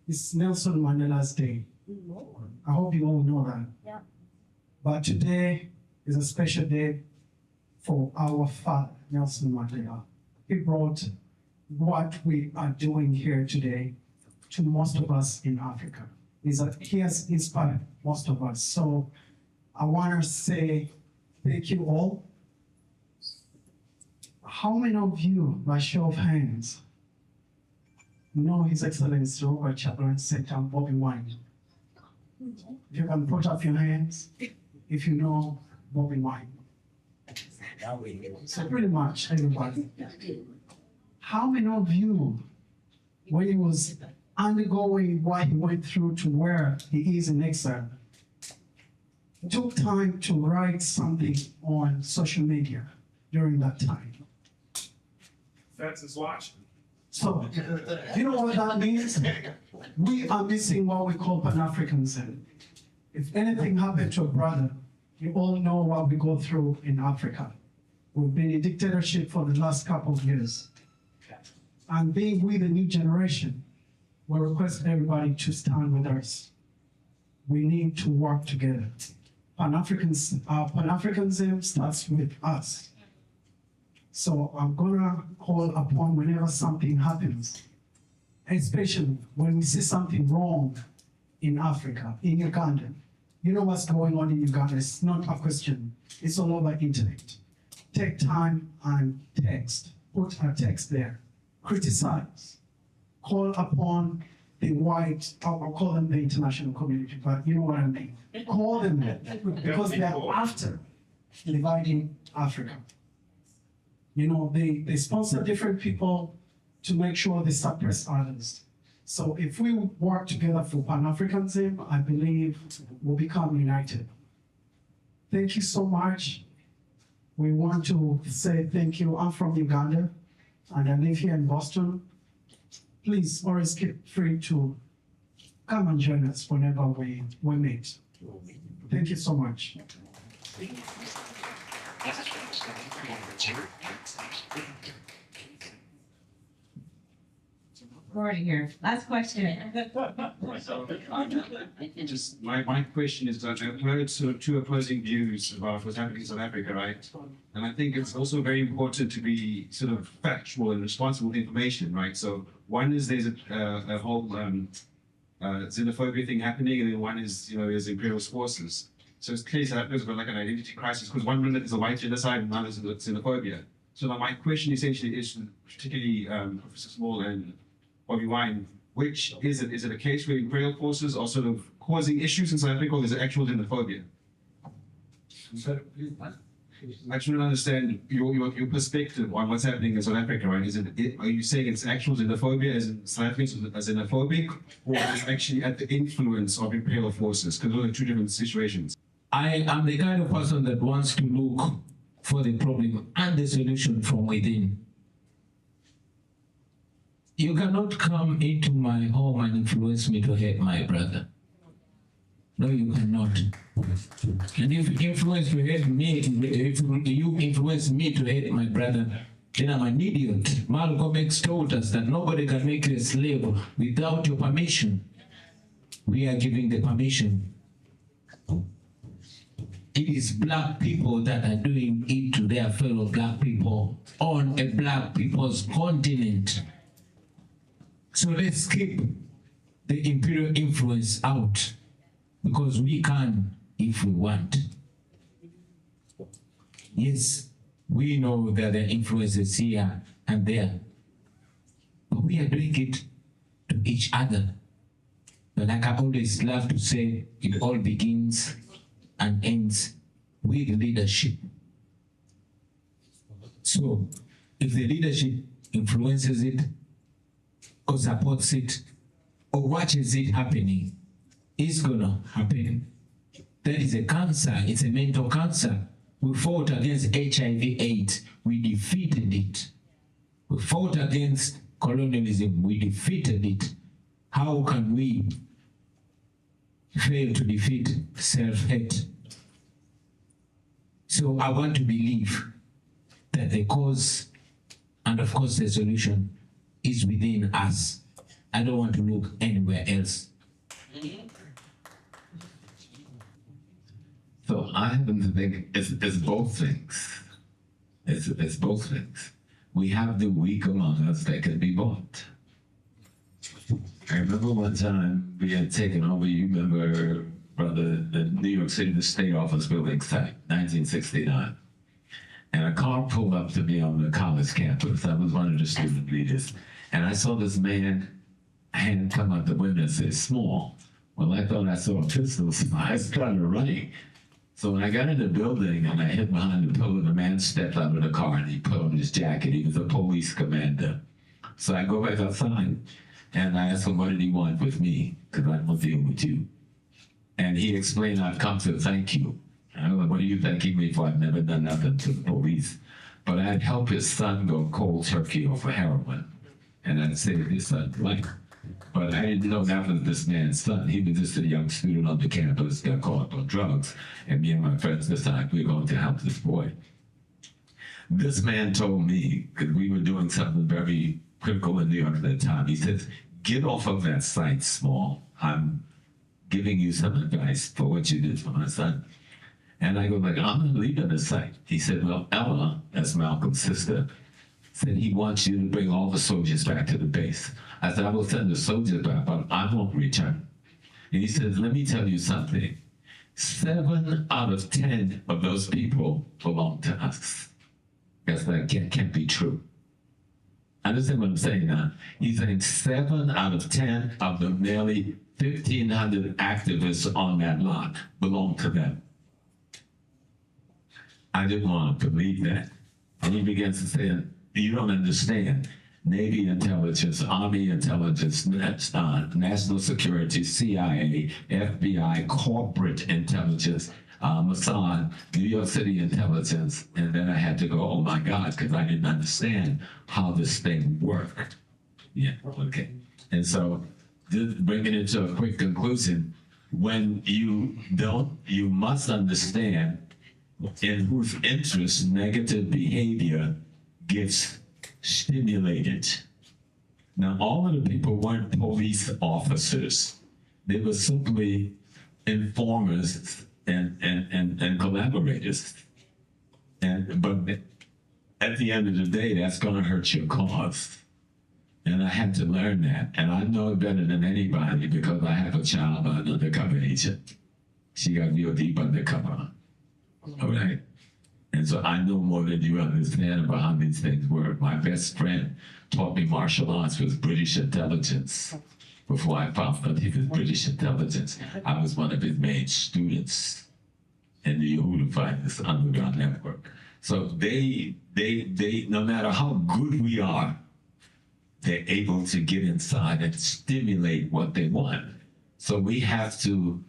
is Nelson Mandela's day. I hope you all know that. Yeah. But today is a special day for our father, Nelson Mandela. He brought what we are doing here today to most of us in Africa. He has inspired most of us. So I want to say thank you all. How many of you, by show of hands, know His Excellency Robert Chagulanyi Sentamu Bobi Wine? If you can put up your hands, if you know Bobi Wine. So pretty much everybody. How many of you, when he was undergoing what he went through to where he is in exile, took time to write something on social media during that time? That's his watch. So, you know what that means? We are missing what we call Pan-Africanism. If anything happened to a brother, you all know what we go through in Africa. We've been in dictatorship for the last couple of years. And being with the new generation, we request everybody to stand with us. We need to work together. Pan-Africanism starts with us. So I'm gonna call upon whenever something happens, especially when we see something wrong in Africa, in Uganda. You know what's going on in Uganda, it's not a question, it's all over internet. Take time and text, put a text there, criticize, call upon the white, I'll call them the international community, but you know what I mean. Call them because they are after dividing Africa. You know, they sponsor different people to make sure they suppress others. So if we work together for Pan-Africanism, I believe we'll become united. Thank you so much. We want to say thank you. I'm from Uganda, and I live here in Boston. Please always keep free to come and join us whenever we meet. Thank you so much. Already here. Last question. Just my question is that I've heard sort of two opposing views about what's happening in South Africa, right? And I think it's also very important to be sort of factual and responsible with information, right? So one is there's a whole xenophobia thing happening, and then one is, you know, there's imperialist forces. So it's clear South Africa's got like an identity crisis because 1 minute is a white genocide and another is xenophobia. So my question essentially is, particularly Professor Small and Bobi Wine, which is it? Is it a case where imperial forces are sort of causing issues in South Africa, or is it actual xenophobia? I just want to understand your perspective on what's happening in South Africa, right? Are you saying it's actual xenophobia as in South Africans are xenophobic, or is it actually at the influence of imperial forces? Because those are two different situations. I am the kind of person that wants to look for the problem and the solution from within. You cannot come into my home and influence me to hate my brother. No, you cannot. And if you influence to hate me, if you influence me to hate my brother, then I'm an idiot. Malcolm X told us that nobody can make you a slave without your permission. We are giving the permission. It is black people that are doing it to their fellow black people on a black people's continent. So let's keep the imperial influence out, because we can if we want. Yes, we know that there are influences here and there, but we are doing it to each other. But like I always love to say, it all begins and ends with leadership. So if the leadership influences it, or supports it, or watches it happening, it's gonna happen. That is a cancer, it's a mental cancer. We fought against HIV/AIDS, we defeated it. We fought against colonialism, we defeated it. How can we fail to defeat self-hate? So I want to believe that the cause and of course the solution is within us. I don't want to look anywhere else. So I happen to think it's both things. It's both things. We have the weak among us that can be bought. I remember one time we had taken over, you remember, brother, the New York City, the state office building site, 1969. And a car pulled up to me on the college campus. I was one of the student leaders. And I saw this man hand come out the window and say, "Small." Well, I thought I saw a pistol, so I started running. So when I got in the building and I hid behind the pillar, the man stepped out of the car and he put on his jacket. He was a police commander. So I go back outside and I asked him, what did he want with me? Because I don't deal with you. And he explained, I've come to thank you. And I was like, what are you thanking me for? I've never done nothing to the police. But I'd help his son go cold turkey over heroin. And I'd saved his son's life. But I didn't know that was this man's son. He was just a young student on the campus, got caught up on drugs. And me and my friends decided we were going to help this boy. This man told me, because we were doing something very critical in New York at that time, he says, get off of that site, Small. I'm giving you some advice for what you did for my son. And I go like, I'm gonna leave on the site. He said, well, Ella, that's Malcolm's sister, said he wants you to bring all the soldiers back to the base. I said, I will send the soldiers back, but I won't return. And he says, let me tell you something. 7 out of 10 of those people belong to us. Guess that can't be true. Understand what I'm saying now? He's saying 7 out of 10 of the nearly 1,500 activists on that lot belong to them. I didn't want to believe that. And he begins to say, you don't understand. Navy intelligence, Army intelligence, national security, CIA, FBI, corporate intelligence, Mossad, New York City intelligence. And then I had to go, oh my God, because I didn't understand how this thing worked. Yeah, okay. And so, just bringing it to a quick conclusion, when you must understand in whose interest negative behavior gets stimulated. Now, all of the people weren't police officers. They were simply informers and collaborators. But at the end of the day, that's gonna hurt your cause. And I had to learn that. And I know it better than anybody because I have a child by an undercover agent. She got real deep undercover. All right? And so I know more than you understand about how these things work. My best friend taught me martial arts with British intelligence. Before I found out he was British intelligence, I was one of his main students in the Yehuda Fighters underground network. So they, no matter how good we are, they're able to get inside and stimulate what they want. So we have to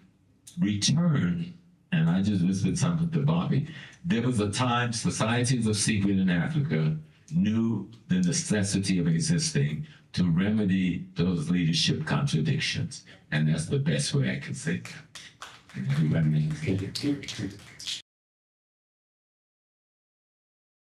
return. And I just whispered something to Bobi. There was a time societies of secret in Africa knew the necessity of existing to remedy those leadership contradictions. And that's the best way I can say it.